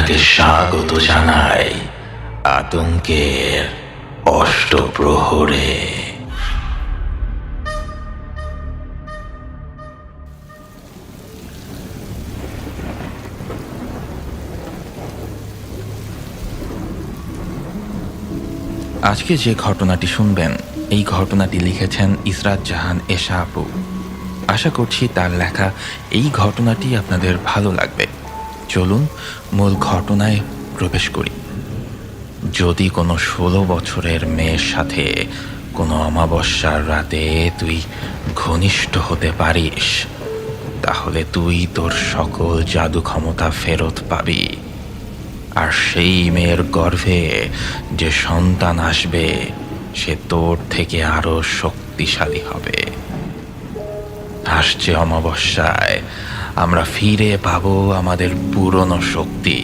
আপনাকে স্বাগত জানাই আতঙ্কের অষ্টপ্রহরে। আজকে যে ঘটনাটি শুনবেন, এই ঘটনাটি লিখেছেন ইসরাত জাহান এশা আপু। আশা করছি তার লেখা এই ঘটনাটি আপনাদের ভালো লাগবে। চলুন মূল ঘটনায় প্রবেশ করি। যদি কোনো 16 বছরের মেয়ের সাথে কোনো অমাবস্যার রাতে তুই ঘনিষ্ঠ হতে পারিস, তাহলে তুই তোর সকল জাদু ক্ষমতা ফেরত পাবি। আর সেই মেয়ের গর্ভে যে সন্তান আসবে, সে তোর থেকে আরো শক্তিশালী হবে। আসছে অমাবস্যায় আমরা ফিরে পাবো আমাদের পুরনো শক্তি।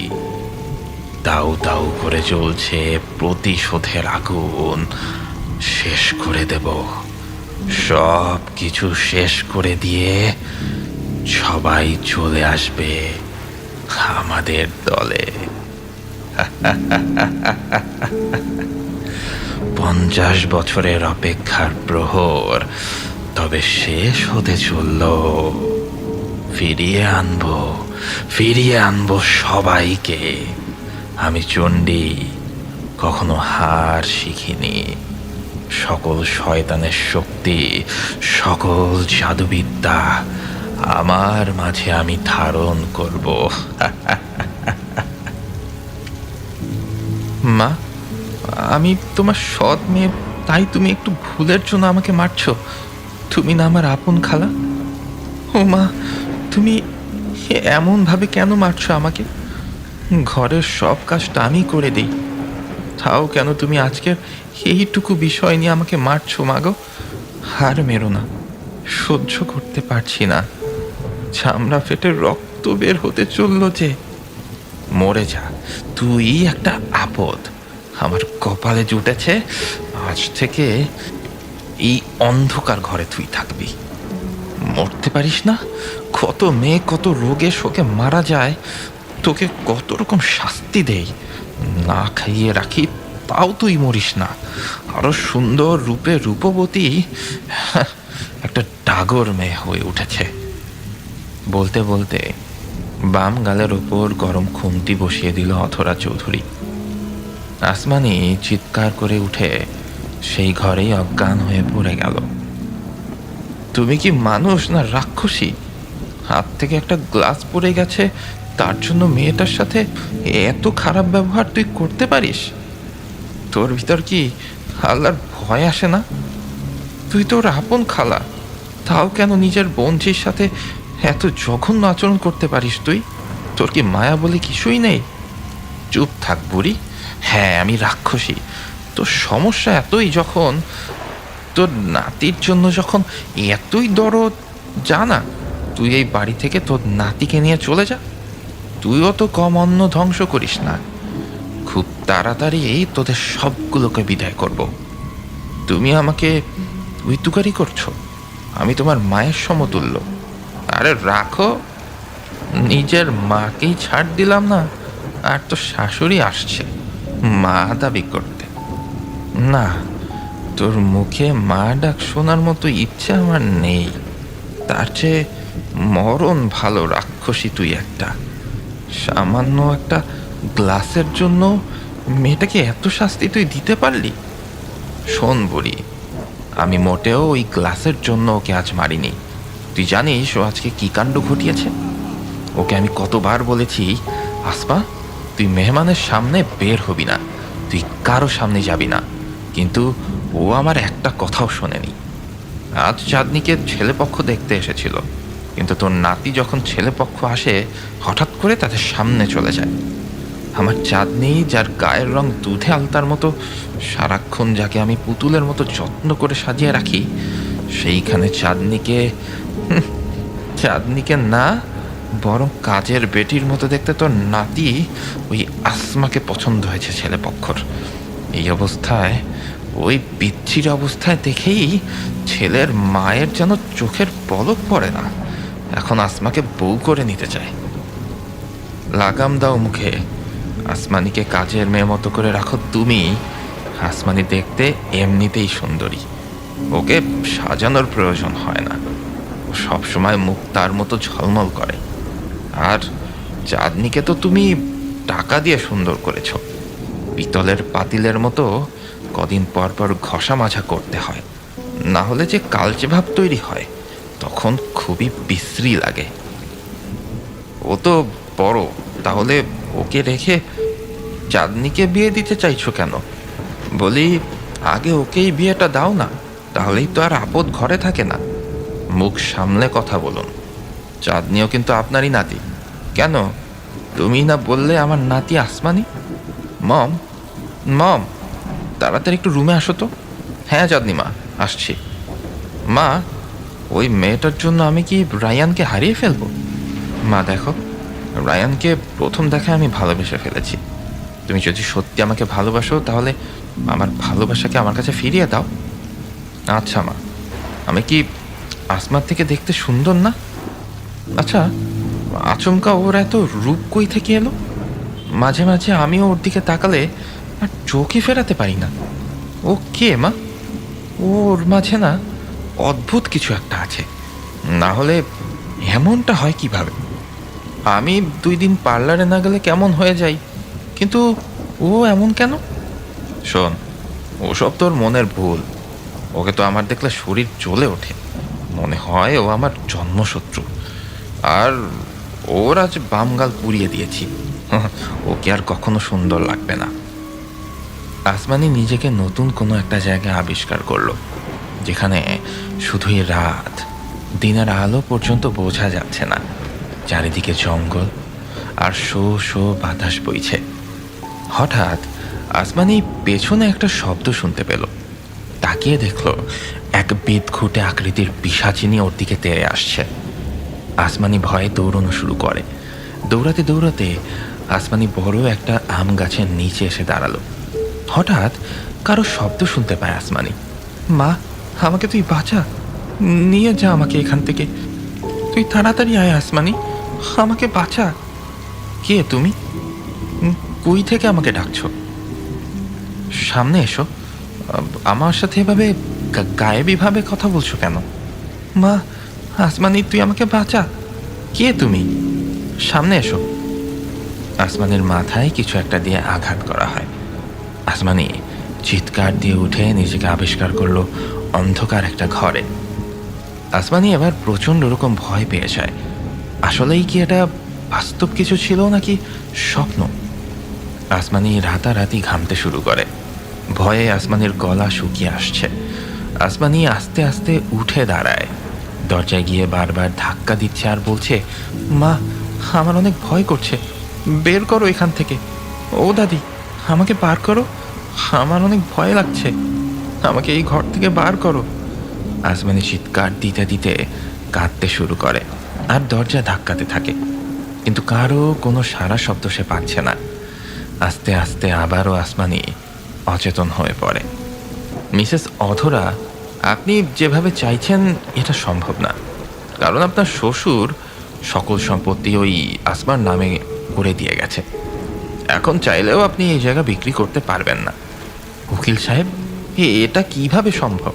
দাউ দাউ করে জ্বলছে প্রতিশোধের আগুন। শেষ করে দেব, সব কিছু শেষ করে দিয়ে সবাই চলে আসবে আমাদের দলে। 50 বছরের অপেক্ষার প্রহর তবে শেষ হতে চলল। ফিরিয়ে আনবো সবাইকে। আমি চণ্ডী, কখনো হার শিখিনি। সকল শয়তানের শক্তি, সকল জাদুবিদ্যা আমার মাঝে আমি ধারণ করব। মা, আমি তোমার সৎ মেয়ে, তাই তুমি একটু ভুলের জন্য আমাকে মারছো? তুমি না আমার আপন খালা? ও মা, তুমি এমনভাবে কেন মারছো আমাকে? ঘরের সব কাজটা আমি করে দিই, তাও কেন তুমি আজকের এইটুকু বিষয় নিয়ে আমাকে মারছো মা গো? হার মেরো না, সহ্য করতে পারছি না। চামড়া ফেটে রক্ত বের হতে চললো যে। মরে যা, তুই একটা আপদ আমার কপালে জুটেছে। আজ থেকে এই অন্ধকার ঘরে তুই থাকবি। মরতে পারিস না? কত মেয়ে কত রোগে শোকে মারা যায়, তোকে কত রকম শাস্তি দেই, না খাইয়ে রাখি, তাও তুই মরিস না। আরো সুন্দর রূপে রূপবতী একটা ডাগর মেয়ে হয়ে উঠেছে। বলতে বলতে বাম গালের ওপর গরম খুন্তি বসিয়ে দিল অথরা চৌধুরী। আসমানি চিৎকার করে উঠে সেই ঘরেই অজ্ঞান হয়ে পড়ে গেল। তুমি কি মানুষ না রাক্ষসী? হাত থেকে একটা গ্লাস পড়ে গেছে, তার জন্য মেয়েটার সাথে এত খারাপ ব্যবহার তুই করতে পারিস? তোর ভিতর কি আল্লাহর ভয় আসে না? তুই তোর আপন খালা, তাও কেন নিজের বোনঝির সাথে এত জঘন্য আচরণ করতে পারিস তুই? তোর কি মায়া বলে কিছুই নেই? চুপ থাক বুড়ি। হ্যাঁ, আমি রাক্ষসী। তোর সমস্যা এতই যখন, তোর নাতির জন্য যখন এতই দরদ, জানা তুই এই বাড়ি থেকে তোর নাতিকে নিয়ে চলে যা। তুইও তো কম অন্ন ধ্বংস করিস না। খুব তাড়াতাড়ি তোদের সবগুলোকে বিদায় করব। তুমি আমাকে তুই তুকারি করছো? আমি তোমার মায়ের সমতুল্য। আরে রাখো, নিজের মাকেই ছাড় দিলাম না, আর তো শাশুড়ি আসছে মা দাবি করতে। না, তোর মুখে মা ডাক শোনার মতো ইচ্ছে আমার নেই। তার চেয়ে মরণ ভালো রাক্ষসী তুই একটা। সামান্য একটা গ্লাসের জন্য মেয়েটাকে এত শাস্তি তুই দিতে পারলি? শোন বুড়ি, আমি মোটেও ওই গ্লাসের জন্য ওকে আজ মারিনি। তুই জানিস ও আজকে কি কাণ্ড ঘটিয়েছে? ওকে আমি কতবার বলেছি, আসমা তুই মেহমানের সামনে বের হবি না, তুই কারো সামনে যাবি না, কিন্তু ও আমার একটা কথাও শোনেনি। আজ চাঁদনিকে ছেলেপক্ষ দেখতে এসেছিল, কিন্তু তোর নাতি যখন ছেলেপক্ষ আসে হঠাৎ করে তাদের সামনে চলে যায়। আমার চাঁদনি, যার গায়ের রং দুধে আলতার মতো, সারাক্ষণ যাকে আমি পুতুলের মতো যত্ন করে সাজিয়ে রাখি, সেইখানে চাঁদনিকে না, বরং কাজের বেটির মতো দেখতে তোর নাতি ওই আসমাকে পছন্দ হয়েছে ছেলেপক্ষর। এই অবস্থায়, ওই বিচ্ছির অবস্থায় দেখেই ছেলের মায়ের যেন চোখের পলক পড়ে না। এখন আসমাকে বউ করে নিতে চায়। লাগাম দাও মুখে, আসমানিকে কাজের মেয়ে মতো করে রাখো তুমি। আসমানি দেখতে এমনিতেই সুন্দরী, ওকে সাজানোর প্রয়োজন হয় না। ও সবসময় মুখ তার মতো ঝলমল করে। আর চাঁদনিকে তো তুমি টাকা দিয়ে সুন্দর করেছ, পিতলের পাতিলের মতো কদিন পর পর ঘষা মাজা করতে হয়, না হলে যে কালচে ভাব তৈরি হয় তখন খুবই বিশ্রী লাগে। ও তো বড়, তাহলে ওকে রেখে চাঁদনিকে বিয়ে দিতে চাইছো কেন? বলি, আগে ওকেই বিয়েটা দাও না, তাহলেই তো আর আপদ ঘরে থাকে না। মুখ সামলে কথা বলুন, চাঁদনিও কিন্তু আপনারই নাতি। কেন, তুমি না বললে আমার নাতি আসমানি? মম, মম, তাড়াতাড়ি একটু রুমে আসো তো। হ্যাঁ চাঁদনি মা, আসছি। মা, ওই মেয়েটার জন্য আমি কি রায়ানকে হারিয়ে ফেলবো? মা দেখো, রায়ানকে প্রথম দেখায় আমি ভালোবেসে ফেলেছি। তুমি যদি সত্যি আমাকে ভালোবাসো তাহলে আমার ভালোবাসাকে আমার কাছে ফিরিয়ে দাও। আচ্ছা মা, আমি কি আসমার থেকে দেখতে সুন্দর না? আচ্ছা, আচমকা ওর এত রূপ কই থেকে এলো? মাঝে মাঝে আমিও ওর দিকে তাকালে আর চোখই ফেরাতে পারি না। ও কে মা? ওর মাঝে না অদ্ভুত কিছু একটা আছে, না হলে এমনটা হয় কিভাবে? আমি 2 দিন পার্লারে না গেলে কেমন হয়ে যাই, কিন্তু ও এমন কেন? শোন, ওসব তোর মনের ভুল। ওকে তো আমার দেখলে শরীর জ্বলে ওঠে, মনে হয় ও আমার জন্মশত্রু। আর ওর আজ বামগাল পুড়িয়ে দিয়েছি, ওকে আর কখনো সুন্দর লাগবে না। আসমানি নিজেকে নতুন কোনো একটা জায়গায় আবিষ্কার করলো, যেখানে শুধুই রাত, দিনের আলো পর্যন্ত বোঝা যাচ্ছে না। চারিদিকে জঙ্গল আর শো শো বাতাস বইছে। হঠাৎ আসমানি পেছনে একটা শব্দ শুনতে পেল। তাকিয়ে দেখলো এক বেদঘুটে আকৃতির পিশাচিনী ওর দিকে তেড়ে আসছে। আসমানি ভয়ে দৌড়ানো শুরু করে। দৌড়াতে দৌড়াতে আসমানি বড় একটা আম গাছের নিচে এসে দাঁড়ালো। হঠাৎ কারো শব্দ শুনতে পায় আসমানি। মা, আমাকে তুই বাঁচা, নিয়ে যা আমাকে এখান থেকে, তুই তাড়াতাড়ি আয় আসমানি, আমাকে বাঁচা। কে তুমি? কই থেকে আমাকে ডাকছো? সামনে এসো। আমার সাথে এভাবে গায়েবীভাবে কথা বলছো কেন? মা, আসমানি তুই আমাকে বাঁচা। কে তুমি? সামনে এসো। আসমানের মাথায় কিছু একটা দিয়ে আঘাত করা হয়। আসমানি চিৎকার দিয়ে উঠে নিজেকে আবিষ্কার করলো অন্ধকার একটা ঘরে। আসমানি এবার প্রচণ্ড রকম ভয় পেয়ে যায়। আসলেই কি এটা বাস্তব কিছু ছিল নাকি স্বপ্ন? আসমানি রাতারাতি ঘামতে শুরু করে। ভয়ে আসমানির গলা শুকিয়ে আসছে। আসমানি আস্তে আস্তে উঠে দাঁড়ায়, দরজায় গিয়ে বারবার ধাক্কা দিচ্ছে আর বলছে, মা, আমার অনেক ভয় করছে, বের করো এখান থেকে। ও দাদি, আমাকে বার করো, আমার অনেক ভয় লাগছে, আমাকে এই ঘর থেকে বার করো। আসমানি চিৎকার দিতে দিতে কাঁদতে শুরু করে আর দরজা ধাক্কাতে থাকে, কিন্তু কারো কোনো সারা শব্দ সে পাচ্ছে না। আস্তে আস্তে আবারও আসমানি অচেতন হয়ে পড়ে। মিসেস অধরা, আপনি যেভাবে চাইছেন এটা সম্ভব না, কারণ আপনার শ্বশুর সকল সম্পত্তি ওই আসমার নামে করে দিয়ে গেছে। এখন চাইলেও আপনি এই জায়গা বিক্রি করতে পারবেন না। উকিল সাহেব, এটা কিভাবে সম্ভব?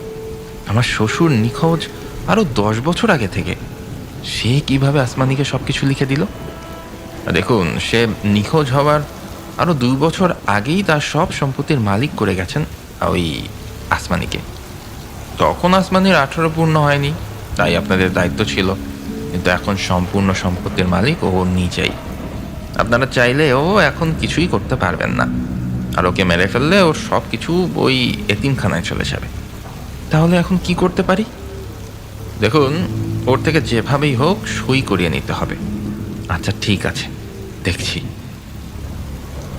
আমার শ্বশুর নিখোঁজ আরও 10 বছর আগে থেকে, সে কিভাবে আসমানিকে সব কিছু লিখে দিল? দেখুন, সে নিখোঁজ হওয়ার আরও 2 বছর আগেই তার সব সম্পত্তির মালিক করে গেছেন ওই আসমানিকে। তখন আসমানির 18 পূর্ণ হয়নি, তাই আপনাদের দায়িত্ব ছিল, কিন্তু এখন সম্পূর্ণ সম্পত্তির মালিক ও নিজেই। আপনারা চাইলেও এখন কিছুই করতে পারবেন না, আর ওকে মেরে ফেললে ওর সব কিছু ওই এতিমখানায় চলে যাবে। তাহলে এখন কি করতে পারি? দেখুন, ওর থেকে যেভাবেই হোক সই করিয়ে নিতে হবে। আচ্ছা ঠিক আছে, দেখছি।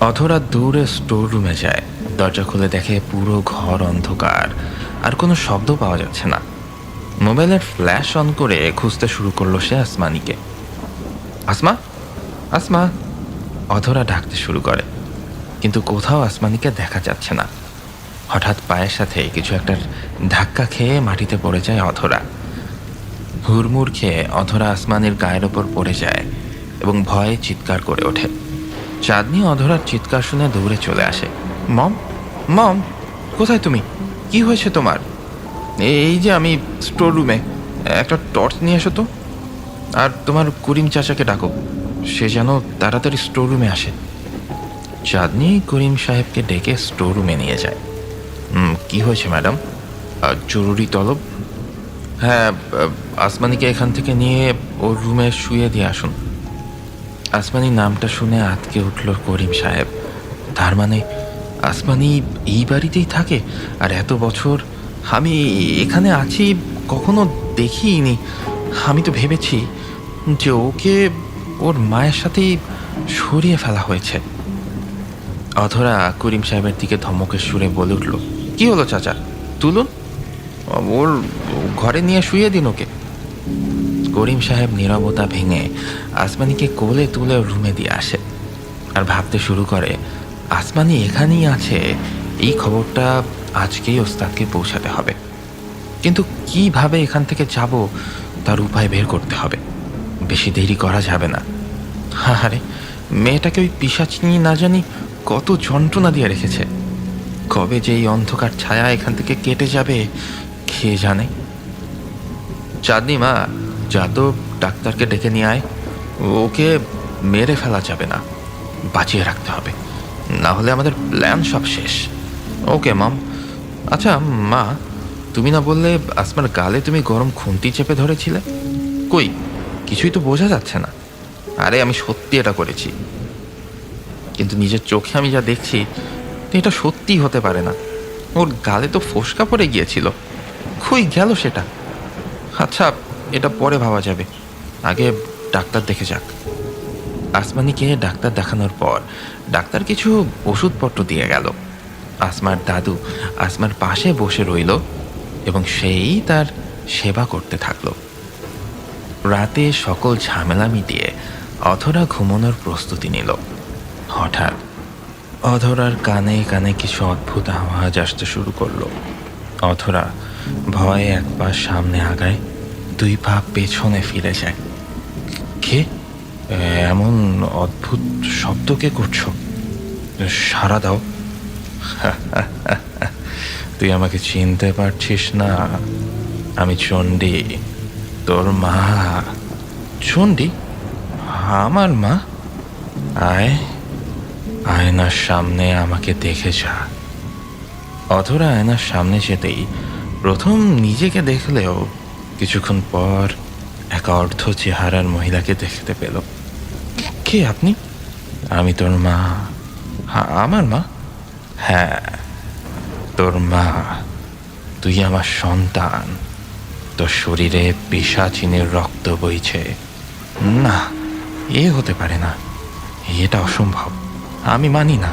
অধরা দৌড়ে স্টোর রুমে যায়। দরজা খুলে দেখে পুরো ঘর অন্ধকার, আর কোনো শব্দ পাওয়া যাচ্ছে না। মোবাইলের ফ্ল্যাশ অন করে খুঁজতে শুরু করলো সে আসমানিকে। আসমা, আসমা, অধরা ডাকতে শুরু করে, কিন্তু কোথাও আসমানিকে দেখা যাচ্ছে না। হঠাৎ পায়ের সাথে কিছু একটা ধাক্কা খেয়ে মাটিতে পড়ে যায় অধরা। হুড়মুড় খেয়ে অধরা আসমানির গায়ের ওপর পড়ে যায় এবং ভয়ে চিৎকার করে ওঠে। চাঁদনি অধরার চিৎকার শুনে দৌড়ে চলে আসে। মম, মম, কোথায় তুমি? কি হয়েছে তোমার? এই যে আমি স্টোর রুমে। একটা টর্চ নিয়ে এসো তো, আর তোমার করিম চাচাকে ডাকো, সে যেন তাড়াতাড়ি স্টোর রুমে আসে। চাঁদনি করিম সাহেবকে ডেকে স্টোর রুমে নিয়ে যায়। কি হয়েছে ম্যাডাম? জরুরি তলব। হ্যাঁ, আসমানিকে এখান থেকে নিয়ে ওর রুমে শুয়ে দিয়ে আসুন। আসমানি নামটা শুনে আঁতকে উঠল করিম সাহেব। তার মানে আসমানি এই বাড়িতেই থাকে? আর এত বছর আমি এখানে আছি, কখনো দেখিনি। আমি তো ভেবেছি যে ওকে ওর মায়ের সাথেই সরিয়ে ফেলা হয়েছে। অধরা করিম সাহেবের দিকে ধমকের সুরে বলে উঠল, কি হলো চাচা? তুলুন, ওর ঘরে নিয়ে শুয়ে দিন ওকে। করিম সাহেব নীরবতা ভেঙে আসমানিকে কোলে তুলে রুমে দিয়ে আসে, আর ভাবতে শুরু করে আসমানি এখানেই আছে। এই খবরটা আজকেই ওস্তাদকে পৌঁছাতে হবে, কিন্তু কিভাবে এখান থেকে যাব তার উপায় বের করতে হবে। বেশি দেরি করা যাবে না। আরে মেয়েটাকে ওই পিশাচিনি না জানি কত যন্ত্রণা দিয়ে রেখেছে। কবে যে এই অন্ধকার ছায়া এখান থেকে কেটে যাবে কে জানে। চাঁদনি মা, যা তো ডাক্তারকে ডেকে নিয়ে আয়। ওকে মেরে ফেলা যাবে না, বাঁচিয়ে রাখতে হবে, না হলে আমাদের প্ল্যান সব শেষ। ওকে মম। আচ্ছা মা, তুমি না বললে আসমার গালে তুমি গরম খুন্তি চেপে ধরেছিলে? কই, কিছুই তো বোঝা যাচ্ছে না। আরে আমি সত্যি এটা করেছি, কিন্তু নিজের চোখে আমি যা দেখছি এটা সত্যিই হতে পারে না। ওর গালে তো ফোসকা পড়ে গিয়েছিল, কই গেল সেটা? আচ্ছা, এটা পরে ভাবা যাবে, আগে ডাক্তার দেখে যাক। আসমানিকে ডাক্তার দেখানোর পর ডাক্তার কিছু ওষুধপত্র দিয়ে গেল। আসমার দাদু আসমার পাশে বসে রইল এবং সেই তার সেবা করতে থাকলো। রাতে সকল ঝামেলা মিটিয়ে অধরা ঘুমানোর প্রস্তুতি নিল। হঠাৎ অধরার কানে কানে কিছু অদ্ভুত আওয়াজ আসতে শুরু করলো। অধরা ভয়ে এক পা সামনে আগায়, দুই পা পেছনে ফিরে যায়। কে এমন অদ্ভুত শব্দ কে করছো? সাড়া দাও। তুই আমাকে চিনতে পারছিস না? আমি চণ্ডী, তোর মা। চণ্ডী? আমার মা? আয়, আয়নার সামনে আমাকে দেখে যা। অধরা আয়নার সামনে যেতেই প্রথম নিজেকে দেখলেও কিছুক্ষণ পর এক অর্ধ চেহারার মহিলাকে দেখতে পেল। কে আপনি? আমি তোর মা। আমার মা? হ্যাঁ, তোর মা। তুই আমার সন্তান। তোর শরীরে পিশাচিনীর রক্ত বইছে। না, এ হতে পারে না, এটা অসম্ভব। আমি মানি না।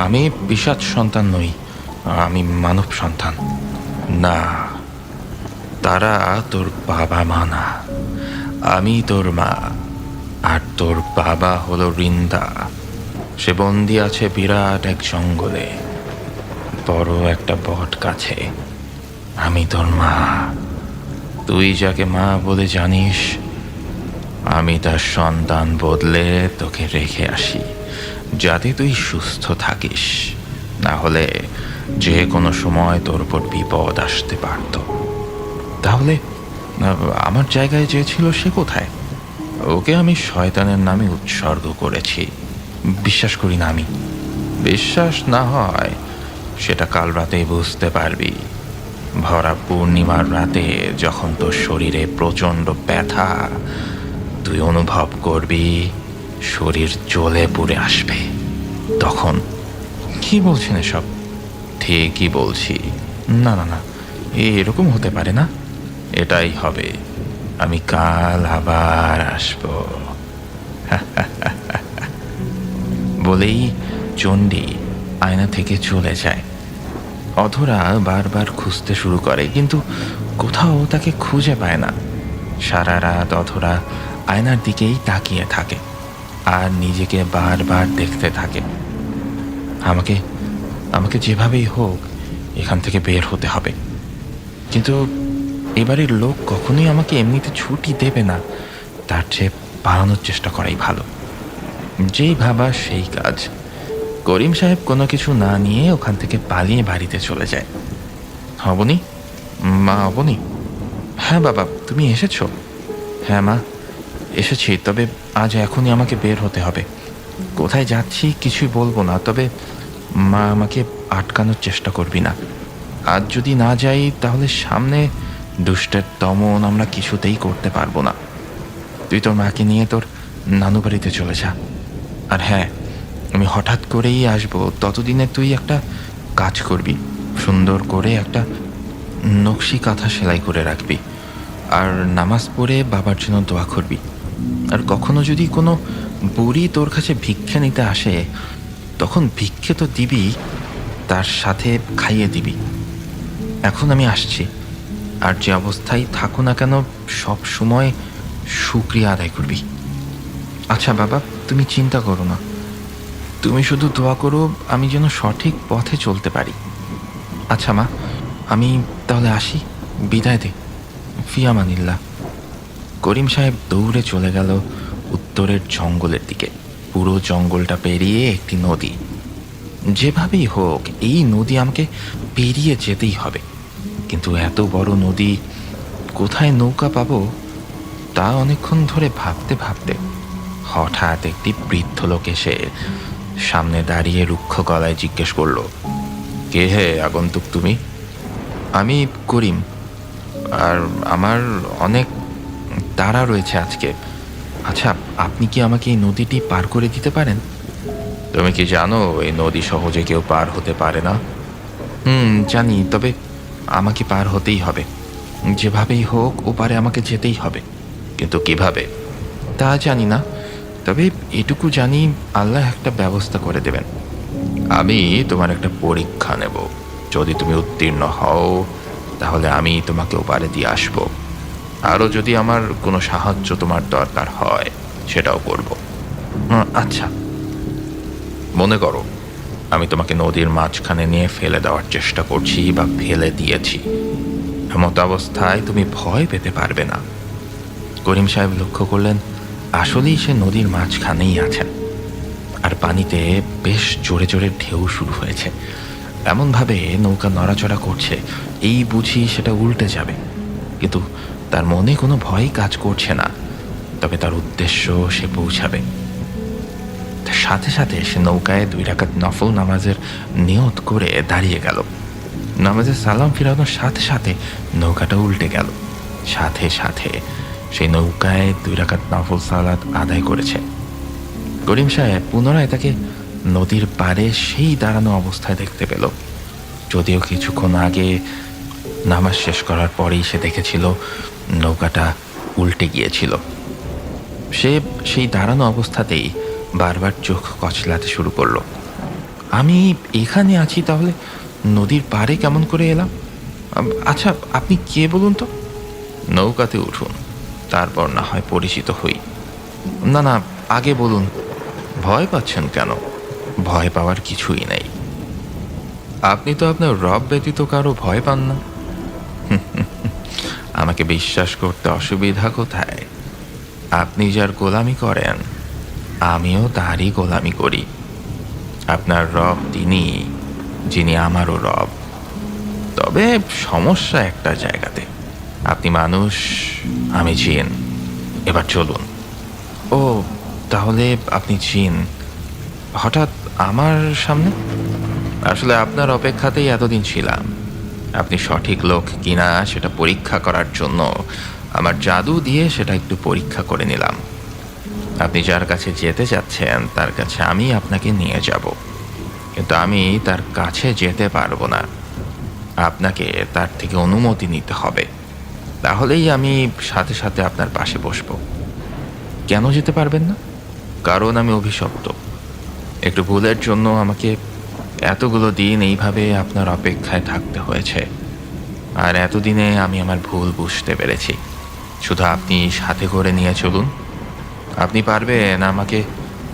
আমি পিশাচ সন্তান নই, আমি মানব সন্তান। না, তারা তোর বাবা মা না, আমি তোর মা। আর তোর বাবা হলো রিন্দা। সে বন্দি আছে বিরাট এক জঙ্গলে, বড় একটা বট গাছে। আমি তোর মা। তুই যাকে মা বলে জানিস, আমি তার সন্তান বদলে তোকে রেখে আসি, যাতে তুই সুস্থ থাকিস। না হলে যে কোনো সময় তোর উপর বিপদ আসতে পারত। তাহলে আমার জায়গায় যে ছিল সে কোথায়? ওকে আমি শয়তানের নামে উৎসর্গ করেছি। বিশ্বাস করি না আমি। বিশ্বাস না হয় সেটা কাল রাতেই বুঝতে পারবি। ভরা পূর্ণিমার রাতে যখন তোর শরীরে প্রচণ্ড ব্যথা, তুই অনুভব করবি শরীর জ্বলে পুড়ে আসবে। তখন কি বলছেন এসব? ঠিকই বলছি। না না না, এরকম হতে পারে না। এটাই হবে। আমি কাল আবার আসব। বলেই চণ্ডী আয়না থেকে চলে যায়। অধরা বারবার খুঁজতে শুরু করে, কিন্তু কোথাও তাকে খুঁজে পায় না। সারা রাত অধরা আয়নার দিকেই তাকিয়ে থাকে আর নিজেকে বারবার দেখতে থাকে। আমাকে আমাকে যেভাবেই হোক এখান থেকে বের হতে হবে। কিন্তু এবারের লোক কখনোই আমাকে এমনিতে ছুটি দেবে না। তার চেয়ে পালানোর চেষ্টা করাই ভালো। যেই ভাবা সেই কাজ। করিম সাহেব কোনো কিছু না নিয়ে ওখান থেকে পালিয়ে বাড়িতে চলে যায়। অবনী, মা অবনী। হ্যাঁ বাবা, তুমি এসেছো? হ্যাঁ মা, এসেছি, তবে আজ এখনই আমাকে বের হতে হবে। কোথায় যাচ্ছি কিছুই বলবো না, তবে মা আমাকে আটকানোর চেষ্টা করবি না। আজ যদি না যাই তাহলে সামনে দুষ্টের দমন আমরা কিছুতেই করতে পারবো না। তুই তোর মাকে নিয়ে তোর নানু বাড়িতে চলে যা। আর হ্যাঁ, আমি হঠাৎ করেই আসবো, ততদিনে তুই একটা কাজ করবি, সুন্দর করে একটা নকশি কাঁথা সেলাই করে রাখবি, আর নামাজ পড়ে বাবার জন্য দোয়া করবি। আর কখনো যদি কোনো বুড়ি তোর কাছে ভিক্ষে নিতে আসে, তখন ভিক্ষে তো দিবি, তার সাথে খাইয়ে দিবি। এখন আমি আসছি, আর যে অবস্থায় থাকো না কেন সব সময় শুকরিয়া আদায় করবি। আচ্ছা বাবা, তুমি চিন্তা করো না, তুমি শুধু দোয়া করো আমি যেন সঠিক পথে চলতে পারি। আচ্ছা মা, আমি তাহলে আসি, বিদায় দে। ফিয়ামানিল্লাহ। করিম সাহেব দৌড়ে চলে গেল উত্তরের জঙ্গলের দিকে। পুরো জঙ্গলটা পেরিয়ে একটি নদী। যেভাবেই হোক এই নদী আমাকে পেরিয়ে যেতেই হবে, কিন্তু এত বড় নদী কোথায় নৌকা পাবো তা অনেকক্ষণ ধরে ভাবতে ভাবতে হঠাৎ একটি বৃদ্ধ লোক এসে সামনে দাঁড়িয়ে রুক্ষ গলায় জিজ্ঞেস করল, কে হে আগন্তুক তুমি? আমি করিম, আর আমার অনেক তাড়া রয়েছে আজকে। আচ্ছা, আপনি কি আমাকে এই নদীটি পার করে দিতে পারেন? তুমি কি জানো এই নদী সহজে কেউ পার হতে পারে না? জানি, তবে আমাকে পার হতেই হবে। যেভাবেই হোক ওপারে আমাকে যেতেই হবে, কিন্তু কিভাবে তা জানি না। তবে এটুকু জানি আল্লাহ একটা ব্যবস্থা করে দেবেন। আমি তোমার একটা পরীক্ষা নেব, যদি তুমি উত্তীর্ণ হও তাহলে আমি তোমাকে ওপারে দিয়ে আসব। আরও যদি আমার কোনো সাহায্য তোমার দরকার হয় সেটাও করব। আচ্ছা। মনে করো আমি তোমাকে নদীর মাঝখানে নিয়ে ফেলে দেওয়ার চেষ্টা করছি বা ফেলে দিয়েছি, এমত অবস্থায় তুমি ভয় পেতে পারবে না। করিম সাহেব লক্ষ্য করলেন আসলেই সে নদীর মাঝখানেই আছেন, আর পানিতে বেশ জোরে জোরে ঢেউ শুরু হয়েছে। এমনভাবে নৌকা নড়াচড়া করছে এই বুঝি সেটা উল্টে যাবে, কিন্তু তার মনে কোনো ভয় কাজ করছে না। তবে তার উদ্দেশ্য সে পৌঁছাবে। সাথে সাথে সে নৌকায় 2 রাকাত নফল নামাজের নিয়ত করে দাঁড়িয়ে গেল। নামাজের সালাম ফিরানোর সাথে সাথে নৌকাটা উল্টে গেল। সাথে সাথে সেই নৌকায় 2 রাকাত নফল সালাত আদায় করেছে। করিম সাহেব পুনরায় তাকে নদীর পাড়ে সেই দাঁড়ানো অবস্থায় দেখতে পেল। যদিও কিছুক্ষণ আগে নামাজ শেষ করার পরেই সে দেখেছিল নৌকাটা উল্টে গিয়েছিল। সে সেই দাঁড়ানো অবস্থাতেই বারবার চোখ কচলাতে শুরু করলো। আমি এখানে আছি, তাহলে নদীর পাড়ে কেমন করে এলাম? আচ্ছা, আপনি কে বলুন তো? নৌকাতে উঠুন, তারপর না হয় পরিচিত হই। না না, আগে বলুন। ভয় পাচ্ছেন কেন? ভয় পাওয়ার কিছুই নেই। আপনি তো আপনার রব ব্যতীত কারো ভয় পান না। আমাকে বিশ্বাস করতে অসুবিধা কোথায়? আপনি যার গোলামি করেন আমিও তারই গোলামি করি। আপনার রব তিনি, যিনি আমারও রব। তবে সমস্যা একটা জায়গাতে, আপনি মানুষ, আমি জিন। এবার চলুন। ও, তাহলে আপনি জিন হঠাৎ আমার সামনে? আসলে আপনার অপেক্ষাতেই এতদিন ছিলাম। আপনি সঠিক লোক কিনা সেটা পরীক্ষা করার জন্য আমার জাদু দিয়ে সেটা একটু পরীক্ষা করে নিলাম। আপনি যার কাছে যেতে চাচ্ছেন তার কাছে আমি আপনাকে নিয়ে যাব, কিন্তু আমি তার কাছে যেতে পারবো না। আপনাকে তার থেকে অনুমতি নিতে হবে, তাহলেই আমি সাথে সাথে আপনার পাশে বসব। কেন যেতে পারবেন না? কারণ আমি অভিশপ্ত। একটু ভুলের জন্য আমাকে এতগুলো দিন এইভাবে আপনার অপেক্ষায় থাকতে হয়েছে, আর এতদিনে আমি আমার ভুল বুঝতে পেরেছি। শুধু আপনি সাথে করে নিয়ে চলুন। আপনি পারবেন আমাকে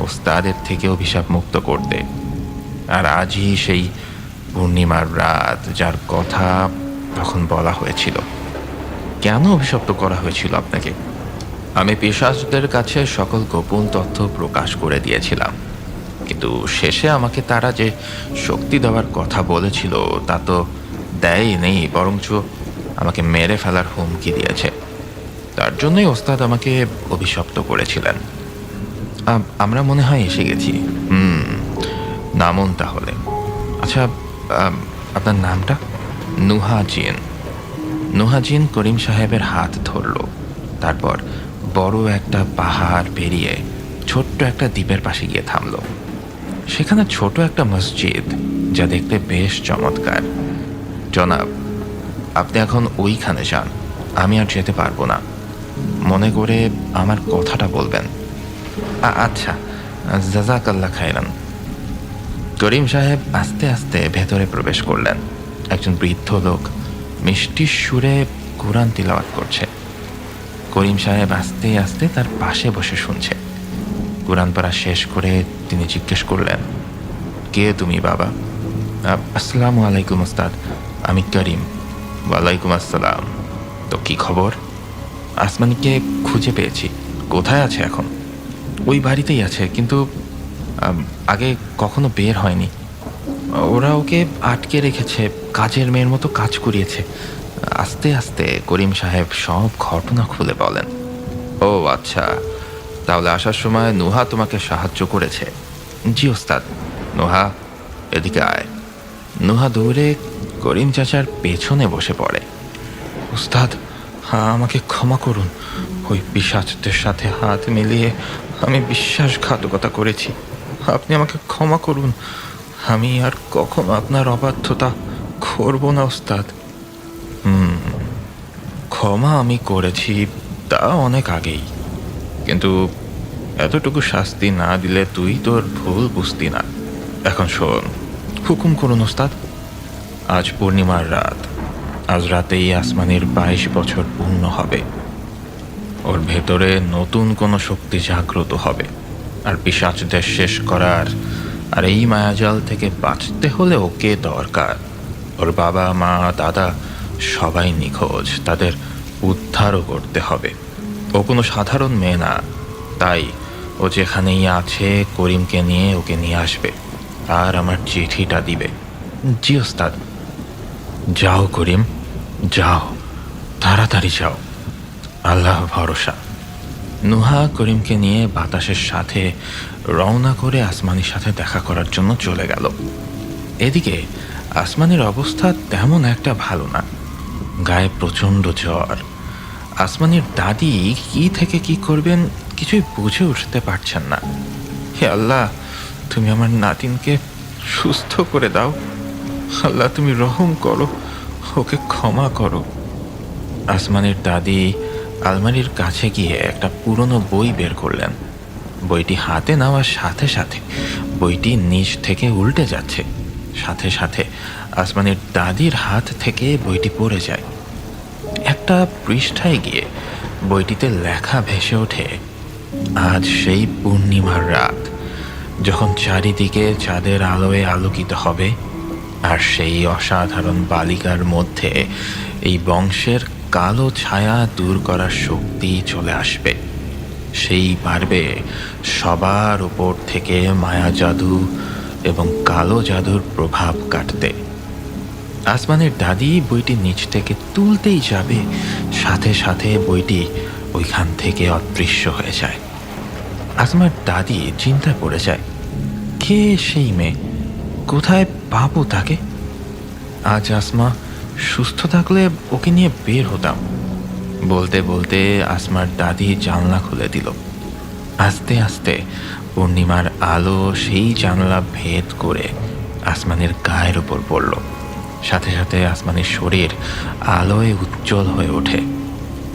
ওস্তাদের থেকে অভিশাপ মুক্ত করতে। আর আজই সেই পূর্ণিমার রাত যার কথা তখন বলা হয়েছিল। কেন অভিশপ্ত করা হয়েছিল আপনাকে? আমি পিশাচদের কাছে সকল গোপন তথ্য প্রকাশ করে দিয়েছিলাম, কিন্তু শেষে আমাকে তারা যে শক্তি দেওয়ার কথা বলেছিল তা তো দেয়নি, বরঞ্চ আমাকে মেরে ফেলার হুমকি দিয়েছে। তার জন্যই ওস্তাদ আমাকে অভিশপ্ত করেছিলেন। আমরা মনে হয় এসে গেছি। নামুন তাহলে। আচ্ছা, আপনার নামটা? নুহাজিন। নুহাজিন করিম সাহেবের হাত ধরল। তারপর বড় একটা পাহাড় পেরিয়ে ছোট্ট একটা দ্বীপের পাশে গিয়ে থামল। সেখানে ছোট একটা মসজিদ, যা দেখতে বেশ চমৎকার। জনাব, আপনি এখন ওইখানে যান, আমি আর যেতে পারবো না। মনে করে আমার কথাটা বলবেন। আচ্ছা, জাজাকাল্লাহ খায়রান। করিম সাহেব আস্তে আস্তে ভেতরে প্রবেশ করলেন। একজন বৃদ্ধ লোক মিষ্টি সুরে কোরআন তিলাওয়াত করছে। করিম সাহেব আস্তে আস্তে তার পাশে বসে শুনছে। কোরআন পড়া শেষ করে তিনি জিজ্ঞেস করলেন, কে তুমি বাবা? আসসালামু আলাইকুম ওস্তাদ, আমি করিম। ওয়ালাইকুম আসসালাম। তো কি খবর? আসমানিকে খুঁজে পেয়েছি। কোথায় আছে এখন? ওই বাড়িতেই আছে, কিন্তু আগে কখনো বের হয়নি। ওরা ওকে আটকে রেখেছে, কাজের মেয়ের মতো কাজ করিয়েছে। আস্তে আস্তে করিম সাহেব সব ঘটনা খুলে বলেন। ও আচ্ছা, তাহলে আসার সময় নুহা তোমাকে সাহায্য করেছে? জি ওস্তাদ। নুহা, এদিকে আয়। নুহা দৌড়ে করিম চাচার পেছনে বসে পড়ে। ওস্তাদ, আমাকে ক্ষমা করুন। ওই পিশাচদের সাথে হাত মিলিয়ে আমি বিশ্বাসঘাতকতা করেছি। আপনি আমাকে ক্ষমা করুন। আমি আর কখনো আপনার অবাধ্যতা করব না ওস্তাদ। ক্ষমা আমি করেছি, তা অনেক আগেই, কিন্তু এতটুকু শাস্তি না দিলে তুই তোর ভুল বুঝতি না। এখন শোন, হুকুম করুন ওস্তাদ। আজ পূর্ণিমার রাত। আজ রাতেই আসমানের 22 বছর পূর্ণ হবে। ওর ভেতরে নতুন কোনো শক্তি জাগ্রত হবে, আর পিশাচদের শেষ করার আর এই মায়াজাল থেকে বাঁচতে হলে ওকে দরকার। ওর বাবা মা দাদা সবাই নিখোঁজ, তাদের উদ্ধারও করতে হবে। ও কোনো সাধারণ মেয়ে না, তাই ও যেখানেই আছে করিমকে নিয়ে ওকে নিয়ে আসবে আর আমার চিঠিটা দিবে। জি ওস্তাদ। যাও করিম, যাও, তাড়াতাড়ি যাও, আল্লাহ ভরসা। নুহা করিমকে নিয়ে বাতাসের সাথে রওনা করে আসমানির সাথে দেখা করার জন্য চলে গেল। এদিকে আসমানির অবস্থা তেমন একটা ভালো না, গায়ে প্রচণ্ড জ্বর। আসমানির দাদি কি থেকে কি করবেন কিছুই বুঝে উঠতে পারছেন না। হে আল্লাহ, তুমি আমার নাতিনকে সুস্থ করে দাও। আল্লাহ, তুমি রহম করো, ওকে ক্ষমা করো। আসমানির দাদি আলমারির কাছে গিয়ে একটা পুরনো বই বের করলেন। বইটি হাতে নেওয়ার সাথে সাথে বইটি নিচ থেকে উল্টে যাচ্ছে। সাথে সাথে আসমানির দাদির হাত থেকে বইটি পড়ে যায়। একটা পৃষ্ঠায় গিয়ে বইটিতে লেখা ভেসে ওঠে, আজ সেই পূর্ণিমার রাত, যখন চারিদিকে চাঁদের আলোয় আলোকিত হবে, আর সেই অসাধারণ বালিকার মধ্যে এই বংশের কালো ছায়া দূর করার শক্তি চলে আসবে। সেই পারবে সবার উপর থেকে মায়া জাদু এবং কালো জাদুর প্রভাব কাটতে। আসমানের দাদি বইটি নিচ থেকে তুলতেই যাবে, সাথে সাথে বইটি ওইখান থেকে অদৃশ্য হয়ে যায়। আসমার দাদি চিন্তায় পড়ে যায়, কে সেই মেয়ে, কোথায় পাবো তাকে? আজ আসমা সুস্থ থাকলে ওকে নিয়ে বের হতাম। বলতে বলতে আসমার দাদি জানলা খুলে দিল। আস্তে আস্তে পূর্ণিমার আলো সেই জানলা ভেদ করে আসমানের গায়ের উপর পড়ল। সাথে সাথে আসমানের শরীর আলোয় উজ্জ্বল হয়ে ওঠে।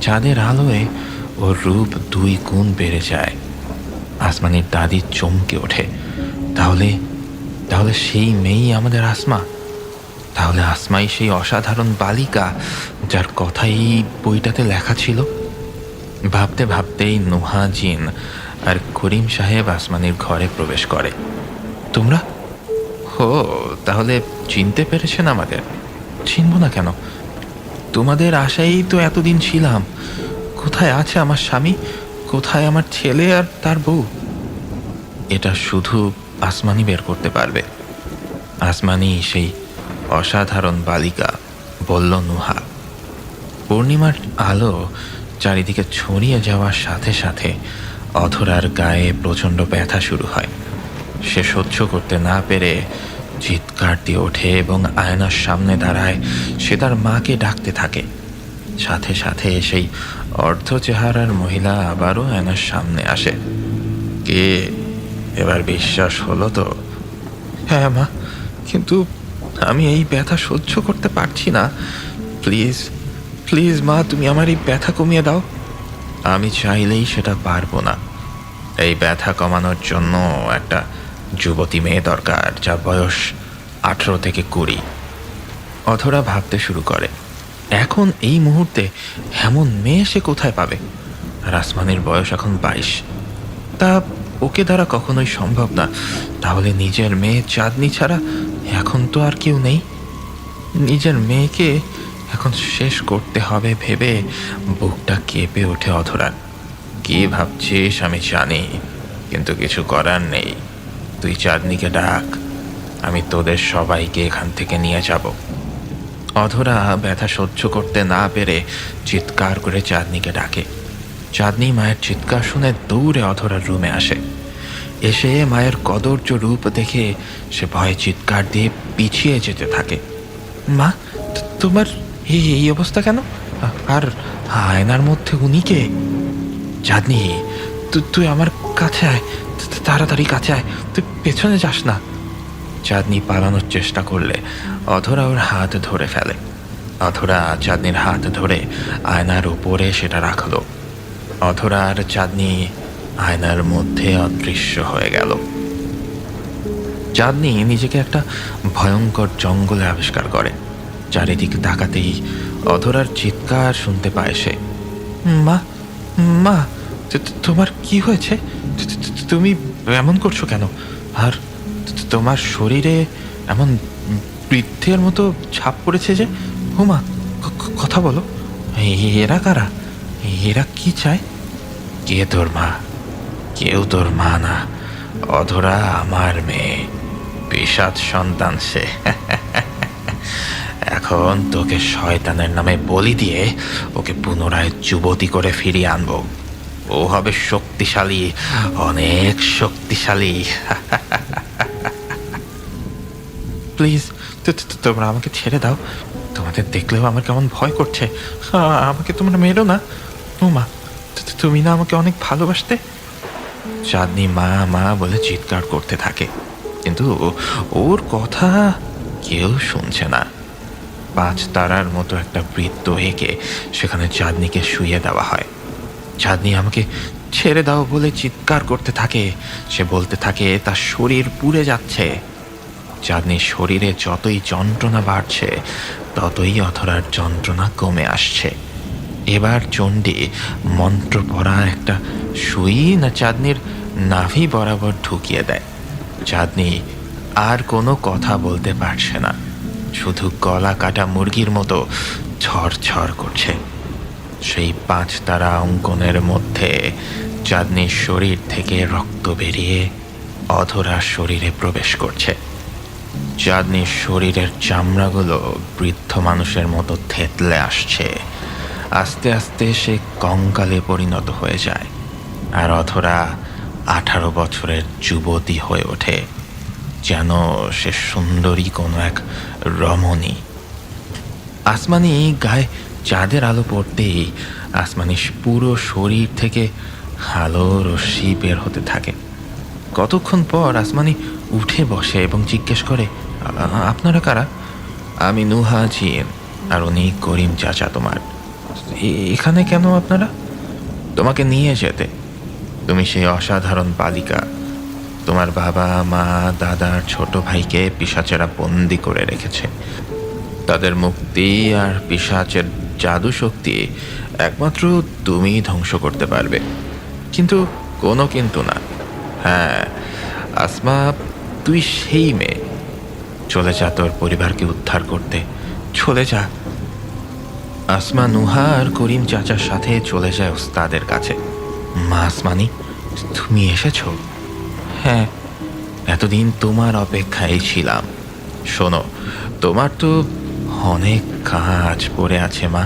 চাঁদের আলোয় ওর রূপ 2 গুণ বেড়ে যায়। আসমানের দাদি চমকে ওঠে, তাহলে তাহলে সেই মেয়েই আমাদের আসমা। তাহলে আসমাই সেই অসাধারণ বালিকা যার কথাই বইটাতে লেখা ছিল। ভাবতে ভাবতেই নুহাজিন আর করিম সাহেব আসমানির ঘরে প্রবেশ করে। তোমরা? হো, তাহলে চিনতে পেরেছেন আমাদের? চিনব না কেন? তোমাদের আশাই তো এতদিন ছিলাম। কোথায় আছে আমার স্বামী? কোথায় আমার ছেলে আর তার বউ? এটা শুধু আসমানি বের করতে পারবে। আসমানি সেই অসাধারণ বালিকা, বলল নুহা। পূর্ণিমার আলো চারিদিকে ছড়িয়ে যাওয়ার সাথে সাথে অধরার গায়ে প্রচণ্ড ব্যথা শুরু হয়। সে সহ্য করতে না পেরে চিৎকার দিয়ে ওঠে এবং আয়নার সামনে দাঁড়ায়। সে তার মাকে ডাকতে থাকে। সাথে সাথে সেই অর্ধ চেহারার মহিলা আবারও আয়নার সামনে আসে। কে? এবার বিশ্বাস হলো তো? হ্যাঁ মা, কিন্তু আমি এই ব্যথা সহ্য করতে পারছি না। প্লিজ প্লিজ মা, তুমি আমার এই ব্যথা কমিয়ে দাও। আমি চাইলেই সেটা পারবো না। এই ব্যথা কমানোর জন্য একটা যুবতী মেয়ে দরকার, যার বয়স 18 থেকে 20। অধরা ভাবতে শুরু করে, এখন এই মুহূর্তে এমন মেয়ে সে কোথায় পাবে? আর আসমানের বয়স এখন 22। তা ওকে দ্বারা কখনোই সম্ভব না। তাহলে নিজের মেয়ে চাঁদনি ছাড়া এখন তো আর কেউ নেই। নিজের মেয়েকে এখন শেষ করতে হবে ভেবে বুকটা কেঁপে ওঠে অধরার। কি ভাবছিস আমি জানি, কিন্তু কিছু করার নেই। তুই চাঁদনিকে ডাক, আমি তোদের সবাইকে এখান থেকে নিয়ে যাব। অধরা ব্যথা সহ্য করতে না পেরে চিৎকার করে চাঁদনিকে ডাকে। চাঁদনি মায়ের চিৎকার শুনে দৌড়ে অধরার রুমে আসে। এসে মায়ের কদর্য রূপ দেখে সে ভয়ে চিৎকার দিয়ে পিছিয়ে যেতে থাকে। মা, তোমার এই অবস্থা কেন? আর আয়নার মধ্যে উনি কে? চাঁদনি, তুই আমার কাছে আয়, তাড়াতাড়ি কাছে আয়, তুই পেছনে যাস না। চাঁদনি পালানোর চেষ্টা করলে অধরা ওর হাত ধরে ফেলে। অধরা চাঁদনির হাত ধরে আয়নার উপরে সেটা রাখলো। অধরা আর চাঁদনি আয়নার মধ্যে অদৃশ্য হয়ে গেল। চাঁদনি নিজেকে একটা ভয়ঙ্কর জঙ্গলে আবিষ্কার করে। চারিদিকে তাকাতেই অধরার চিৎকার শুনতে পায় সে। মা, মা, তোমার কি হয়েছে? তুমি এমন করছো কেন? আর তোমার শরীরে এমন বৃদ্ধের মতো ছাপ পড়েছে যে? হুমা, কথা বলো। এরা কারা? এরা কি চায়? কে তোর মা? কেউ তোর মা না, অধরা আমার মেয়ে, পিশাচ সন্তান সে। এখন তোকে শয়তানের নামে বলি দিয়ে ওকে পুনরায় যুবতী করে ফিরিয়ে আনবো। ও হবে শক্তিশালী, অনেক শক্তিশালী। প্লিজ তোমরা আমাকে ছেড়ে দাও। তোমাদের দেখলেও আমার কেমন ভয় করছে। আমাকে তোমরা মেরো না। ও মা, তুমি না আমাকে অনেক ভালোবাসতে? চাঁদনি মা মা বলে চিৎকার করতে থাকে, কিন্তু ওর কথা কেউ শুনছে না। 5 তারার মতো একটা বৃত্ত এঁকে সেখানে চাঁদনিকে শুইয়ে দেওয়া হয়। চাঁদনি আমাকে ছেড়ে দাও বলে চিৎকার করতে থাকে। সে বলতে থাকে তার শরীর পুড়ে যাচ্ছে। চাঁদনির শরীরে যতই যন্ত্রণা বাড়ছে ততই অধরার যন্ত্রণা কমে আসছে। এবার চণ্ডী মন্ত্র পড়া একটা সুই না চাঁদনির নাভি বরাবর ঢুকিয়ে দেয়। চাঁদনি আর কোনো কথা বলতে পারছে না, শুধু গলা কাটা মুরগির মতো ঝরঝর করছে। সেই 5 তারা অঙ্কনের মধ্যে চাঁদনির শরীর থেকে রক্ত বেরিয়ে অধরার শরীরে প্রবেশ করছে। চাঁদনির শরীরের চামড়াগুলো বৃদ্ধ মানুষের মতো থেতলে আসছে। আস্তে আস্তে সে কঙ্কালে পরিণত হয়ে যায়, আর অধরা 18 বছরের যুবতী হয়ে ওঠে, যেন সে সুন্দরী কোনো এক রমণী। আসমানি গায়ে চাঁদের আলো পড়তেই আসমানি পুরো শরীর থেকে আলো রশ্মি বের হতে থাকে। কতক্ষণ পর আসমানি উঠে বসে এবং জিজ্ঞেস করে, আপনারা কারা? আমি নুহা জিন, আর উনি করিম চাচা তোমার। এখানে কেন আপনারা? তোমাকে নিয়ে যেতে। তুমি সেই অসাধারণ বালিকা। তোমার বাবা মা দাদার ছোট ভাইকে পিশাচেরা বন্দি করে রেখেছে। তাদের মুক্তি আর পিশাচের জাদু শক্তি একমাত্র তুমিই ধ্বংস করতে পারবে। কিন্তু কোনো কিন্তু না। হ্যাঁ আসমা, তুই সেই মেয়ে। চলে যা তোর পরিবারকে উদ্ধার করতে, চলে যা। আসমা নুহা আর করিম চাচার সাথে চলে যায় ওস্তাদের কাছে। মাস মানি, তুমি এসেছো? হ্যাঁ, এতদিন তোমার অপেক্ষায় ছিলাম। শোনো, তোমার তো অনেক কাজ পড়ে আছে মা।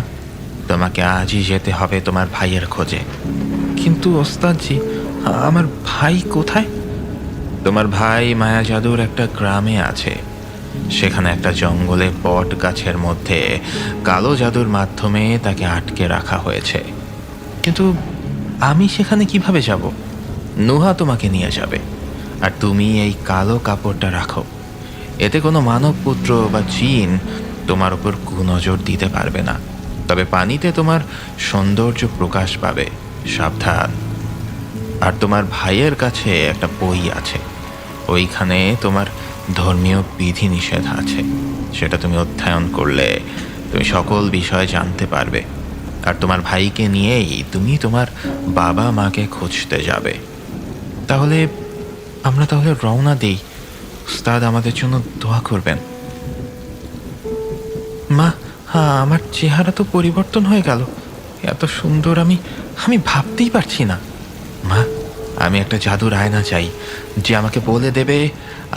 তোমাকে আজই যেতে হবে তোমার ভাইয়ের খোঁজে। কিন্তু ওস্তাদজি, আমার ভাই কোথায়? তোমার ভাই মায়া জাদুর একটা গ্রামে আছে। সেখানে একটা জঙ্গলে বট গাছের মধ্যে কালো জাদুর মাধ্যমে তাকে আটকে রাখা হয়েছে। কিন্তু আমি সেখানে কিভাবে যাব? নুহা তোমাকে নিয়ে যাবে। আর তুমি এই কালো কাপড়টা রাখো। এতে কোনো মানব পুত্র বা জিন তোমার উপর কুনজর দিতে পারবে না। তবে পানিতে তোমার সৌন্দর্য প্রকাশ পাবে, সাবধান। আর তোমার ভাইয়ের কাছে একটা বই আছে, ওইখানে তোমার ধর্মীয় বিধিনিষেধ আছে। সেটা তুমি অধ্যয়ন করলে তুমি সকল বিষয় জানতে পারবে। আর তোমার ভাইকে নিয়েই তুমি তোমার বাবা মাকে খুঁজতে যাবে। তাহলে আমরা রওনা দিই। উস্তাদ আমাদের জন্য দোয়া করবেন। মা, হ্যাঁ, আমার চেহারা তো পরিবর্তন হয়ে গেল। এত সুন্দর আমি আমি ভাবতেই পারছি না। মা, আমি একটা জাদুর আয়না চাই, যে আমাকে বলে দেবে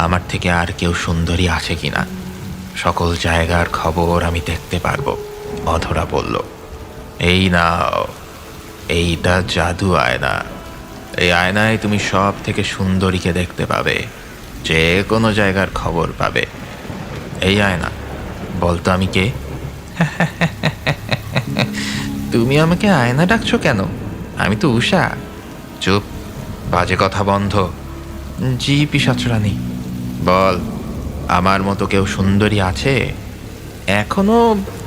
আমার থেকে আর কেউ সুন্দরী আছে কিনা। সকল জায়গার খবর আমি দেখতে পারবো। অধরা বলল, এই নাও, এইটা জাদু আয়না। এই আয়নায় তুমি সব থেকে সুন্দরীকে দেখতে পাবে, যে কোনো জায়গার খবর পাবে। এই আয়না, বলতো আমি কে? তুমি আমাকে আয়না ডাকছো কেন? আমি তো উষা। চুপ, বাজে কথা বন্ধ। জি পিশাচরানী। বল, আমার মতো কেউ সুন্দরী আছে? এখনো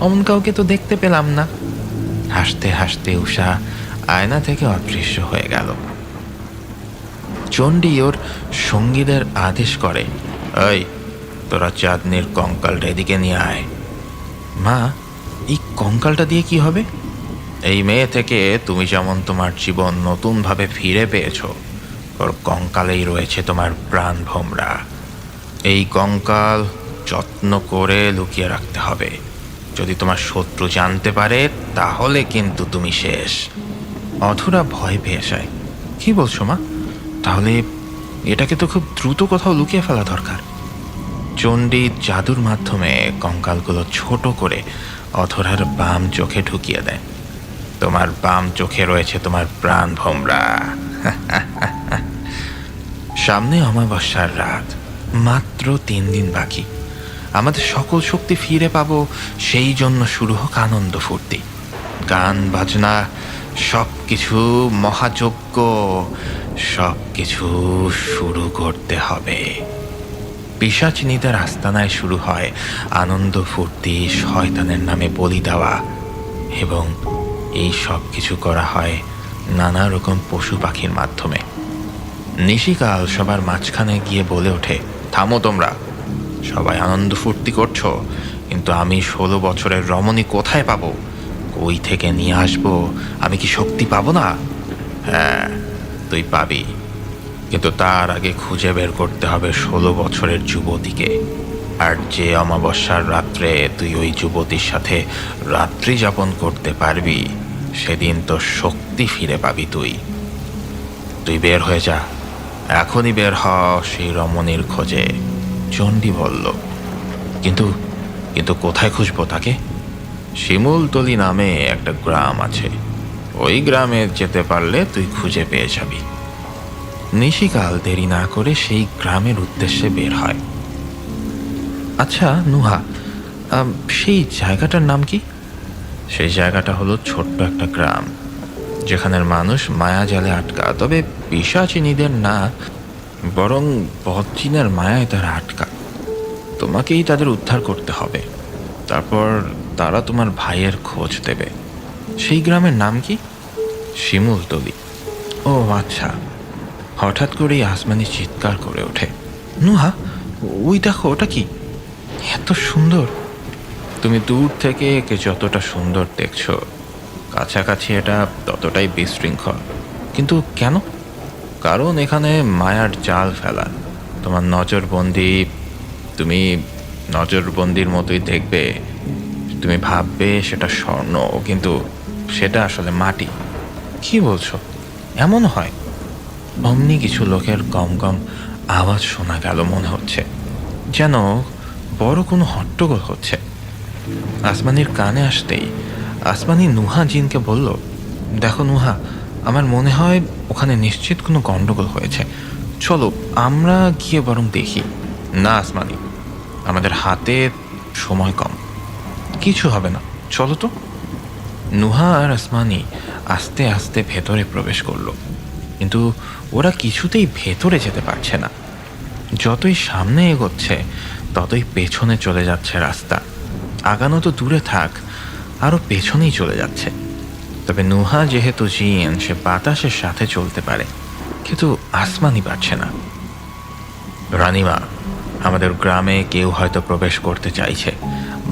অমন কাউকে তো দেখতে পেলাম না। হাসতে হাসতে উষা আয়না থেকে অদৃশ্য হয়ে গেল। চণ্ডী ওর সঙ্গীদের আদেশ করে, এই, তোরা চাঁদনির কঙ্কালটা এদিকে নিয়ে আয়। মা, এই কঙ্কালটা দিয়ে কি হবে? এই মেয়ে থেকে তুমি যেমন তোমার জীবন নতুনভাবে ফিরে পেয়েছো, ওর কঙ্কালেই রয়েছে তোমার প্রাণ ভোমরা। এই কঙ্কাল যত্ন করে লুকিয়ে রাখতে হবে। যদি তোমার শত্রু জানতে পারে তাহলে কিন্তু তুমি শেষ। অধরা ভয় পেয়ে যায়। কি বলছো মা? তাহলে এটাকে তো খুব দ্রুত কোথাও লুকিয়ে ফেলা দরকার। চণ্ডী জাদুর মাধ্যমে কঙ্কালগুলো ছোট করে অধরার বাম চোখে ঢুকিয়ে দেয়। তোমার বাম চোখে রয়েছে তোমার প্রাণ ভোমরা। সামনে অমাবস্যার রাত, মাত্র 3 দিন বাকি। আমাদের সকল শক্তি ফিরে পাবো, সেই জন্য শুরু হোক আনন্দ ফুর্তি, গান বাজনা, সব কিছু মহাযজ্ঞ, সব কিছু শুরু করতে হবে। পিশাচিনীদের আস্তানায় শুরু হয় আনন্দ ফুর্তি, শয়তানের নামে বলি দেওয়া, এবং এই সব কিছু করা হয় নানা রকম পশু পাখির মাধ্যমে। নিশিকাল সবার মাঝখানে গিয়ে বলে ওঠে, থামো তোমরা, সবাই আনন্দ ফুর্তি করছো, কিন্তু আমি 16 বছরের রমণী কোথায় পাবো? কই থেকে নিয়ে আসবো? আমি কি শক্তি পাবো না? হ্যাঁ, তুই পাবি, কিন্তু তার আগে খুঁজে বের করতে হবে 16 বছরের যুবতীকে। আর যে অমাবস্যার রাত্রে তুই ওই যুবতীর সাথে রাত্রি যাপন করতে পারবি, সেদিন তোর শক্তি ফিরে পাবি। তুই তুই বের হয়ে যা, এখনই বের হ সেই রমণীর খোঁজে। চণ্ডী বলল, কিন্তু কিন্তু কোথায় খুঁজবো তাকে? শিমুলতলি নামে একটা গ্রাম আছে, ওই গ্রামে যেতে পারলে তুই খুঁজে পেয়ে যাবি। নিশিকাল দেরি না করে সেই গ্রামের উদ্দেশ্যে বের হয়। আচ্ছা নুহা, সেই জায়গাটার নাম কি? সেই জায়গাটা হলো ছোট্ট একটা গ্রাম, যেখানের মানুষ মায়াজালে আটকা। তবে পিশাচিনীদের না, বরং বজ্জিনের মায়ায় তারা আটকা। তোমাকেই তাদের উদ্ধার করতে হবে, তারপর তারা তোমার ভাইয়ের খোঁজ দেবে। সেই গ্রামের নাম কি? শিমুলতলি। ও আচ্ছা। হঠাৎ করেই আসমানি চিৎকার করে ওঠে, নুহা, ওই দেখো, ওটা কি? এত সুন্দর! তুমি দূর থেকে একে যতটা সুন্দর দেখছো, কাছাকাছি এটা ততটাই বিশৃঙ্খল। কিন্তু কেন? কারণ এখানে মায়ার জাল ফেলা। তোমার তুমি নজরবন্দির মতোই দেখবে। তুমি ভাববে সেটা স্বর্ণ, কিন্তু সেটা আসলে মাটি। কি বলছো? এমন হয়? অমনি কিছু লোকের গম গম আওয়াজ শোনা গেল, মনে হচ্ছে যেন বড় কোনো হট্টগোল হচ্ছে। আসমানির কানে আসতেই আসমানি নুহা জিনকে বলল, দেখো নুহা, আমার মনে হয় ওখানে নিশ্চিত কোনো গণ্ডগোল হয়েছে, চলো আমরা গিয়ে বরং দেখি। না আসমানি, আমাদের হাতে সময় কম, কিছু হবে না, চলো তো। নুহা আর আসমানি আস্তে আস্তে ভেতরে প্রবেশ করলো, কিন্তু ওরা কিছুতেই ভেতরে যেতে পারছে না। যতই সামনে এগোচ্ছে ততই পেছনে চলে যাচ্ছে রাস্তা। আগানো তো দূরে থাক, আরও পেছনেই চলে যাচ্ছে। তবে নুহা যেহেতু জিন, সে বাতাসের সাথে চলতে পারে, কিন্তু আসমানি পারছে না। রানিমা, আমাদের গ্রামে কেউ হয়তো প্রবেশ করতে চাইছে,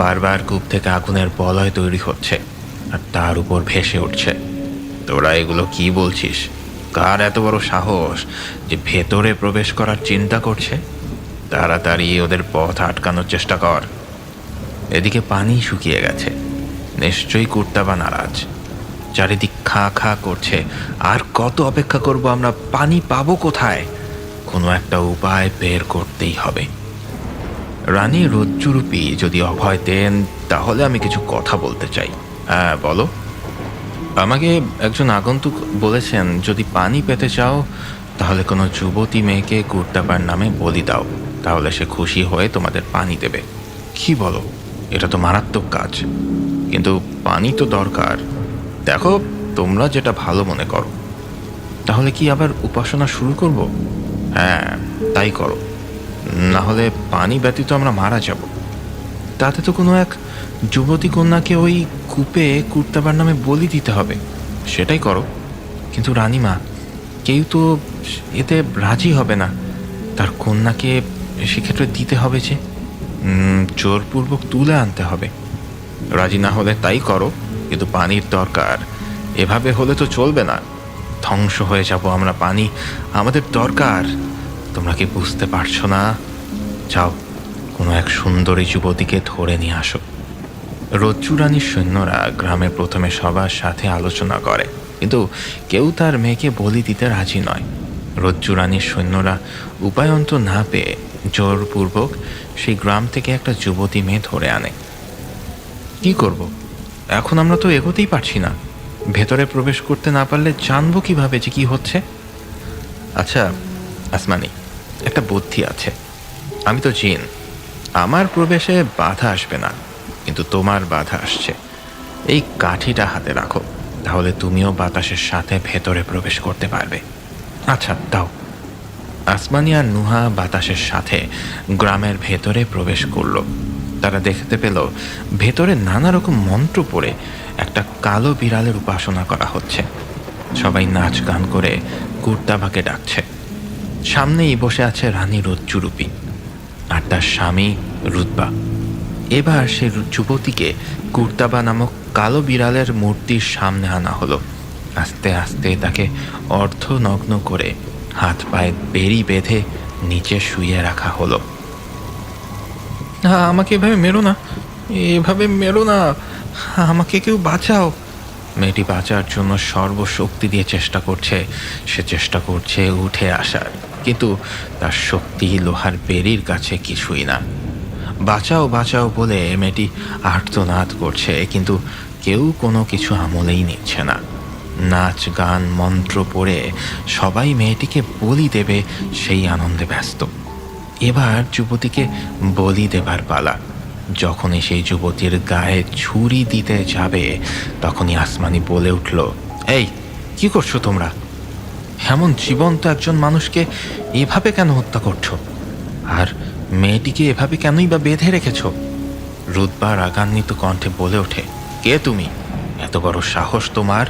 বারবার কূপ থেকে আগুনের বলয় তৈরি হচ্ছে আর তার উপর ভেসে উঠছে। তোরা এগুলো কি বলছিস? কার এত বড় সাহস যে ভেতরে প্রবেশ করার চিন্তা করছে? তাড়াতাড়ি ওদের পথ আটকানোর চেষ্টা কর। এদিকে পানি শুকিয়ে গেছে, নিশ্চয়ই কুর্তাবা নারাজ, চারিদিক খা খা করছে। আর কত অপেক্ষা করব আমরা? পানি পাবো কোথায়? কোনো একটা উপায় বের করতেই হবে। রানী রজ্জুরূপী যদি অভয় দেন তাহলে আমি কিছু কথা বলতে চাই। হ্যাঁ বলো। আমাকে একজন আগন্তুক বলেছেন, যদি পানি পেতে চাও তাহলে কোনো যুবতী মেয়েকে কুর্তাবার নামে বলি দাও, তাহলে সে খুশি হয়ে তোমাদের পানি দেবে। কি বলো? এটা তো মারাত্মক কাজ, কিন্তু পানি তো দরকার। দেখো, তোমরা যেটা ভালো মনে করো। তাহলে কি আবার উপাসনা শুরু করব? হ্যাঁ, তাই করো, না হলে পানি ব্যতীত আমরা মারা যাব। তাতে তো কোনো এক যুবতী কন্যাকে ওই কূপে কুর্তাবার নামে বলি দিতে হবে, সেটাই করো। কিন্তু রানীমা, কেউ তো এতে রাজি হবে না, তার কন্যাকে সেক্ষেত্রে দিতে হবে যে, জোরপূর্বক তুলে আনতে হবে। রাজি না হলে তাই করো, কিন্তু পানির দরকার। এভাবে হলে তো চলবে না, ধ্বংস হয়ে যাব আমরা। পানি আমাদের দরকার, তোমরা কি বুঝতে পারছো না? যাও, কোনো এক সুন্দরী যুবতীকে ধরে নিয়ে আসো। রজ্জু রানীর সৈন্যরা গ্রামে প্রথমে সবার সাথে আলোচনা করে, কিন্তু কেউ তার মেয়েকে বলি দিতে রাজি নয়। রজ্জু রানীর সৈন্যরা উপায়ন্ত না পেয়ে জোরপূর্বক সেই গ্রাম থেকে একটা যুবতী মেয়ে ধরে আনে। কি করব? এখন আমরা তো এগোতেই পারছি না, ভেতরে প্রবেশ করতে না পারলে জানবো কিভাবে যে কি হচ্ছে? আচ্ছা আসমানি, একটা বুদ্ধি আছে। আমি তো জিন, আমার প্রবেশে বাধা আসবে না, কিন্তু তোমার বাধা আসছে। এই কাঠিটা হাতে রাখো, তাহলে তুমিও বাতাসের সাথে ভেতরে প্রবেশ করতে পারবে। আচ্ছা দাও। আসমানি আর নুহা বাতাসের সাথে গ্রামের ভেতরে প্রবেশ করল। তারা দেখতে পেল ভেতরে নানা রকম মন্ত্র পড়ে একটা কালো বিড়ালের উপাসনা করা হচ্ছে। সবাই নাচ গান করে কুর্তাবাকে ডাকছে। সামনেই বসে আছে রানী রজ্জুরূপী আর তার স্বামী রুতবা। এবার সে যুবতীকে কুর্তাবা নামক কালো বিড়ালের মূর্তির সামনে আনা হলো। আস্তে আস্তে তাকে অর্ধনগ্ন করে হাত পায়ে বেড়ি বেঁধে নিচে শুইয়ে রাখা হলো। আমাকে এভাবে মেরো না, এভাবে মেরো না, আমাকে কেউ বাঁচাও। মেয়েটি বাঁচার জন্য সর্বশক্তি দিয়ে চেষ্টা করছে। সে চেষ্টা করছে উঠে আসার, কিন্তু তার শক্তি লোহার বেড়ির কাছে কিছুই না। বাঁচাও বাঁচাও বলে মেয়েটি আর্তনাদ করছে, কিন্তু কেউ কোনো কিছু আমলেই নিচ্ছে না। নাচ গান মন্ত্র পড়ে সবাই মেয়েটিকে বলি দেবে, সেই আনন্দে ব্যস্ত। এবার যুবতীকে বলি দেবার পালা। যখনই সেই যুবতীর গায়ে ছুরি দিতে যাবে তখনই আসমানি বলে উঠল, এই কি করছো তোমরা? এমন জীবন্ত একজন মানুষকে এভাবে কেন হত্যা করছো? আর মেয়েটিকে এভাবে কেনই বা বেঁধে রেখেছ? রুতবা রাগান্বিত কণ্ঠে বলে ওঠে, কে তুমি? এত বড় সাহস তোমার?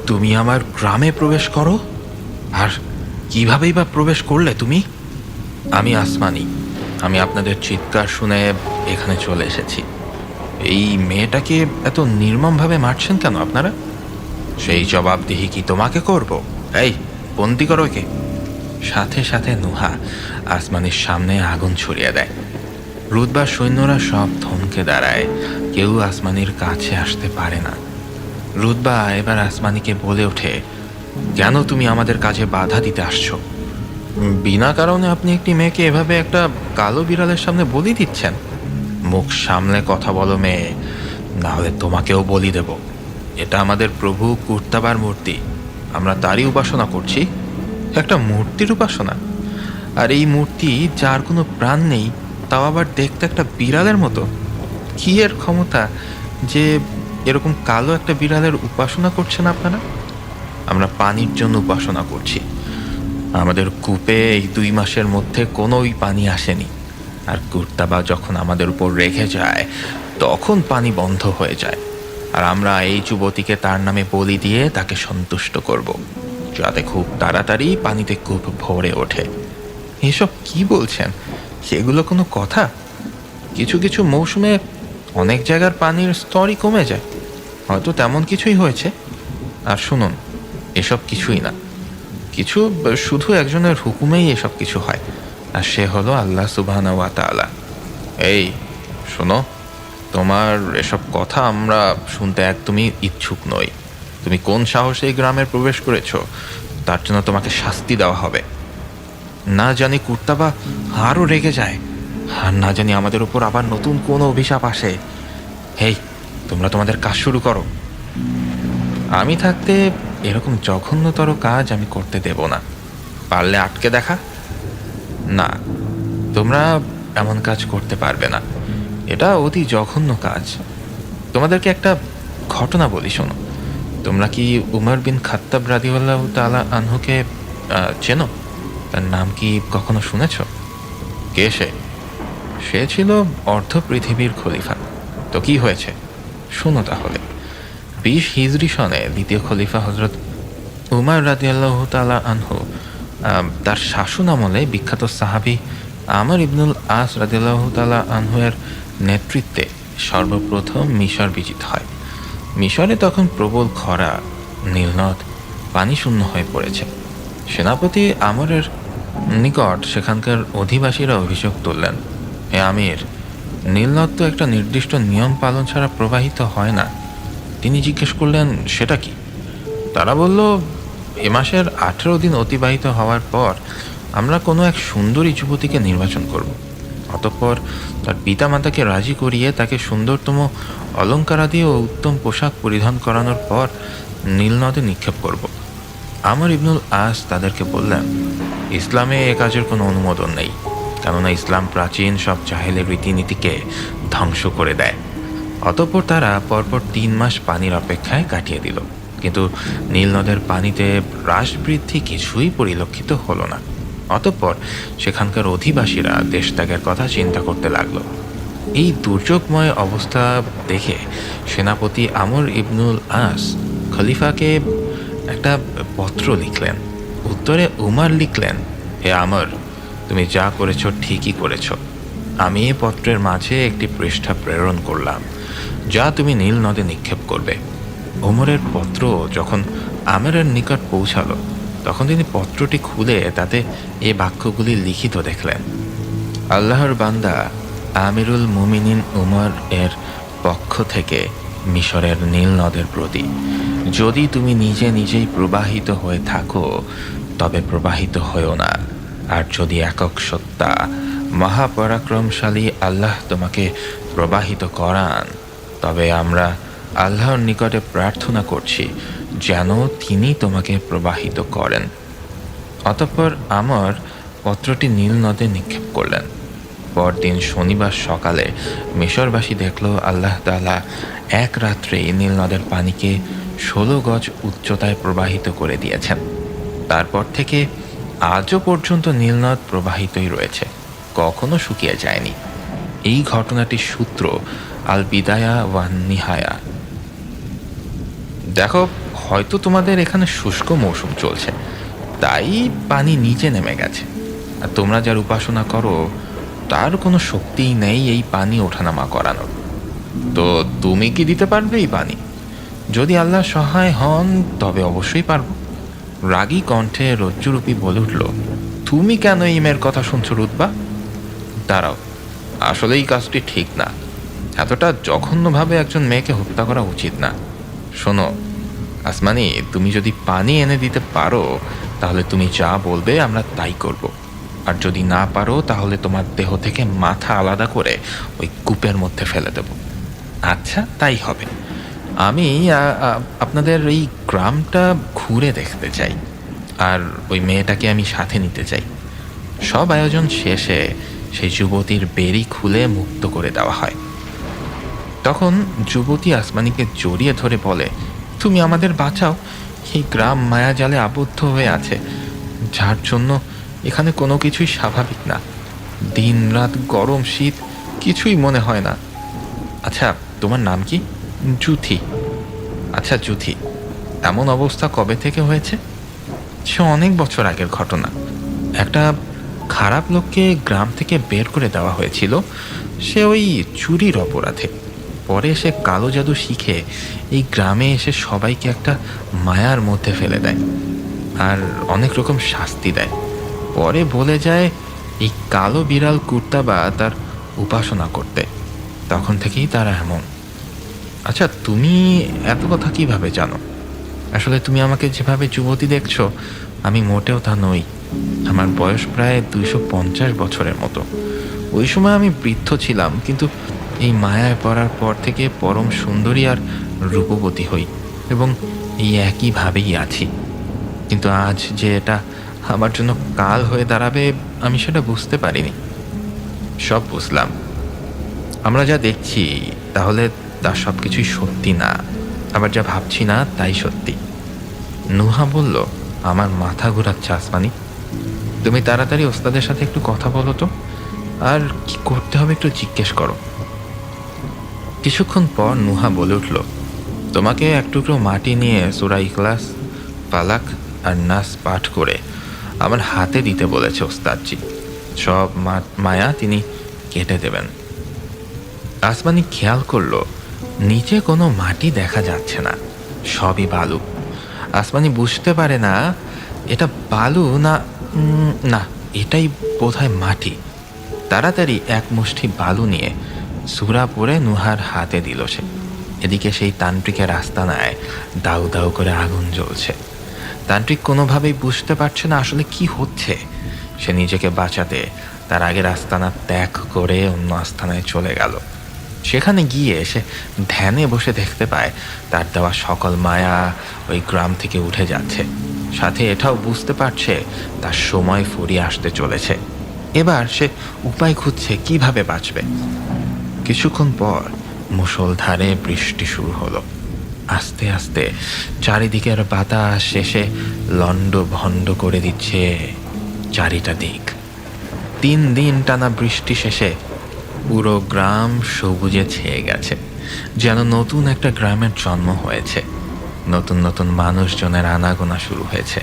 তুমি আমার গ্রামে প্রবেশ করো? আর কিভাবেই বা প্রবেশ করলে তুমি? আমি আসমানি, আমি আপনাদের চিৎকার শুনে এখানে চলে এসেছি। এই মেয়েটাকে এত নির্মমভাবে মারছেন কেন আপনারা? সেই জবাবদিহি কি তোমাকে করব? এই বন্দি করো একে। সাথে সাথে নুহা আসমানির সামনে আগুন ছড়িয়ে দেয়। রুতবার সৈন্যরা সব থমকে দাঁড়ায়, কেউ আসমানির কাছে আসতে পারে না। রুতবা এবার আসমানিকে বলে ওঠে, কেন তুমি আমাদের কাজে বাধা দিতে আসছো? বিনা কারণে আপনি একটি মেয়েকে এভাবে একটা কালো বিড়ালের সামনে বলি দিচ্ছেন? মুখ সামলে কথা বলো মেয়ে, না হলে তোমাকেও বলি দেব। এটা আমাদের প্রভু কুর্তাবার মূর্তি, আমরা তারই উপাসনা করছি। একটা মূর্তির উপাসনা? আর এই মূর্তি যার কোনো প্রাণ নেই, তাও আবার দেখতে একটা বিড়ালের মতো। কি এর ক্ষমতা যে এরকম কালো একটা বিড়ালের উপাসনা করছেন আপনারা? আমরা পানির জন্য উপাসনা করছি। আমাদের কূপে এই 2 মাসের মধ্যে কোনোই পানি আসেনি। আর কুর্তাবা যখন আমাদের উপর রেখে যায়, তখন পানি বন্ধ হয়ে যায়। আর আমরা এই যুবতীকে তার নামে বলি দিয়ে তাকে সন্তুষ্ট করব, যাতে খুব তাড়াতাড়ি পানিতে কূপ ভরে ওঠে। এসব কি বলছেন? সেগুলো কোনো কথা? কিছু কিছু মৌসুমে অনেক জায়গার পানির স্তরই কমে যায়, হয়তো তেমন কিছুই হয়েছে। আর শুনুন, এসব কিছুই না। কিছু শুধু একজনের হুকুমেই এসব কিছু হয়, আর সে হলো আল্লাহ সুবহানাহু ওয়া তাআলা। এই শোনো, তোমার এসব কথা আমরা শুনতে একদমই ইচ্ছুক নই। তুমি কোন সাহসে এই গ্রামে প্রবেশ করেছো, তার জন্য তোমাকে শাস্তি দেওয়া হবে। না জানি কুর্তাবা আরও রেগে যায়, আর না জানি আমাদের উপর আবার নতুন কোনো অভিশাপ আসে। হেই, তোমরা তোমাদের কাজ শুরু করো। আমি থাকতে এরকম জঘন্যতর কাজ আমি করতে দেব না। পারলে আটকে দেখা। না, তোমরা এমন কাজ করতে পারবে না, এটা অতি জঘন্য কাজ। তোমাদেরকে একটা ঘটনা বলি, শোনো। তোমরা কি উমর বিন খাত্তাব রাদিয়াল্লাহু তাআলা আনহুকে চেনো? তার নাম কি কখনো শুনেছ? কে সে? সে ছিল অর্ধ পৃথিবীর খলিফা। তো কি হয়েছে শোনো তাহলে। 20 হিজরি সনে দ্বিতীয় খলিফা হজরত উমর রাদিয়াল্লাহু তাআলা আনহু তার শাসন আমলে বিখ্যাত সাহাবী আমর ইবনুল আস রাদিয়াল্লাহু তাআলা আনহুয়ের নেতৃত্বে সর্বপ্রথম মিশর বিজিত হয়। মিশরে তখন প্রবল খরা, নীলনদ পানি শূন্য হয়ে পড়েছে। সেনাপতি আমরের নিকট সেখানকার অধিবাসীরা অভিযোগ তুললেন, হে আমির, নীলনদ তো একটা নির্দিষ্ট নিয়ম পালন ছাড়া প্রবাহিত হয় না। তিনি জিজ্ঞেস করলেন, সেটা কি? তারা বলল, এ মাসের 18 দিন অতিবাহিত হওয়ার পর আমরা কোনো এক সুন্দরী যুবতীকে নির্বাচন করব। অতঃপর তার পিতামাতাকে রাজি করিয়ে তাকে সুন্দরতম অলঙ্কারাদি ও উত্তম পোশাক পরিধান করানোর পর নীলনদে নিক্ষেপ করব। আমর ইবনুল আস তাদেরকে বললেন, ইসলামে এ কাজের কোনো অনুমোদন নেই, কেননা ইসলাম প্রাচীন সব জাহেলের রীতিনীতিকে ধ্বংস করে দেয়। অতঃপর তারা পরপর 3 মাস পানির অপেক্ষায় কাটিয়ে দিল, কিন্তু নীলনদের পানিতে হ্রাস বৃদ্ধি কিছুই পরিলক্ষিত হলো না। অতঃপর সেখানকার অধিবাসীরা দেশত্যাগের কথা চিন্তা করতে লাগলো। এই দুর্যোগময় অবস্থা দেখে সেনাপতি আমর ইবনুল আস খলিফাকে একটা পত্র লিখলেন। উত্তরে উমর লিখলেন, হে আমর, তুমি যা করেছ ঠিকই করেছ। আমি এই পত্রের মাঝে একটি পৃষ্ঠা প্রেরণ করলাম, যা তুমি নীল নদে নিক্ষেপ করবে। ওমরের পত্র যখন আমেরের নিকট পৌঁছালো, তখন তিনি পত্রটি খুলে তাতে এই বাক্যগুলি লিখিত দেখলেন, আল্লাহর বান্দা আমিরুল মুমিনিন উমর এর পক্ষ থেকে মিশরের নীল নদের প্রতি, যদি তুমি নিজে নিজেই প্রবাহিত হয়ে থাকো তবে প্রবাহিত হয়েও না। আর যদি একক সত্তা মহাপরাক্রমশালী আল্লাহ তোমাকে প্রবাহিত করান, তবে আমরা আল্লাহর নিকটে প্রার্থনা করছি যেন তিনি তোমাকে প্রবাহিত করেন। অতঃপর আমর পত্রটি নীল নদে নিক্ষেপ করলেন। পরদিন শনিবার সকালে মিশরবাসী দেখল আল্লাহ তাআলা এক রাত্রেই নীল নদের পানিকে 16 গজ উচ্চতায় প্রবাহিত করে দিয়েছেন। তারপর থেকে আজও পর্যন্ত নীলনদ প্রবাহিতই রয়েছে, কখনো শুকিয়ে যায়নি। এই ঘটনাটির সূত্র আল বিদায়া ওয়ান নিহায়া। দেখো, হয়তো তোমাদের এখানে শুষ্ক মৌসুম চলছে, তাই পানি নিচে নেমে গেছে। আর তোমরা যার উপাসনা করো তার কোনো শক্তিই নেই এই পানি ওঠানামা করানোর। তো তুমি কি দিতে পারবে এই পানি? যদি আল্লাহ সহায় হন তবে অবশ্যই পারবো। রাগী কণ্ঠে রজ্জুরূপী বলে উঠল, তুমি কেন এই মেয়ের কথা শুনছো রুতবা? দাঁড়াও, আসলে এই কাজটি ঠিক না। এতটা জঘন্যভাবে একজন মেয়েকে হত্যা করা উচিত না। শোনো, আসমানি, তুমি যদি পানি এনে দিতে পারো তাহলে তুমি যা বলবে আমরা তাই করব। আর যদি না পারো তাহলে তোমার দেহ থেকে মাথা আলাদা করে ওই কূপের মধ্যে ফেলে দেব। আচ্ছা, তাই হবে। আমি আপনাদের এই গ্রামটা ঘুরে দেখতে চাই, আর ওই মেয়েটাকে আমি সাথে নিতে চাই। সব আয়োজন শেষে সেই যুবতীর বেড়ি খুলে মুক্ত করে দেওয়া হয়। তখন যুবতী আসমানিকে জড়িয়ে ধরে বলে, তুমি আমাদের বাঁচাও। এই গ্রাম মায়াজালে আবদ্ধ হয়ে আছে, যার জন্য এখানে কোনো কিছুই স্বাভাবিক না। দিন রাত, গরম শীত, কিছুই মনে হয় না। আচ্ছা, তোমার নাম কি? জুথি। আচ্ছা জুথি, এমন অবস্থা কবে থেকে হয়েছে? সে অনেক বছর আগের ঘটনা। একটা খারাপ লোককে গ্রাম থেকে বের করে দেওয়া হয়েছিল, সে ওই চুরির অপরাধে। পরে সে কালো জাদু শিখে এই গ্রামে এসে সবাইকে একটা মায়ার মধ্যে ফেলে দেয় আর অনেক রকম শাস্তি দেয়। পরে বলে যায় এই কালো বিড়াল কুর্তাবা তার উপাসনা করতে। তখন থেকেই তারা এমন। আচ্ছা, তুমি এত কথা কিভাবে জানো? আসলে তুমি আমাকে যেভাবে যুবতী দেখছো, আমি মোটেও তা নই। আমার বয়স প্রায় 250 বছরের মতো। ওই সময় আমি বৃদ্ধ ছিলাম, কিন্তু এই মায়ায় পড়ার পর থেকে পরম সুন্দরী আর রূপবতী হই, এবং এই একইভাবেই আছি। কিন্তু আজ যে এটা আমার জন্য কাল হয়ে দাঁড়াবে, আমি সেটা বুঝতে পারিনি। সব বুঝলাম। আমরা যা দেখছি তাহলে তা সব কিছুই সত্যি না, আবার যা ভাবছি না তাই সত্যি। নুহা বলল, আমার মাথা ঘোরাচ্ছে আসমানি। তুমি তাড়াতাড়ি ওস্তাদের সাথে একটু কথা বলো তো, আর কি করতে হবে একটু জিজ্ঞেস করো। কিছুক্ষণ পর নুহা বলে উঠল, তোমাকে এক টুকরো মাটি নিয়ে সূরা ইখলাস, ফালাক আর নাস পাঠ করে আমার হাতে দিতে বলেছে ওস্তাদজি। সব মায়া তিনি কেটে দেবেন। আসমানি খেয়াল করল নিচে কোনো মাটি দেখা যাচ্ছে না, সবই বালু। আসমানি বুঝতে পারে না এটা বালু না, না, এটাই বোধহয় মাটি। তাড়াতাড়ি এক মুষ্টি বালু নিয়ে সূরা পরে নুহার হাতে দিল সে। এদিকে সেই তান্ত্রিকের আস্তানায় দাউ দাউ করে আগুন জ্বলছে। তান্ত্রিক কোনোভাবেই বুঝতে পারছে না আসলে কি হচ্ছে। সে নিজেকে বাঁচাতে তার আগের আস্তানা ত্যাগ করে অন্য আস্তানায় চলে গেল। সেখানে গিয়ে সে ধ্যানে বসে দেখতে পায় তার দেওয়া সকল মায়া ওই গ্রাম থেকে উঠে যাচ্ছে। সাথে এটাও বুঝতে পারছে তার সময় ফুরিয়ে আসতে চলেছে। এবার সে উপায় খুঁজছে কিভাবে বাঁচবে। কিছুক্ষণ পর মুষলধারে বৃষ্টি শুরু হলো। আস্তে আস্তে চারিদিকের বাতাস শেষে লন্ড ভন্ড করে দিচ্ছে চারিটা দিক। 3 দিন টানা বৃষ্টি শেষে পুরো গ্রাম সবুজে ছেয়ে গেছে, যেন নতুন একটা গ্রামের জন্ম হয়েছে। নতুন নতুন মানুষজনের আনাগোনা শুরু হয়েছে।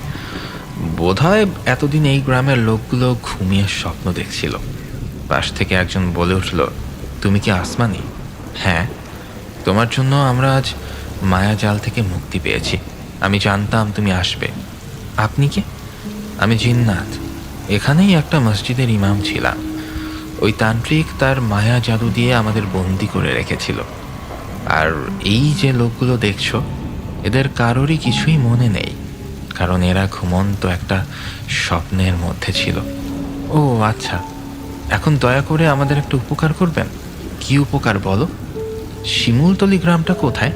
বোধহয় এতদিন এই গ্রামের লোকগুলো ঘুমিয়ে স্বপ্ন দেখছিল। পাশ থেকে একজন বলে উঠল, তুমি কি আসমানি? হ্যাঁ, তোমার জন্য আমরা আজ মায়াজাল থেকে মুক্তি পেয়েছি। আমি জানতাম তুমি আসবে। আপনি কে? আমি জিন্নাত, এখানেই একটা মসজিদের ইমাম ছিলাম। ওই তান্ত্রিক তার মায়া জাদু দিয়ে আমাদের বন্দি করে রেখেছিল। আর এই যে লোকগুলো দেখছো, এদের কারোরই কিছুই মনে নেই, কারণ এরা ঘুমন্ত একটা স্বপ্নের মধ্যে ছিল। ও আচ্ছা, এখন দয়া করে আমাদের একটা উপকার করবেন। কি উপকার বলো? শিমুলতলি গ্রামটা কোথায়?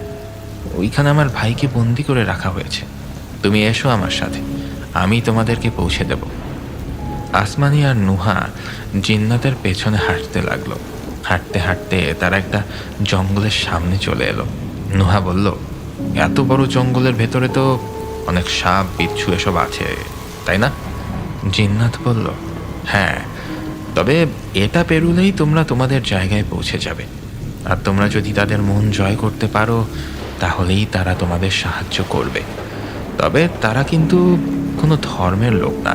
ওইখানে আমার ভাইকে বন্দি করে রাখা হয়েছে। তুমি এসো আমার সাথে, আমি তোমাদেরকে পৌঁছে দেব। আসমানি আর নুহা জিন্নাতের পেছনে হাঁটতে লাগলো। হাঁটতে হাঁটতে তারা একটা জঙ্গলের সামনে চলে এলো। নুহা বলল, এত বড় জঙ্গলের ভেতরে তো অনেক সাপ, বিচ্ছু এসব আছে, তাই না? জিন্নাত বলল, হ্যাঁ, তবে এটা পেরুলেই তোমরা তোমাদের জায়গায় পৌঁছে যাবে। আর তোমরা যদি তাদের মন জয় করতে পারো তাহলেই তারা তোমাদের সাহায্য করবে। তবে তারা কিন্তু কোনো ধর্মের লোক না।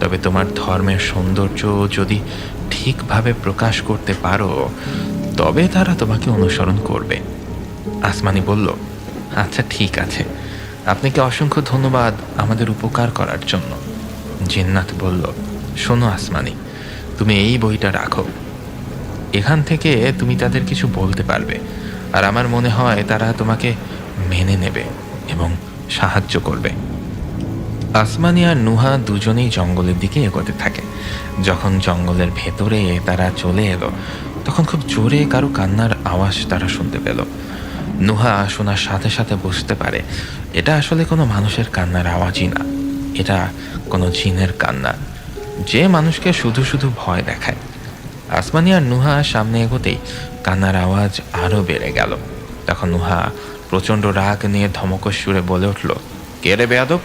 তবে তোমার ধর্মের সৌন্দর্য যদি ঠিকভাবে প্রকাশ করতে পারো তবে তারা তোমাকে অনুসরণ করবে। আসমানি বলল, আচ্ছা ঠিক আছে, আপনাকে অসংখ্য ধন্যবাদ আমাদের উপকার করার জন্য। জিন্নাত বলল, শোনো আসমানি, তুমি এই বইটা রাখো। এখান থেকে তুমি তাদের কিছু বলতে পারবে, আর আমার মনে হয় তারা তোমাকে মেনে নেবে এবং সাহায্য করবে। আসমানি আর নুহা দুজনেই জঙ্গলের দিকে এগোতে থাকে। যখন জঙ্গলের ভেতরে তারা চলে এলো, তখন খুব জোরে কারো কান্নার আওয়াজ তারা শুনতে পেল। নুহা শোনার সাথে সাথে বুঝতে পারে এটা আসলে কোনো মানুষের কান্নার আওয়াজই না, এটা কোনো জিনের কান্না, যে মানুষকে শুধু শুধু ভয় দেখায়। আসমানি আর নুহা সামনে এগোতেই কান্নার আওয়াজ আরও বেড়ে গেল। তখন নুহা প্রচণ্ড রাগ নিয়ে ধমকর সুরে বলে উঠল, কে রে বেয়াদব,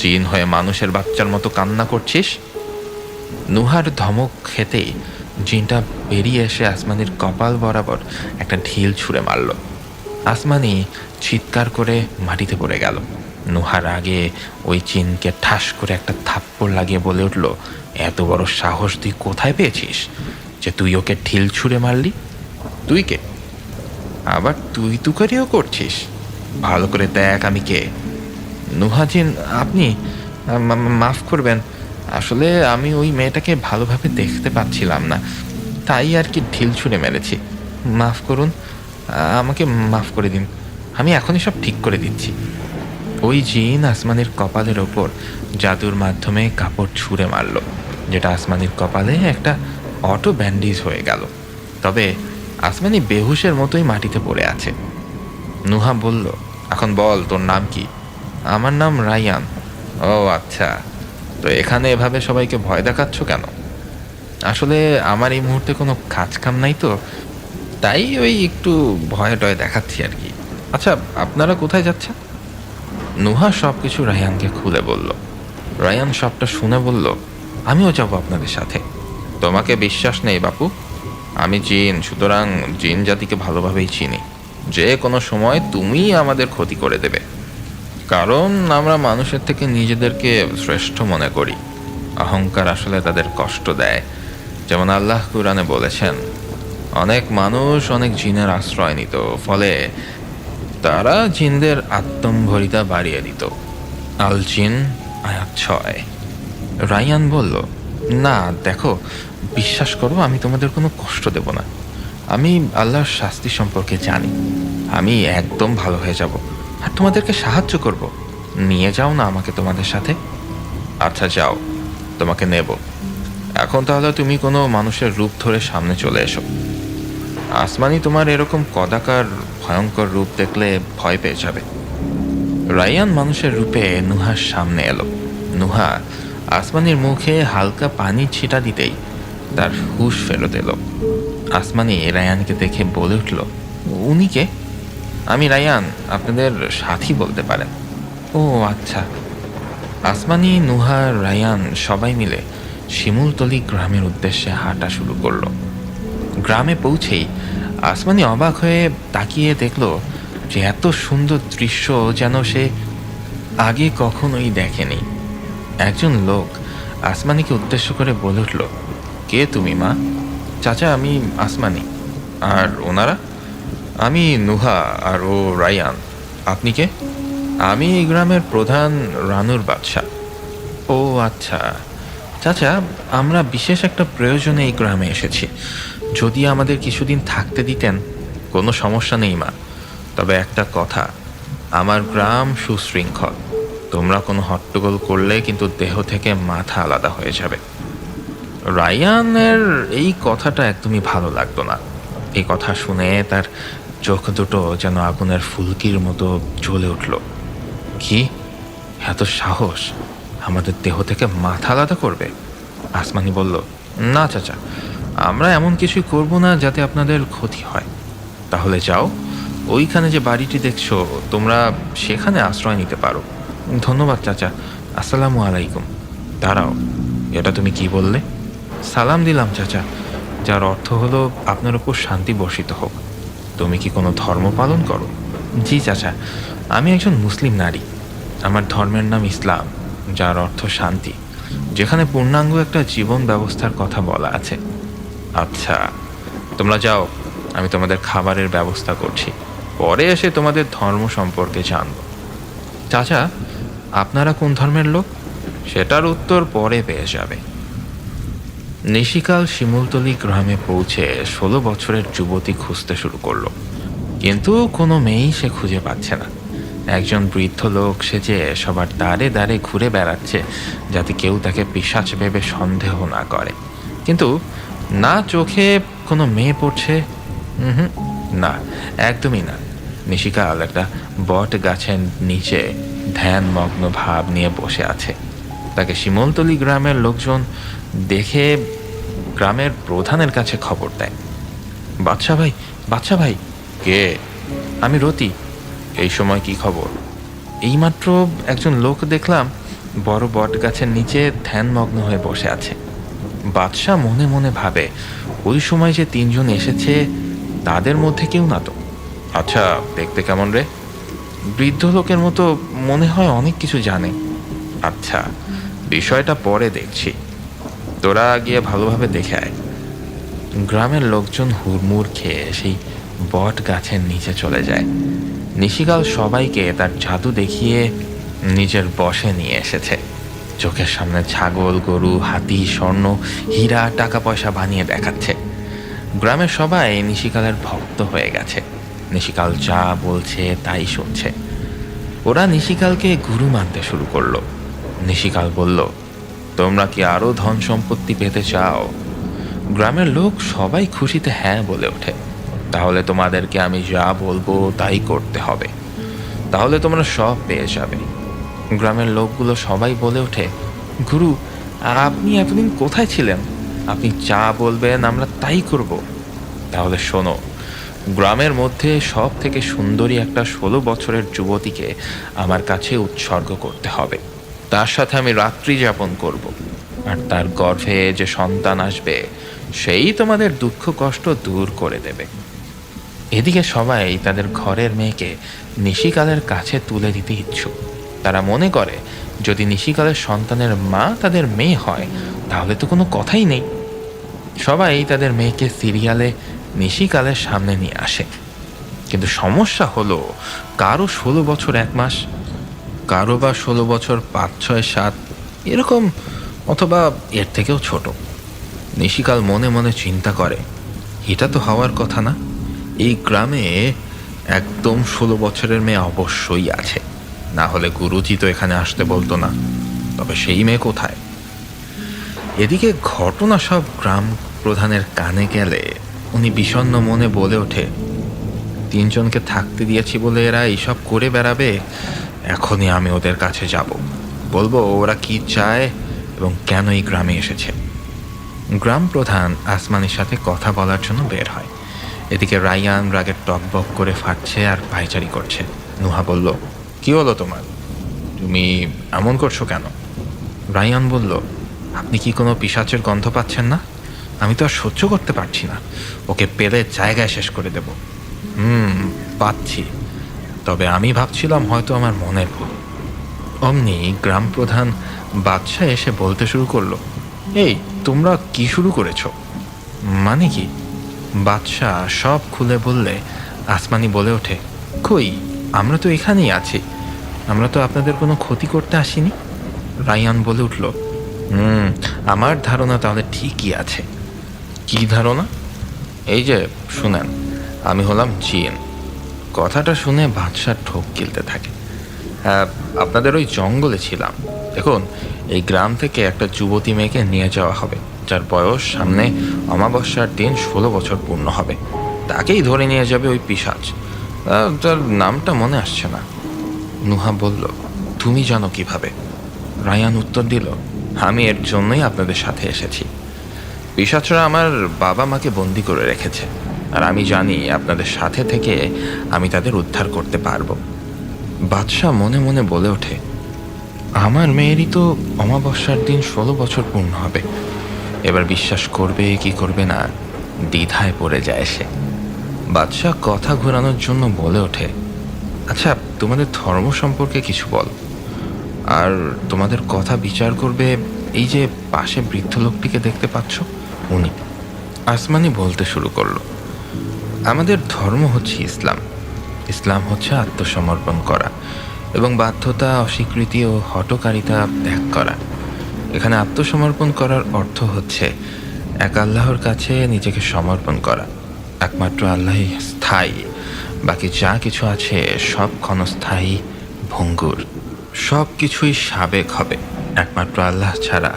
জিন হয়ে মানুষের বাচ্চার মতো কান্না করছিস? নুহার ধমক খেতেই জিনটা বেরিয়ে এসে আসমানির কপাল বরাবর একটা ঢিল ছুঁড়ে মারল। আসমানি চিৎকার করে মাটিতে পড়ে গেল। নুহার আগে ওই জিনকে ঠাস করে একটা থাপ্পড় লাগিয়ে বলে উঠল, এত বড় সাহস তুই কোথায় পেয়েছিস যে তুই ওকে ঢিল ছুঁড়ে মারলি? তুই কে? আবার তুই তুকারিও করছিস? ভালো করে দেখ আমি কে। নুহাজিন, আপনি মাফ করবেন, আসলে আমি ওই মেয়েটাকে ভালোভাবে দেখতে পাচ্ছিলাম না, তাই আর কি ঢিল ছুঁড়ে মেরেছি। মাফ করুন, আমাকে মাফ করে দিন, আমি এখনই সব ঠিক করে দিচ্ছি। ওই জিন আসমানির কপালের ওপর জাদুর মাধ্যমে কাপড় ছুঁড়ে মারল, যেটা আসমানির কপালে একটা অটো ব্যান্ডেজ হয়ে গেল। তবে আসমানি বেহুশের মতোই মাটিতে পড়ে আছে। নুহা বলল, এখন বল তোর নাম কি? আমার নাম রায়ান। ও আচ্ছা, তো এখানে এভাবে সবাইকে ভয় দেখাচ্ছ কেন? আসলে আমার এই মুহূর্তে কোনো কাজ কাম নাই তো, তাই ওই একটু ভয় টয় দেখাচ্ছি আর কি। আচ্ছা, আপনারা কোথায় যাচ্ছেন? নুহা সব কিছু রায়ানকে খুলে বলল। রায়ান সবটা শুনে বলল, আমিও যাব আপনাদের সাথে। তোমাকে বিশ্বাস নেই বাপু? আমি জিন, সুতরাং জিন জাতিকে ভালোভাবেই চিনি। যে কোনো সময় তুমি আমাদের ক্ষতি করে দেবে, কারণ আমরা মানুষের থেকে নিজেদেরকে শ্রেষ্ঠ মনে করি। অহংকার আসলে তাদের কষ্ট দেয়। যেমন আল্লাহ কুরআনে বলেছেন, অনেক মানুষ অনেক জিনের আশ্রয় নিত, ফলে তারা জিনদের আত্মম্ভরিতা বাড়িয়ে দিত। আল জিন আয়াত 6। রায়ান বলল, না দেখো, বিশ্বাস করো, আমি তোমাদের কোনো কষ্ট দেব না। আমি আল্লাহর শাস্তি সম্পর্কে জানি। আমি একদম ভালো হয়ে যাব আর তোমাদেরকে সাহায্য করব। নিয়ে যাও না আমাকে তোমাদের সাথে। আচ্ছা যাও, তোমাকে নেব। এখন তাহলে তুমি কোনো মানুষের রূপ ধরে সামনে চলে এসো। আসমানি তোমার এরকম কদাকার ভয়ঙ্কর রূপ দেখলে ভয় পেয়ে যাবে। রায়ান মানুষের রূপে নুহার সামনে এলো। নুহা আসমানির মুখে হালকা পানি ছিটা দিতেই তার হুঁশ ফেরত এলো। আসমানি রায়ানকে দেখে বলে উঠল, উনি কে? আমি রায়ান, আপনাদের সাথী বলতে পারেন। ও আচ্ছা। আসমানি, নুহা, রায়ান সবাই মিলে শিমুলতলি গ্রামের উদ্দেশ্যে হাঁটা শুরু করলো। গ্রামে পৌঁছেই আসমানি অবাক হয়ে তাকিয়ে দেখল যে এত সুন্দর দৃশ্য যেন সে আগে কখনোই দেখেনি। একজন লোক আসমানিকে উদ্দেশ্য করে বলে উঠল, কে তুমি মা? চাচা, আমি আসমানি। আর ওনারা? আমি নুহা আর ও রায়ান। আপনি কে? আমি এই গ্রামের প্রধান রানুর বাদশা। ও আচ্ছা চাচা, আমরা বিশেষ একটা প্রয়োজনে এই গ্রামে এসেছি। যদি আমাদের কিছুদিন থাকতে দিতেন। কোনো সমস্যা নেই মা, তবে একটা কথা, আমার গ্রাম সুশৃঙ্খল। তোমরা কোনো হট্টগোল করলে কিন্তু দেহ থেকে মাথা আলাদা হয়ে যাবে। রায়ানের এই কথাটা একদমই ভালো লাগতো না। এই কথা শুনে তার চোখ দুটো যেন আগুনের ফুলকির মতো জ্বলে উঠল। কি এত সাহস, আমাদের দেহ থেকে মাথা আলাদা করবে? আসমানি বলল, না চাচা, আমরা এমন কিছুই করব না যাতে আপনাদের ক্ষতি হয়। তাহলে যাও, ওইখানে যে বাড়িটি দেখছো তোমরা, সেখানে আশ্রয় নিতে পারো। ধন্যবাদ চাচা, আসসালামু আলাইকুম। দাঁড়াও, এটা তুমি কি বললে? সালাম দিলাম চাচা, যার অর্থ হলো আপনার উপর শান্তি বর্ষিত হোক। তুমি কি কোনো ধর্ম পালন করো? জি চাচা, আমি একজন মুসলিম নারী। আমার ধর্মের নাম ইসলাম, যার অর্থ শান্তি, যেখানে পূর্ণাঙ্গ একটা জীবন ব্যবস্থার কথা বলা আছে। আচ্ছা, তোমরা যাও, আমি তোমাদের খাবারের ব্যবস্থা করছি। পরে এসে তোমাদের ধর্ম সম্পর্কে জানব। চাচা, আপনারা কোন ধর্মের লোক? সেটার উত্তর পরে পেয়ে যাবে। নিশিকাল শিমুলতলি গ্রামে পৌঁছে 16 বছরের যুবতী খুঁজতে শুরু করলো, কিন্তু কোনো মেয়েই সে খুঁজে পাচ্ছে না। একজন বৃদ্ধ লোক সেজে সবার দ্বারে দ্বারে ঘুরে বেড়াচ্ছে, যাতে কেউ তাকে পিশাচ ভেবে সন্দেহ না করে। কিন্তু না চোখে কোনো মেয়ে পড়ছে, হুম, না, একদমই না। নিশিকাল একটা বট গাছের নিচে ধ্যানমগ্ন ভাব নিয়ে বসে আছে। তাকে শিমলতলি গ্রামের লোকজন দেখে গ্রামের প্রধানের কাছে খবর দেয়। বাদশা ভাই, বাদশা ভাই। কে? আমি রতি। এই সময় কি খবর? এইমাত্র একজন লোক দেখলাম বড় বট গাছের নিচে ধ্যানমগ্ন হয়ে বসে আছে। বাদশা মনে মনে ভাবে, ওই সময় যে তিনজন এসেছে তাদের মধ্যে কেউ না তো। আচ্ছা, দেখতে কেমন রে? বৃদ্ধ লোকের মতো, মনে হয় অনেক কিছু জানে। আচ্ছা, বিষয়টা পরে দেখছি, তোরা গিয়ে ভালোভাবে দেখে আয়। গ্রামের লোকজন হুড়মুড় খেয়ে সেই বট গাছের নিচে চলে যায়। নিশিকাল সবাইকে তার জাদু দেখিয়ে নিজের বশে নিয়ে এসেছে। চোখের সামনে ছাগল, গরু, হাতি, স্বর্ণ, হীরা, টাকা পয়সা বানিয়ে দেখাচ্ছে। গ্রামের সবাই নিশিকালের ভক্ত হয়ে গেছে। নিশিকাল যা বলছে তাই শুনছে। ওরা নিশিকালকে গুরু মানতে শুরু করলো। নিশিকাল বলল, তোমরা কি আরো ধন সম্পত্তি পেতে চাও? গ্রামের লোক সবাই খুশিতে হ্যাঁ বলে ওঠে। তাহলে তোমাদেরকে আমি যা বলবো তাই করতে হবে, তাহলে তোমরা সব পেয়ে যাবে। গ্রামের লোকগুলো সবাই বলে ওঠে, গুরু, আপনি এতদিন কোথায় ছিলেন? আপনি যা বলবেন আমরা তাই করব। তাহলে শোনো, গ্রামের মধ্যে সব থেকে সুন্দরী একটা 16 বছরের যুবতীকে আমার কাছে উৎসর্গ করতে হবে। তার সাথে আমি রাত্রি যাপন করব, আর তার গর্ভে যে সন্তান আসবে সেই তোমাদের দুঃখ কষ্ট দূর করে দেবে। এদিকে সবাই তাদের ঘরের মেয়েকে নিশিকালের কাছে তুলে দিতে ইচ্ছুক। তারা মনে করে, যদি নিশিকালের সন্তানের মা তাদের মেয়ে হয় তাহলে তো কোনো কথাই নেই। সবাই তাদের মেয়েকে সিরিয়ালে নিশিকালের সামনে নিয়ে আসে। কিন্তু সমস্যা হলো, কারো 16 বছর 1 মাস, কারো বা 16 বছর 5, 6, 7 এরকম, অথবা এর থেকেও ছোট। নিশিকাল মনে মনে চিন্তা করে, এটা তো হওয়ার কথা না। এই গ্রামে একদম 16 বছরের মেয়ে অবশ্যই আছে, না হলে গুরুজি তো এখানে আসতে বলতো না। তবে সেই মেয়ে কোথায়? এদিকে ঘটনা সব গ্রাম প্রধানের কানে গেলে উনি বিষণ্ণ মনে বলে ওঠে, 3 জনকে থাকতে দিয়েছি বলে এরা এইসব করে বেড়াবে। এখনই আমি ওদের কাছে যাব, বলবো ওরা কি চায় এবং কেন এই গ্রামে এসেছে। গ্রাম প্রধান আসমানির সাথে কথা বলার জন্য বের হয়। এদিকে রায়ান রাগে টকবক করে ফাটছে আর পায়চারি করছে। নুহা বলল, কি হলো তোমার? তুমি এমন করছো কেন? রায়ান বলল, আপনি কি কোনো পিশাচের গন্ধ পাচ্ছেন না? আমি তো আর সহ্য করতে পারছি না, ওকে পেলে জায়গায় শেষ করে দেব। পাচ্ছি, তবে আমি ভাবছিলাম হয়তো আমার মনের ভুল। অমনি গ্রাম প্রধান বাদশা এসে বলতে শুরু করলো, এই তোমরা কি শুরু করেছো? মানে কি? বাদশা সব খুলে বললে আসমানি বলে ওঠে, কই, আমরা তো এখানেই আছি, আমরা তো আপনাদের কোনো ক্ষতি করতে আসিনি। রায়ান বলে উঠল, আমার ধারণা তাহলে ঠিকই আছে। কি ধারণা? এই যে শুনেন, আমি হলাম জিন। কথাটা শুনে বাদশা ঠোক গিলতে থাকে। হ্যাঁ, আপনাদের ওই জঙ্গলে ছিলাম। দেখুন, এই গ্রাম থেকে একটা যুবতী মেয়েকে নিয়ে যাওয়া হবে, যার বয়স সামনে অমাবস্যার দিন 16 বছর পূর্ণ হবে। তাকেই ধরে নিয়ে যাবে ওই পিশাচ। তার নামটা মনে আসছে না। নুহা বলল, তুমি জানো কিভাবে? রায়ান উত্তর দিল, আমি এর জন্যই আপনাদের সাথে এসেছি। পিশাচরা আমার বাবা মাকে বন্দি করে রেখেছে, আর আমি জানি আপনাদের সাথে থেকে আমি তাদের উদ্ধার করতে পারবো। বাদশাহ মনে মনে বলে ওঠে, আমার মেয়েরই তো অমাবস্যার দিন 16 বছর পূর্ণ হবে। এবার বিশ্বাস করবে কি করবে না দ্বিধায় পড়ে যায় সে। বাদশাহ কথা ঘোরানোর জন্য বলে ওঠে, আচ্ছা, তোমাদের ধর্ম সম্পর্কে কিছু বল, আর তোমাদের কথা বিচার করবে এই যে পাশে বৃদ্ধ লোকটিকে দেখতে পাচ্ছ, উনি। আসমানি বলতে শুরু করলো, আমাদের ধর্ম হচ্ছে ইসলাম। ইসলাম হচ্ছে আত্মসমর্পণ করা এবং বাধ্যতা, অস্বীকৃতি ও হঠকারিতা ত্যাগ করা। এখানে আত্মসমর্পণ করার অর্থ হচ্ছে এক আল্লাহর কাছে নিজেকে সমর্পণ করা। একমাত্র আল্লাহই স্থায়ী, বাকি যা কিছু আছে সব ক্ষণস্থায়ী ভঙ্গুর, সব কিছুই সাবেক হবে একমাত্র আল্লাহ ছাড়া।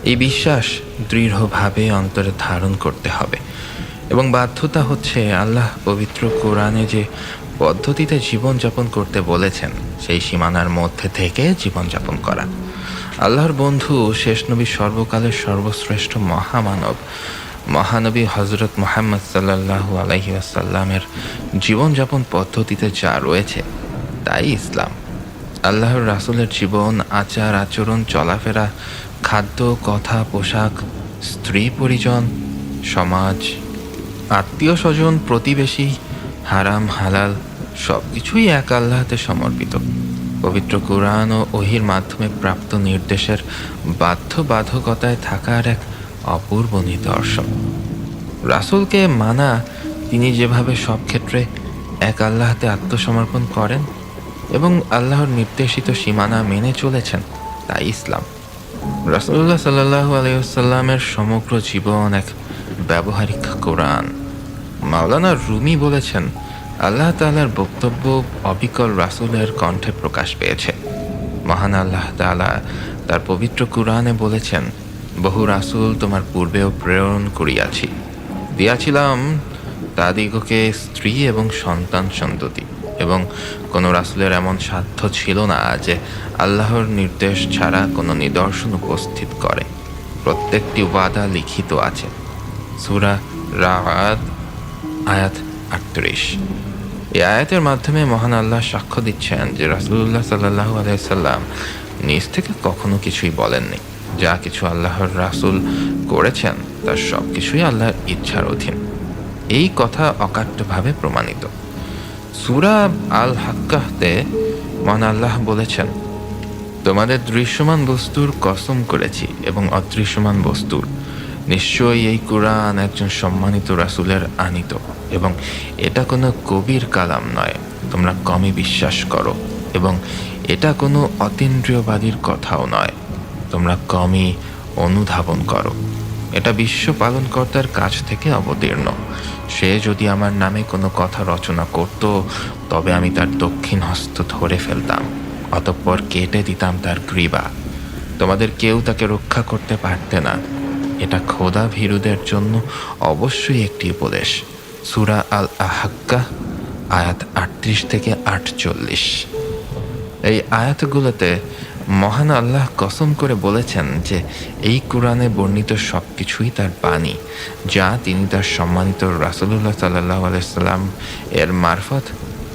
এই বিশ্বাস দৃঢ়ভাবে অন্তরে ধারণ করতে হবে এবং বাধ্যতা হচ্ছে আল্লাহ পবিত্র কোরআনে যে পদ্ধতিতে জীবনযাপন করতে বলেছেন সেই সীমানার মধ্যে থেকে জীবনযাপন করা। আল্লাহর বন্ধু শেষ নবী, সর্বকালের সর্বশ্রেষ্ঠ মহামানব মহানবী হজরত মুহাম্মদ সাল্লাল্লাহু আলাইহি ওয়াসাল্লামের জীবনযাপন পদ্ধতিতে যা রয়েছে তাই ইসলাম। আল্লাহর রাসূলের জীবন, আচার আচরণ, চলাফেরা, খাদ্য, কথা, পোশাক, স্ত্রী পরিজন, সমাজ, আত্মীয় স্বজন, প্রতিবেশী, হারাম হালাল সব কিছুই এক আল্লাহতে সমর্পিত। পবিত্র কুরআন ও ওহীর মাধ্যমে প্রাপ্ত নির্দেশের বাধ্যবাধকতায় থাকার এক অপূর্ব নিদর্শন। রাসূলকে মানা, তিনি যেভাবে সব ক্ষেত্রে এক আল্লাহতে আত্মসমর্পণ করেন এবং আল্লাহর নির্দেশিত সীমানা মেনে চলেছেন, তাই ইসলাম। রাসূলুল্লাহ সাল্লাল্লাহু আলাইহি ওয়াসাল্লামের সমগ্র জীবন এক ব্যবহারিক কোরআন। মাওলানা রুমি বলেছেন, আল্লাহ তাআলার বক্তব্য অবিকল রাসূলের কণ্ঠে প্রকাশ পেয়েছে। মহান আল্লাহ তাআলা তার পবিত্র কুরআনে বলেছেন, বহু রাসূল তোমার পূর্বেও প্রেরণ করিয়াছি, দিয়াছিলাম তাদিগকে স্ত্রী এবং সন্তান সন্ততি, এবং কোনো রাসূলের এমন সাধ্য ছিল না যে আল্লাহর নির্দেশ ছাড়া কোনো নিদর্শন উপস্থিত করে। প্রত্যেকটি ওয়াদা লিখিত আছে। সূরা রা'দ আয়াত 38। এই আয়াতের মাধ্যমে মহান আল্লাহ সাক্ষ্য দিচ্ছেন যে রাসূলুল্লাহ সাল্লাল্লাহু আলাইহি ওয়াসাল্লাম নিজ থেকে কখনো কিছুই বলেননি। যা কিছু আল্লাহর রাসূল করেছেন তার সব কিছুই আল্লাহর ইচ্ছার অধীন। এই কথা অকাট্যভাবে প্রমাণিত। সূরা আল হাক্কাতে মহান আল্লাহ বলেছেন, তোমাদের দৃশ্যমান বস্তুর কসম করেছি এবং অদৃশ্যমান বস্তুর। নিশ্চয়ই এই কুরআন একজন সম্মানিত রাসূলের আনিত এবং এটা কোনো কবির কালাম নয়। তোমরা কমই বিশ্বাস করো এবং এটা কোনো অতীন্দ্রিয়বাদীর কথাও নয়। তোমরা কমই অনুধাবন করো। এটা বিশ্ব পালনকর্তার কাছ থেকে অবতীর্ণ। সে যদি আমার নামে কোনো কথা রচনা করত তবে আমি তার দক্ষিণ হস্ত ধরে ফেলতাম, অতঃপর কেটে দিতাম তার গ্রীবা। তোমাদের কেউ তাকে রক্ষা করতে পারতে না। এটা খোদা ভীরুদের জন্য অবশ্যই একটি উপদেশ। সূরা আল হাক্কা আয়াত 38 থেকে 48। এই আয়াতগুলোতে মহান আল্লাহ কসম করে বলেছেন যে এই কুরআনে বর্ণিত সব কিছুই তার বাণী, যা তিনি তার সম্মানিত রাসূলুল্লাহ সাল্লাল্লাহু আলাইহি ওয়াসাল্লাম এর মারফত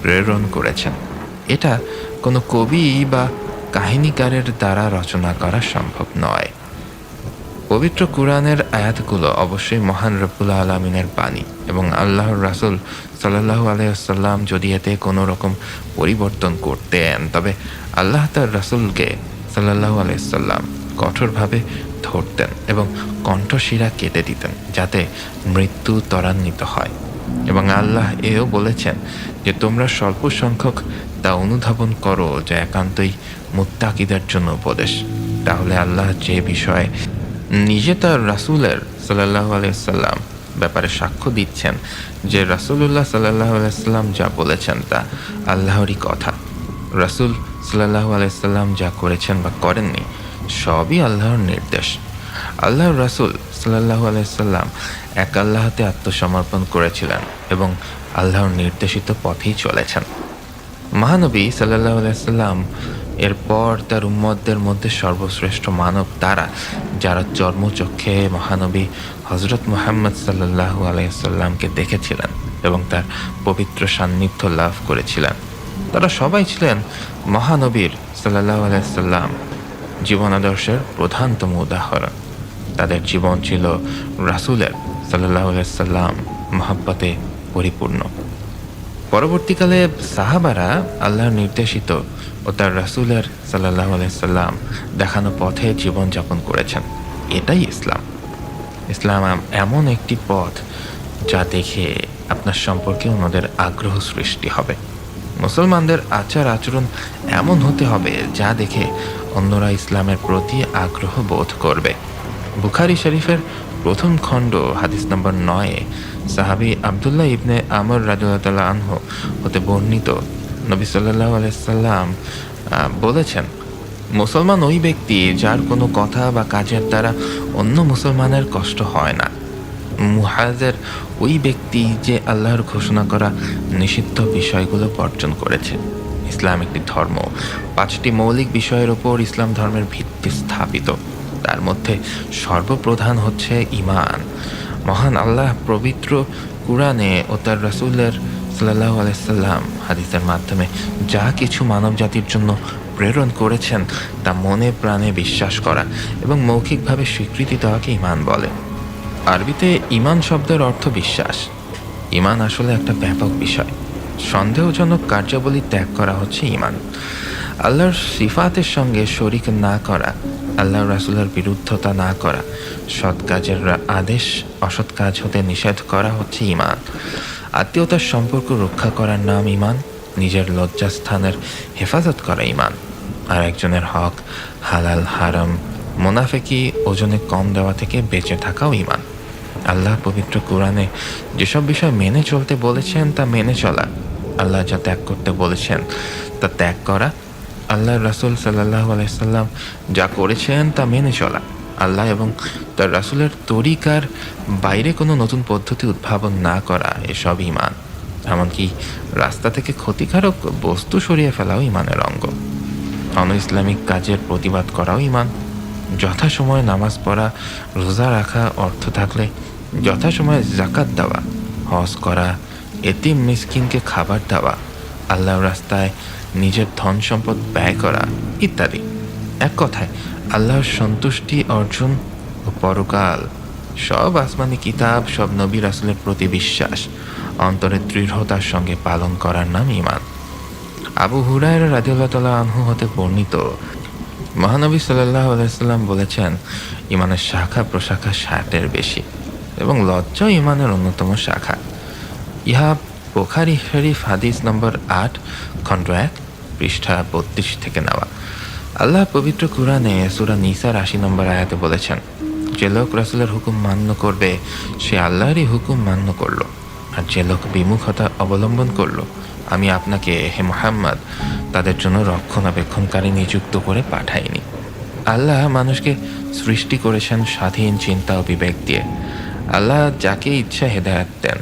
প্রেরণ করেছেন। এটা কোনো কবি বা কাহিনীকারের দ্বারা রচনা করা সম্ভব নয়। পবিত্র কুরআনের আয়াতগুলো অবশ্যই মহান রব্বুল আলামিনের বাণী এবং আল্লাহর রাসূল সাল্লাল্লাহু আলাইহি ওয়াসাল্লাম যদি এতে কোনো রকম পরিবর্তন করতেন তবে আল্লাহ তার রাসূলকে সাল্লাল্লাহু আলাইহি ওয়াসাল্লাম কঠোরভাবে ধরতেন এবং কণ্ঠশিরা কেটে দিতেন যাতে মৃত্যু ত্বরান্বিত হয়। এবং আল্লাহ এও বলেছেন যে তোমরা স্বল্প সংখ্যক তা অনুধাবন করো যা একান্তই মুত্তাকিদের জন্য উপদেশ। তাহলে আল্লাহ যে বিষয়ে নিজে তার রাসূলের সাল্লাল্লাহু আলাইহি ওয়াসাল্লাম ব্যাপারে সাক্ষ্য দিচ্ছেন যে রাসূলুল্লাহ সাল্লাল্লাহু আলাইহি ওয়াসাল্লাম যা বলেছেন তা আল্লাহরই কথা। রাসূল সাল্লাল্লাহু আলাইহি ওয়াসাল্লাম যা করেছেন বা করেননি সবই আল্লাহর নির্দেশ। আল্লাহর রাসূল সাল্লাল্লাহু আলাইহি ওয়াসাল্লাম এক আল্লাহতে আত্মসমর্পণ করেছিলেন এবং আল্লাহর নির্দেশিত পথেই চলেছেন। মহানবী সাল্লাল্লাহু আলাইহি ওয়াসাল্লাম এরপর তার উম্মতদের মধ্যে সর্বশ্রেষ্ঠ মানব তারা যারা জন্মচক্ষে মহানবী হযরত মুহাম্মদ সাল্লাল্লাহু আলাইহি ওয়াসাল্লামকে দেখেছিলেন এবং তার পবিত্র সান্নিধ্য লাভ করেছিলেন। তারা সবাই ছিলেন মহানবীর সাল্লাল্লাহু আলাইহি ওয়াসাল্লাম জীবন আদর্শের প্রধানতম উদাহরণ। তাদের জীবন ছিল রাসূলের সাল্লাল্লাহু আলাইহি ওয়াসাল্লাম মহব্বতে পরিপূর্ণ। পরবর্তীকালে সাহাবারা আল্লাহর নির্দেশিত ও তার রাসূলের সাল্লাল্লাহু আলাইহি ওয়াসাল্লাম দেখানো পথে জীবনযাপন করেছেন। এটাই ইসলাম। ইসলাম এমন একটি পথ যা দেখে আপনার সম্পর্কে অন্যদের আগ্রহ সৃষ্টি হবে। মুসলমানদের আচার আচরণ এমন হতে হবে যা দেখে অন্যরা ইসলামের প্রতি আগ্রহ বোধ করবে। বুখারী শরীফের প্রথম খণ্ড হাদিস নম্বর 9 সাহাবী আব্দুল্লাহ ইবনে আমর রাদিয়াল্লাহু তাআলা আনহু হতে বর্ণিত, নবী সাল্লাল্লাহু আলাইহি সাল্লাম বলেছেন, মুসলমান ওই ব্যক্তি যার কোনো কথা বা কাজের দ্বারা অন্য মুসলমানের কষ্ট হয় না। মুহাজির ওই ব্যক্তি যে আল্লাহর ঘোষণা করা নিষিদ্ধ বিষয়গুলো বর্জন করেছে। ইসলাম একটি ধর্ম, 5টি মৌলিক বিষয়ের উপর ইসলাম ধর্মের ভিত্তি স্থাপিত। তার মধ্যে সর্বপ্রধান হচ্ছে ঈমান। মহান আল্লাহ পবিত্র কুরআনে ও তার রাসূলের সাল্লাল্লাহু আলাইহি সাল্লাম হাদিসের মাধ্যমে যা কিছু মানব জাতির জন্য প্রেরণ করেছেন তা মনে প্রাণে বিশ্বাস করা এবং মৌখিকভাবে স্বীকৃতি দেওয়াকে ঈমান বলে। আরবিতে ঈমান শব্দের অর্থ বিশ্বাস। ঈমান আসলে একটা ব্যাপক বিষয়। সন্দেহজনক কার্যাবলী ত্যাগ করা হচ্ছে ঈমান। আল্লাহর সিফাতের সঙ্গে শরিক না করা, আল্লাহর রাসূলের বিরুদ্ধতা না করা, সৎ কাজের আদেশ অসৎ কাজ হতে নিষেধ করা হচ্ছে ঈমান। আত্মীয়তার সম্পর্ক রক্ষা করার নাম ঈমান। নিজের লজ্জাস্থানের হেফাজত করা ঈমান। আর একজনের হক, হালাল হারাম, মুনাফিকি, ওজনে কম দেওয়া থেকে বেঁচে থাকাও ঈমান। আল্লাহ পবিত্র কোরআনে যেসব বিষয় মেনে চলতে বলেছেন তা মেনে চলা, আল্লাহ যা ত্যাগ করতে বলেছেন তা ত্যাগ করা, আল্লাহর রাসূল সাল্লাল্লাহু আলাইহি সাল্লাম যা করেছেন তা মেনে চলা, আল্লাহ এবং তার রাসূলের তরিকার বাইরে কোনো নতুন পদ্ধতি উদ্ভাবন না করা, এসব ঈমান। এমনকি রাস্তা থেকে ক্ষতিকারক বস্তু সরিয়ে ফেলাও ঈমানের অঙ্গ। অন ইসলামিক কাজের প্রতিবাদ করাও ঈমান। যথাসময়ে নামাজ পড়া, রোজা রাখা, অর্থ থাকলে যথাসময়ে যাকাত দেওয়া, হজ করা, এতিম মিসকিনকে খাবার দেওয়া, আল্লাহর রাস্তায় নিজের ধন সম্পদ ব্যয় করা ইত্যাদি। এক কথায় আল্লাহর সন্তুষ্টি অর্জন ও পরকাল, সব আসমানি কিতাব, সব নবী রাসূলের প্রতি বিশ্বাস অন্তরের দৃঢ়তার সঙ্গে পালন করার নাম ঈমান। আবু হুরায়রা রাদিয়াল্লাহু তাআলা আনহু হতে বর্ণিত, মহানবী সাল্লাল্লাহু আলাইহি সাল্লাম বলেছেন, ঈমানের শাখা প্রশাখা 60-এর বেশি এবং লজ্জাও ঈমানের অন্যতম শাখা। ইহা বুখারী শরীফ হাদিস নম্বর 8 খণ্ড 1 পৃষ্ঠা 32 থেকে নেওয়া। আল্লাহ পবিত্র কুরআনে সূরা নিসার 80 নম্বর আয়াতে বলেছেন, যে লোক রাসূলের হুকুম মান্য করবে সে আল্লাহরই হুকুম মান্য করলো, আর যে লোক বিমুখতা অবলম্বন করলো আমি আপনাকে হে মুহাম্মদ তাদের জন্য রক্ষণাবেক্ষণকারী নিযুক্ত করে পাঠাইনি। আল্লাহ মানুষকে সৃষ্টি করেছেন স্বাধীন চিন্তা ও বিবেক দিয়ে। আল্লাহ যাকে ইচ্ছা হেদায়েত দেন।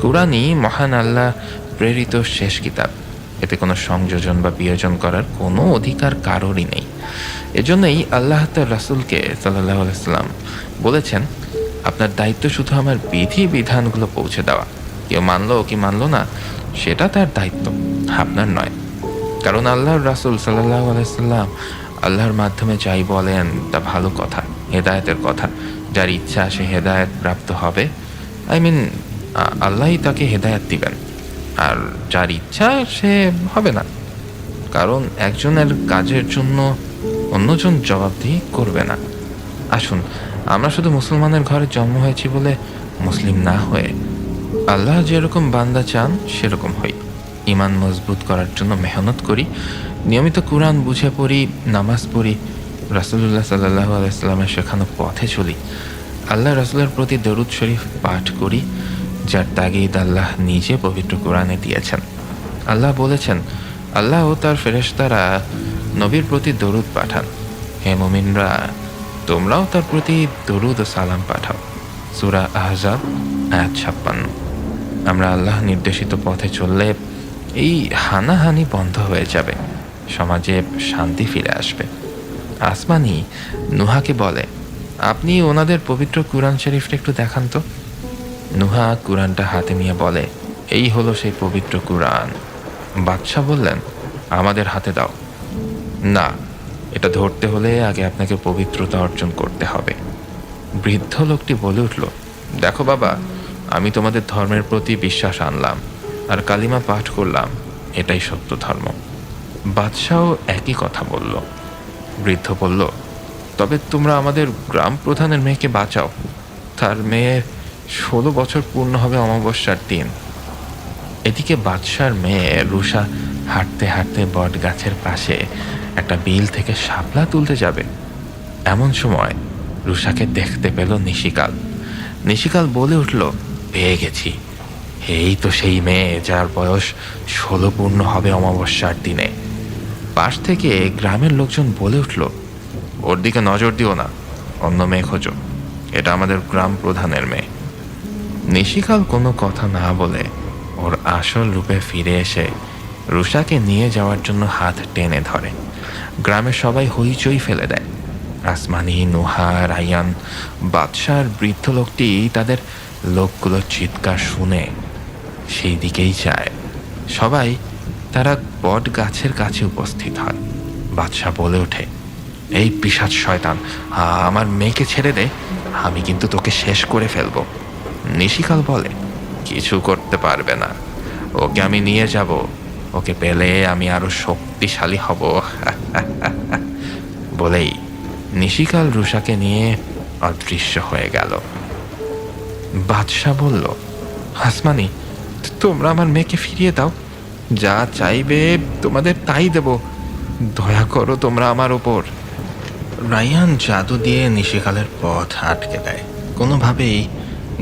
কুরআনই মহান আল্লাহ প্রেরিত শেষ কিতাব। এতে কোনো সংযোজন বা বিয়োজন করার কোনো অধিকার কারোরই নেই। এজন্যই আল্লাহ তার রাসূলকে সাল্লাল্লাহু আলাইহি সাল্লাম বলেছেন, আপনার দায়িত্ব শুধু আমার বিধি বিধানগুলো পৌঁছে দেওয়া। কেউ মানলো কি মানলো না সেটা তার দায়িত্ব, আপনার নয়। কারণ আল্লাহর রাসূল সাল্লাল্লাহু আলাইহি সাল্লাম আল্লাহর মাধ্যমে যাই বলেন তা ভালো কথা, হেদায়েতের কথা। যার ইচ্ছা সে হেদায়েত প্রাপ্ত হবে, আল্লাহই তাকে হেদায়েত দিবেন। আর যার ইচ্ছা সে হবে না, কারণ একজনের কাজের জন্য অন্যজন জবাবদিহি করবে না। আসুন, আমরা শুধু মুসলমানের ঘরে জন্ম হয়েছি বলে মুসলিম না হয়ে আল্লাহ যেরকম বান্দা চান সেরকম হই। ঈমান মজবুত করার জন্য মেহনত করি, নিয়মিত কুরআন বুঝে পড়ি, নামাজ পড়ি, রাসূলুল্লাহ সাল্লাল্লাহু আলাইহি সাল্লামের শেখানো পথে চলি, আল্লাহ রাসূলের প্রতি দরুদ শরীফ পাঠ করি, যার তাগিদ আল্লাহ নিজে পবিত্র কোরআনে দিয়েছেন। আল্লাহ বলেছেন, আল্লাহ ও তার ফেরেশতারা নবীর প্রতি দরুদ পাঠান। হে মুমিনরা, তোমরাও তার প্রতি দরুদ ও সালাম পাঠাও। সূরা আহজাব আয়াত 56। আমরা আল্লাহ নির্দেশিত পথে চললে এই হানাহানি বন্ধ হয়ে যাবে, সমাজে শান্তি ফিরে আসবে। আসমানি নুহাকে বলে, আপনি ওনাদের পবিত্র কুরআন শরীফটা একটু দেখান তো। নুহা কুরআনটা হাতে নিয়ে বলে, এই হলো সেই পবিত্র কুরআন। বাদশাহ বললেন, আমাদের হাতে দাও। না, এটা ধরতে হলে আগে আপনাকে পবিত্রতা অর্জন করতে হবে। বৃদ্ধ লোকটি বলে উঠল, দেখো বাবা, আমি তোমাদের ধর্মের প্রতি বিশ্বাস আনলাম আর কালিমা পাঠ করলাম, এটাই সত্য ধর্ম। বাদশাহ একই কথা বলল। বৃদ্ধ বলল, তবে তোমরা আমাদের গ্রাম প্রধানের মেয়েকে বাঁচাও। তার মেয়ে 16 বছর পূর্ণ হবে অমাবস্যার দিন। এদিকে বাদশার মেয়ে রুষা হাঁটতে হাঁটতে বট গাছের পাশে একটা বিল থেকে শাপলা তুলতে যাবে। এমন সময় রুষাকে দেখতে পেল নিশিকাল। নিশিকাল বলে উঠল, পেয়ে গেছি। এই তো সেই মেয়ে যার বয়স 16 পূর্ণ হবে অমাবস্যার দিনে। পাশ থেকে গ্রামের লোকজন বলে উঠল, ওর দিকে নজর দিও না, অন্য মেয়ে খোঁজো, এটা আমাদের গ্রাম প্রধানের মেয়ে। নিশিকাল কোনো কথা না বলে ওর আসল রূপে ফিরে এসে রুষাকে নিয়ে যাওয়ার জন্য হাত টেনে ধরে। গ্রামের সবাই হইচই ফেলে দেয়। আসমানি, নুহা, রায়ান, বাদশার বৃদ্ধ লোকটি তাদের লোকগুলোর চিৎকার শুনে সেই দিকেই যায়। সবাই তারা বট গাছের কাছে উপস্থিত হয়। বাদশাহ বলে ওঠে, এই পিশাচ শয়তান, আমার মেয়েকে ছেড়ে দে, আমি কিন্তু তোকে শেষ করে ফেলবো। নিশিকাল বলে, কিছু করতে পারবে না, ওকে আমি নিয়ে যাব, ওকে পেলে আমি আরো শক্তিশালী হব। বলেই নিশিকাল রুষাকে নিয়ে অদৃশ্য হয়ে গেল। বাদশাহ বলল, আসমানি, তোমরা আমার মেয়েকে ফিরিয়ে দাও, যা চাইবে তোমাদের তাই দেব, দয়া করো তোমরা আমার ওপর। রায়ান জাদু দিয়ে নিশিকালের পথ আটকে দেয়। কোনোভাবেই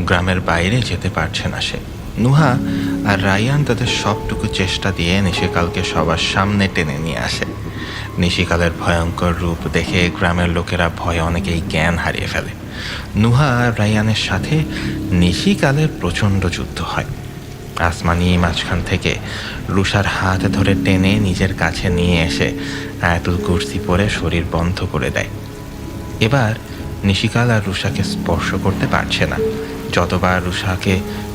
গ্রামের বাইরে যেতে পারছে না সে। নুহা আর রায়ান তাদের সবটুকু চেষ্টা দিয়ে নিশিকালকে সবার সামনে টেনে নিয়ে আসে। নিশিকালের ভয়ঙ্কর রূপ দেখে গ্রামের লোকেরা ভয়ে অনেকেই জ্ঞান হারিয়ে ফেলে। নুহা আর রায়ানের সাথে নিশিকালের প্রচণ্ড যুদ্ধ হয়। আসমানি মাঝখান থেকে রুষার হাত ধরে টেনে নিজের কাছে নিয়ে এসে আয়াতুল কুরসি পরে শরীর বন্ধ করে দেয়। এবার নিশিকাল আর রুষাকে স্পর্শ করতে পারছে না। যতবার রুষাকে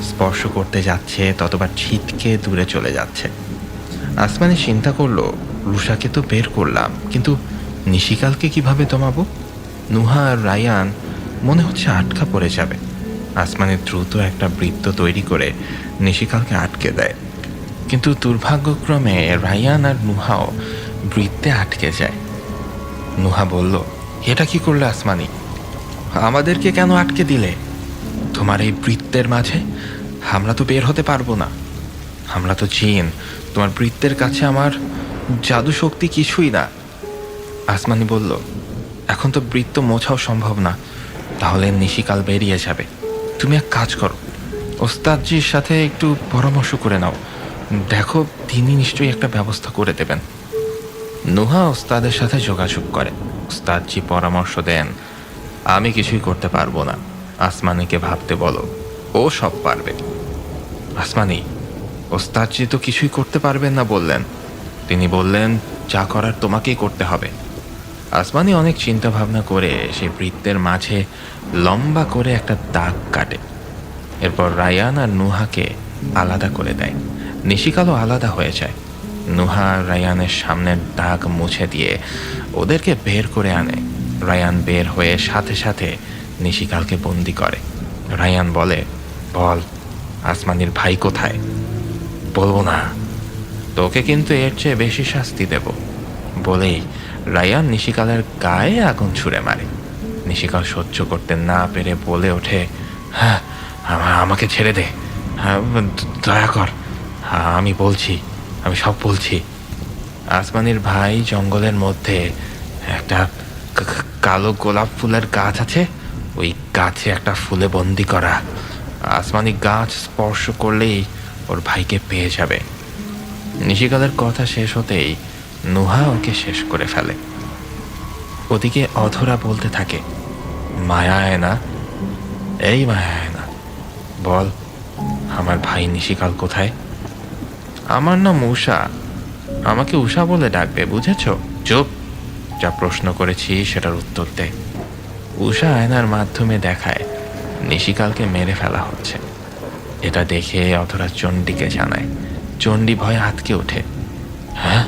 স্পর্শ করতে যাচ্ছে ততবার ছিটকে দূরে চলে যাচ্ছে। আসমানি চিন্তা করলো, রুষাকে তো বের করলাম, কিন্তু নিশিকালকে কিভাবে দমাবো? নুহা আর রায়ান মনে হচ্ছে আটকা পড়ে যাবে। আসমানি দ্রুত একটা বৃত্ত তৈরি করে নিশিকালকে আটকে দেয়, কিন্তু দুর্ভাগ্যক্রমে রায়ান আর নুহাও বৃত্তে আটকে যায়। নুহা বলল, এটা কি করলে আসমানি? আমাদেরকে কেন আটকে দিলে? তোমার এই বৃত্তের মাঝে আমরা তো বের হতে পারবো না, আমরা তো জিন, তোমার বৃত্তের কাছে আমার জাদু শক্তি কিছুই না। আসমানি বলল, এখন তো বৃত্ত মোছাও সম্ভব না, তাহলে নিশিকাল বেরিয়ে যাবে। তুমি এক কাজ করো, ওস্তাদজির সাথে একটু পরামর্শ করে নাও, দেখো তিনি নিশ্চয়ই একটা ব্যবস্থা করে দেবেন। নুহা ওস্তাদের সাথে যোগাযোগ করে। ওস্তাদজি পরামর্শ দেন, আমি কিছুই করতে পারবো না, আসমানিকে ভাবতে বলো, ও সব পারবে। আসমানি, ওস্তাদজি তো কিছুই করতে পারবেন না বললেন, তিনি বললেন যা করার তোমাকেই করতে হবে। আসমানি অনেক চিন্তা ভাবনা করে সেই বৃত্তের মাঝে লম্বা করে একটা দাগ কাটে। এরপর রায়ান আর নুহাকে আলাদা করে দেয়। নিশিকালও আলাদা হয়ে যায়। নুহা রায়ানের সামনের দাগ মুছে দিয়ে ওদেরকে বের করে আনে। রায়ান বের হয়ে সাথে সাথে নিশিকালকে বন্দি করে। রায়ান বলে, বল আসমানির ভাই কোথায়? বলবো না, তোকে কিন্তু এর চেয়ে বেশি শাস্তি দেব। বলেই রায়ান নিশিকালের গায়ে আগুন ছুঁড়ে মারে। নিশিকাল সহ্য করতে না পেরে বলে ওঠে, হ্যাঁ, আমাকে ছেড়ে দে, দয়া কর, আমি বলছি, আমি সব বলছি। আসমানির ভাই জঙ্গলের মধ্যে একটা কালো গোলাপ ফুলের গাছ আছে, ওই গাছে একটা ফুলে বন্দি করা। আসমানি গাছ স্পর্শ করলেই ওর ভাইকে পেয়ে যাবে। নিশিকালের কথা শেষ হতেই নুহা ওকে শেষ করে ফেলে। ওদিকে অধরা বলতে থাকে, মায়া আয়না, এই মায়া আয়না, বল আমার ভাই নিশিকাল কোথায়? আমার নাম উষা, আমাকে উষা বলে ডাকবে, বুঝেছ? চুপ, যা প্রশ্ন করেছি সেটার উত্তর দে। উষা আয়নার মাধ্যমে দেখায় নিশিকালকে মেরে ফেলা হচ্ছে। এটা দেখে অধরা চণ্ডীকে জানায়। চণ্ডী ভয়ে আঁতকে ওঠে। হ্যাঁ,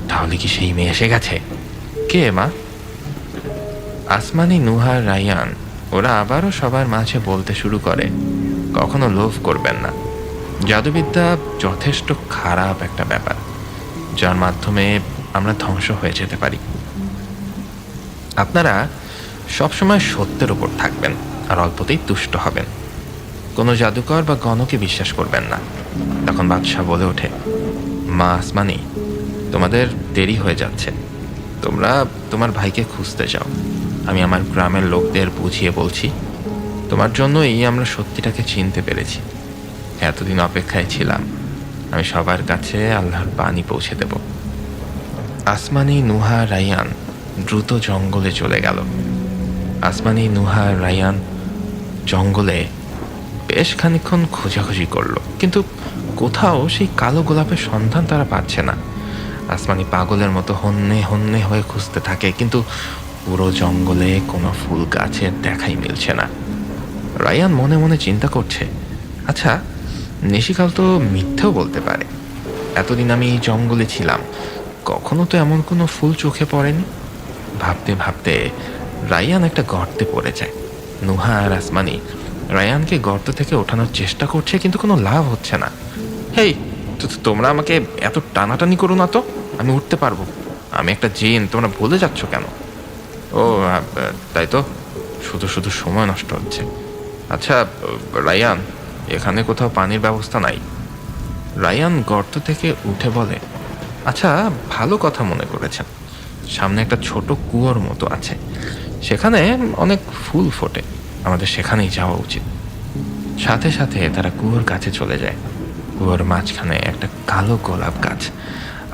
তাহলে কি সেই মেয়ে এসে গেছে? কে মা? আসমানি, নুহা, রায়ান ওরা আবারও সবার মাঝে বলতে শুরু করে, কখনো লোভ করবেন না, জাদুবিদ্যা যথেষ্ট খারাপ একটা ব্যাপার, যার মাধ্যমে আমরা ধ্বংস হয়ে যেতে পারি। আপনারা সবসময় সত্যের উপর থাকবেন আর অল্পতেই তুষ্ট হবেন। কোনো জাদুকর বা গণকে বিশ্বাস করবেন না। তখন বাদশাহ বলে ওঠে, মা আসমানি, তোমাদের দেরি হয়ে যাচ্ছে, তোমরা তোমার ভাইকে খুঁজতে যাও। আমি আমার গ্রামের লোকদের বুঝিয়ে বলছি, তোমার জন্যই আমরা সত্যিটাকে চিনতে পেরেছি। এতদিন অপেক্ষায় ছিলাম, আমি সবার কাছে আল্লাহর বাণী পৌঁছে দেব। আসমানি, নুহা, রায়ান দ্রুত জঙ্গলে চলে গেল। আসমানি, নুহা, রায়ান জঙ্গলে বেশ খানিকক্ষণ খোঁজাখুঁজি করলো, কিন্তু কোথাও সেই কালো গোলাপের সন্ধান তারা পাচ্ছে না। আসমানি পাগলের মতো হন্যে হন্যে হয়ে খুঁজতে থাকে, কিন্তু পুরো জঙ্গলে কোনো ফুল গাছের দেখাই মিলছে না। রায়ান মনে মনে চিন্তা করছে, আচ্ছা, নিশিকাল তো মিথ্যেও বলতে পারে। এতদিন আমি এই জঙ্গলে ছিলাম, কখনো তো এমন কোনো ফুল চোখে পড়েনি। ভাবতে ভাবতে রায়ান একটা গর্তে পড়ে যায়। নুহা আর আসমানি রায়ানকে গর্ত থেকে ওঠানোর চেষ্টা করছে, কিন্তু কোনো লাভ হচ্ছে না। হেই, তোমরা আমাকে এত টানাটানি করো না তো, আমি উঠতে পারবো। আমি একটা জিন, তোমরা ভুলে যাচ্ছ কেন? ও তাই তো, শুধু শুধু সময় নষ্ট হচ্ছে। আচ্ছা রায়ান, এখানে কোথাও পানির ব্যবস্থা নাই? রায়ান গর্ত থেকে উঠে বলে, আচ্ছা, ভালো কথা মনে করেছেন। সামনে একটা ছোট কুয়োর মতো আছে, সেখানে অনেক ফুল ফোটে, আমাদের সেখানেই যাওয়া উচিত। সাথে সাথে তারা কুয়োর কাছে চলে যায়। কুয়োর মাঝখানে একটা কালো গোলাপ গাছ।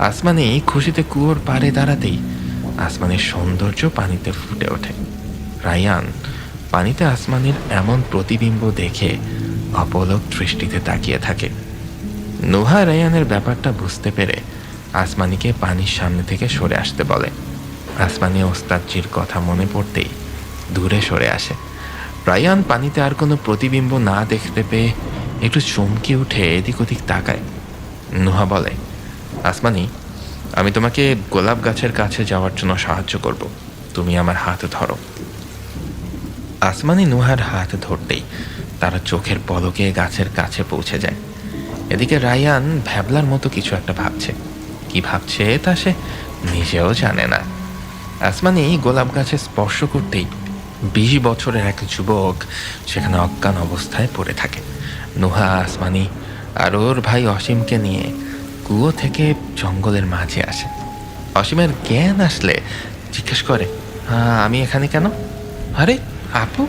আসমানি খুশিতে কুয়োর পাড়ে দাঁড়াতেই আসমানির সৌন্দর্য পানিতে ফুটে ওঠে। রায়ান পানিতে আসমানির এমন প্রতিবিম্ব দেখে অপলক দৃষ্টিতে তাকিয়ে থাকে। নুহা রায়ানের ব্যাপারটা বুঝতে পেরে আসমানিকে পানির সামনে থেকে সরে আসতে বলে। আসমানি ওস্তাদজির কথা মনে পড়তেই দূরে সরে আসে। রায়ান পানিতে আর কোনো প্রতিবিম্ব না দেখতে পেয়ে একটু চমকে উঠে এদিক ওদিক তাকায়। নুহা বলে, আসমানি, আমি তোমাকে গোলাপ গাছের কাছে যাওয়ার জন্য সাহায্য করব, তুমি আমার হাত ধরো। আসমানি নুহার হাত ধরতেই তারা চোখের পলকে গাছের কাছে পৌঁছে যায়। এদিকে রায়ান ভ্যাবলার মতো কিছু একটা ভাবছে। কি ভাবছে তা সে নিজেও জানে না। আসমানি গোলাপ গাছে স্পর্শ করতেই 20 বছরের এক যুবক সেখানে অজ্ঞান অবস্থায় পড়ে থাকে। নুহা আসমানি আর ওর ভাই অসীমকে নিয়ে কুয়ো থেকে জঙ্গলের মাঝে আসে। অসীমের জ্ঞান আসলে জিজ্ঞেস করে, আমি এখানে কেন? আরে আপু,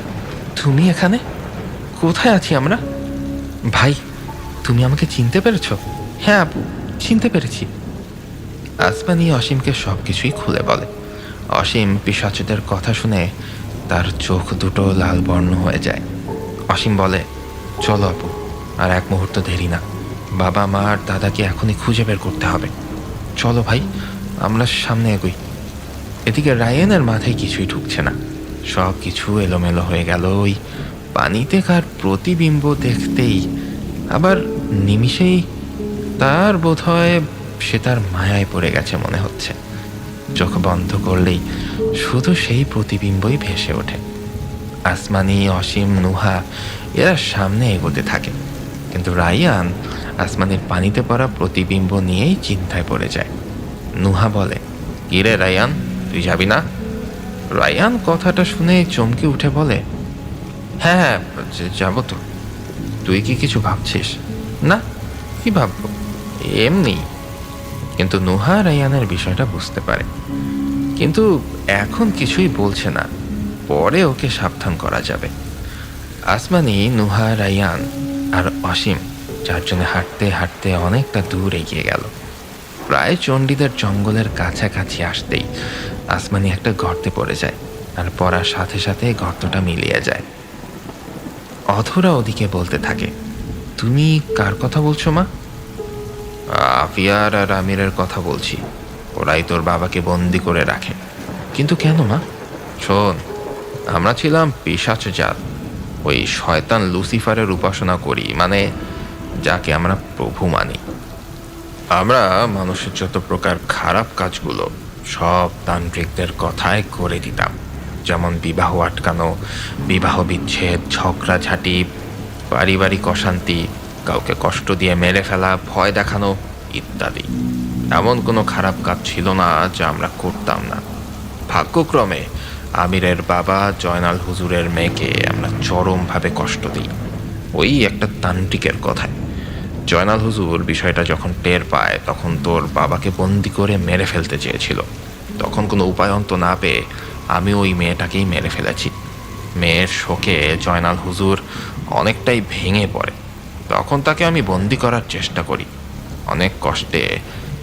তুমি এখানে? কোথায় আছি আমরা? ভাই, তুমি আমাকে চিনতে পেরেছ? হ্যাঁ আপু, চিনতে পেরেছি। আসমানি অসীমকে সব কিছুই খুলে বলে। অসীম পিশাচদের কথা শুনে তার চোখ দুটো লাল বর্ণ হয়ে যায়। অসীম বলে, চলো আপু, আর এক মুহূর্ত দেরি না। বাবা মা আর দাদাকে এখনই খুঁজে বের করতে হবে। চলো ভাই, আমরা সামনে এগোই। এদিকে রায়ানের মাথায় কিছুই ঢুকছে না। সব কিছু এলোমেলো হয়ে গেল ওই পানিতে কার প্রতিবিম্ব দেখতেই। আবার নিমিষেই তার বোধ হয় সে তার মায়ায় পড়ে গেছে মনে হচ্ছে। চোখ বন্ধ করলেই শুধু সেই প্রতিবিম্বই ভেসে ওঠে। আসমানি, অসীম, নুহা এরা সামনে এগোতে থাকে, কিন্তু রায়ান আসমানির পানিতে পড়া প্রতিবিম্ব নিয়েই চিন্তায় পড়ে যায়। নুহা বলে, কি রে রায়ান, তুই যাবি না? রায়ান কথাটা শুনে চমকে উঠে বলে, হ্যাঁ হ্যাঁ, যাবো তো। তুই কি কিছু ভাবছিস? না, কি ভাববো, এমনি। কিন্তু নুহা রায়ানের বিষয়টা বুঝতে পারে, কিন্তু এখন কিছুই বলছে না, পরে ওকে সাবধান করা যাবে। আসমানি, নুহা, রায়ান আর অসীম চারজনে হাঁটতে হাঁটতে অনেকটা দূর এগিয়ে গেল। প্রায় চণ্ডীদের জঙ্গলের কাছাকাছি আসতেই আসমানি একটা গর্তে পড়ে যায়, আর পড়ার সাথে সাথে গর্তটা মিলিয়ে যায়। অধরা ওদিকে বলতে থাকে, তুমি কার কথা বলছো মা? আফিয়ার আর আমিরের কথা বলছি, ওরাই তোর বাবাকে বন্দি করে রাখে। কিন্তু কেন মা? শোন, আমরা ছিলাম পিশাচ জাত, ওই শয়তান লুসিফারের উপাসনা করি, মানে যাকে আমরা প্রভু মানি। আমরা মানুষের যত প্রকার খারাপ কাজগুলো সব তান্ত্রিকদের কথায় করে দিতাম, যেমন বিবাহ আটকানো, বিবাহ বিচ্ছেদ, ঝগড়াঝাটি, পারিবারিক অশান্তি, কাউকে কষ্ট দিয়ে মেরে ফেলা, ভয় দেখানো ইত্যাদি। এমন কোনো খারাপ কাজ ছিল না যা আমরা করতাম না। ভাগ্যক্রমে আমিরের বাবা জয়নাল হুজুরের মেয়েকে আমরা চরমভাবে কষ্ট দিই, ওই একটা তান্ত্রিকের কথায়। জয়নাল হুজুর বিষয়টা যখন টের পায়, তখন তোর বাবাকে বন্দি করে মেরে ফেলতে চেয়েছিল। তখন কোনো উপায়ন্ত না পেয়ে আমি ওই মেয়েটাকেই মেরে ফেলেছি। মেয়ের শোকে জয়নাল হুজুর অনেকটাই ভেঙে পড়ে। তখন তাকে আমি বন্দি করার চেষ্টা করি, অনেক কষ্টে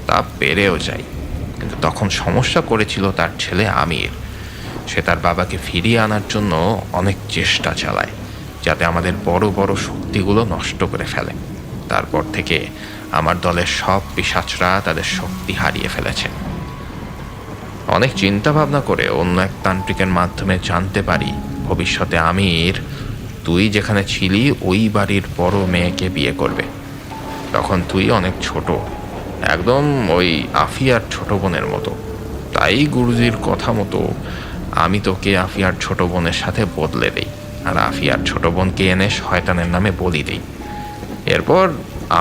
তা পেরেও যাই। কিন্তু তখন সমস্যা করেছিল তার ছেলে আমির। সে তার বাবাকে ফিরিয়ে আনার জন্য অনেক চেষ্টা চালায়, যাতে আমাদের বড় বড় শক্তিগুলো নষ্ট করে ফেলে। তারপর থেকে আমার দলের সব পিশাচরা তাদের শক্তি হারিয়ে ফেলেছে। অনেক চিন্তা ভাবনা করে অন্য এক তান্ত্রিকের মাধ্যমে জানতে পারি ভবিষ্যতে আমির তুই যেখানে ছিলি ওই বাড়ির বড় মেয়েকে বিয়ে করবে। তখন তুই অনেক ছোট, একদম ওই আফিয়ার ছোট বোনের মতো। তাই গুরুজির কথা মতো আমি তোকে আফিয়ার ছোট বোনের সাথে বদলে দেই, আর আফিয়ার ছোট বোনকে এনে শয়তানের নামে বলি দেই। এরপর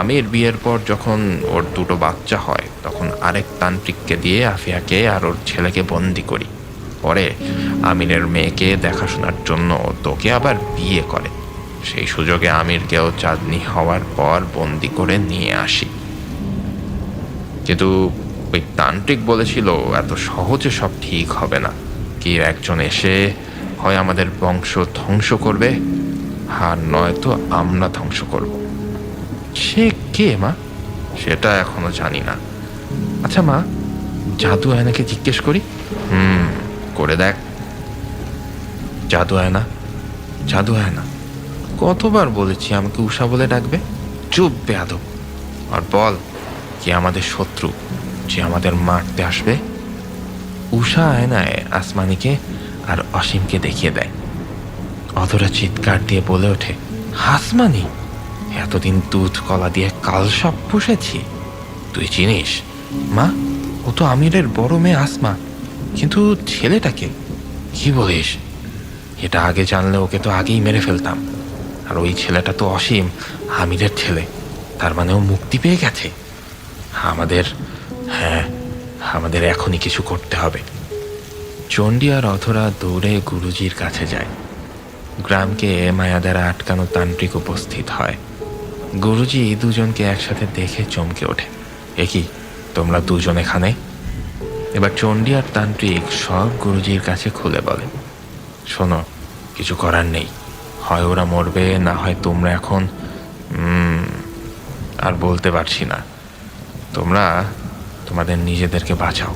আমির বিয়ের পর যখন ওর দুটো বাচ্চা হয়, তখন আরেক তান্ত্রিককে দিয়ে আফিয়াকে আর ওর ছেলেকে বন্দি করি। পরে আমিরের মেয়েকে দেখাশোনার জন্য তোকে আবার বিয়ে করে। সেই সুযোগে আমিরকেও চাঁদনি হওয়ার পর বন্দি করে নিয়ে আসি। কিন্তু ওই তান্ত্রিক বলেছিল এত সহজে সব ঠিক হবে না, কি একজন এসে হয় আমাদের বংশ ধ্বংস করবে, আর নয়তো আমরা ধ্বংস করব। সে কে মা? সেটা এখনো জানি না। আচ্ছা মা, জাদু আয়নাকে জিজ্ঞেস করি। করে দেখ। জাদু আয়না, জাদু আয়না, কতবার বলেছি আমাকে উষা বলে ডাকবে? চুপ বেয়াদব। আর বল, কি আমাদের শত্রু যে আমাদের মারতে আসবে? উষা আয়নায় আসমানিকে আর অসীমকে দেখিয়ে দেয়। অধরা চিৎকার দিয়ে বলে ওঠে, আসমানি, এতদিন দুধ কলা দিয়ে কালসাপ পুষেছি, তুই চিনিস? মা, ও তো আমিরের বড় মেয়ে আসমা, কিন্তু ছেলেটাকে কি বলিস? এটা আগে জানলে ওকে তো আগেই মেরে ফেলতাম। আর ওই ছেলেটা তো অসীম, আমিরের ছেলে, তার মানে ও মুক্তি পেয়ে গেছে। আমাদের এখনই কিছু করতে হবে। চণ্ডী আর অধরা দৌড়ে গুরুজির কাছে যায়। গ্রামকে মায়া দ্বারা আটকানো তান্ত্রিক উপস্থিত হয়। গুরুজি দুজনকে একসাথে দেখে চমকে ওঠে, এ কি, তোমরা দুজন এখানে? এবার চণ্ডী আর তান্ত্রিক সব গুরুজির কাছে খুলে বলে, শোনো, কিছু করার নেই, হয় ওরা মরবে, না হয় তোমরা এখন আর বলতে পারছি না। তোমরা তোমাদের নিজেদেরকে বাঁচাও।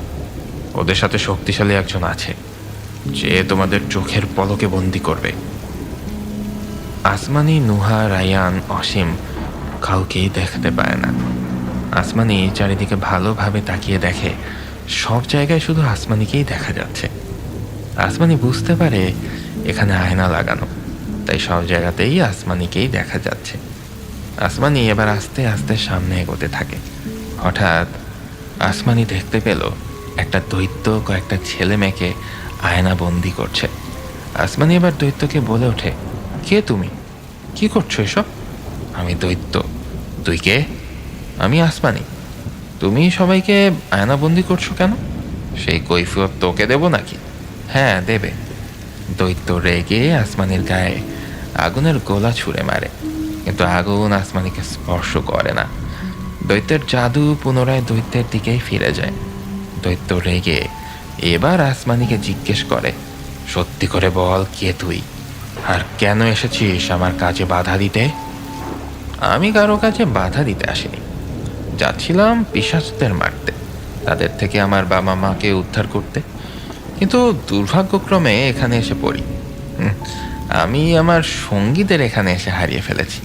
ওদের সাথে শক্তিশালী একজন আছে, যে তোমাদের চোখের পলকে বন্দি করবে। আসমানি, নুহা, রায়ান, অসীম কাউকেই দেখতে পায় না। আসমানি চারিদিকে ভালোভাবে তাকিয়ে দেখে, সব জায়গায় শুধু আসমানিকেই দেখা যাচ্ছে। আসমানি বুঝতে পারে এখানে আয়না লাগানো, তাই সব জায়গাতেই আসমানিকেই দেখা যাচ্ছে। আসমানি এবার আস্তে আস্তে সামনে এগোতে থাকে। হঠাৎ আসমানি দেখতে পেল একটা দৈত্য কয়েকটা ছেলে মেয়েকে আয়না বন্দি করছে। আসমানি এবার দৈত্যকে বলে ওঠে, কে তুমি? কি করছো এসব? আমি দৈত্য। তুই কে? আমি আসমানি। তুমি সবাইকে আয়নাবন্দি করছো কেন? সেই কৈফিয়ত তোকে দেব নাকি? হ্যাঁ, দেবে। দৈত্য রেগে আসমানির গায়ে আগুনের গোলা ছুঁড়ে মারে, কিন্তু আগুন আসমানিকে স্পর্শ করে না। দৈত্যের জাদু পুনরায় দৈত্যের দিকেই ফিরে যায়। দৈত্য রেগে এবার আসমানিকে জিজ্ঞেস করে, সত্যি করে বল, কে তুই, আর কেন এসেছিস আমার কাজে বাধা দিতে? আমি কারো কাছে বাধা দিতে আসিনি, যাচ্ছিলাম পিশাচদের মারতে, তাদের থেকে আমার বাবা মাকে উদ্ধার করতে, কিন্তু দুর্ভাগ্যক্রমে এখানে এসে পড়ি। আমি আমার সঙ্গীদের এখানে এসে হারিয়ে ফেলেছি।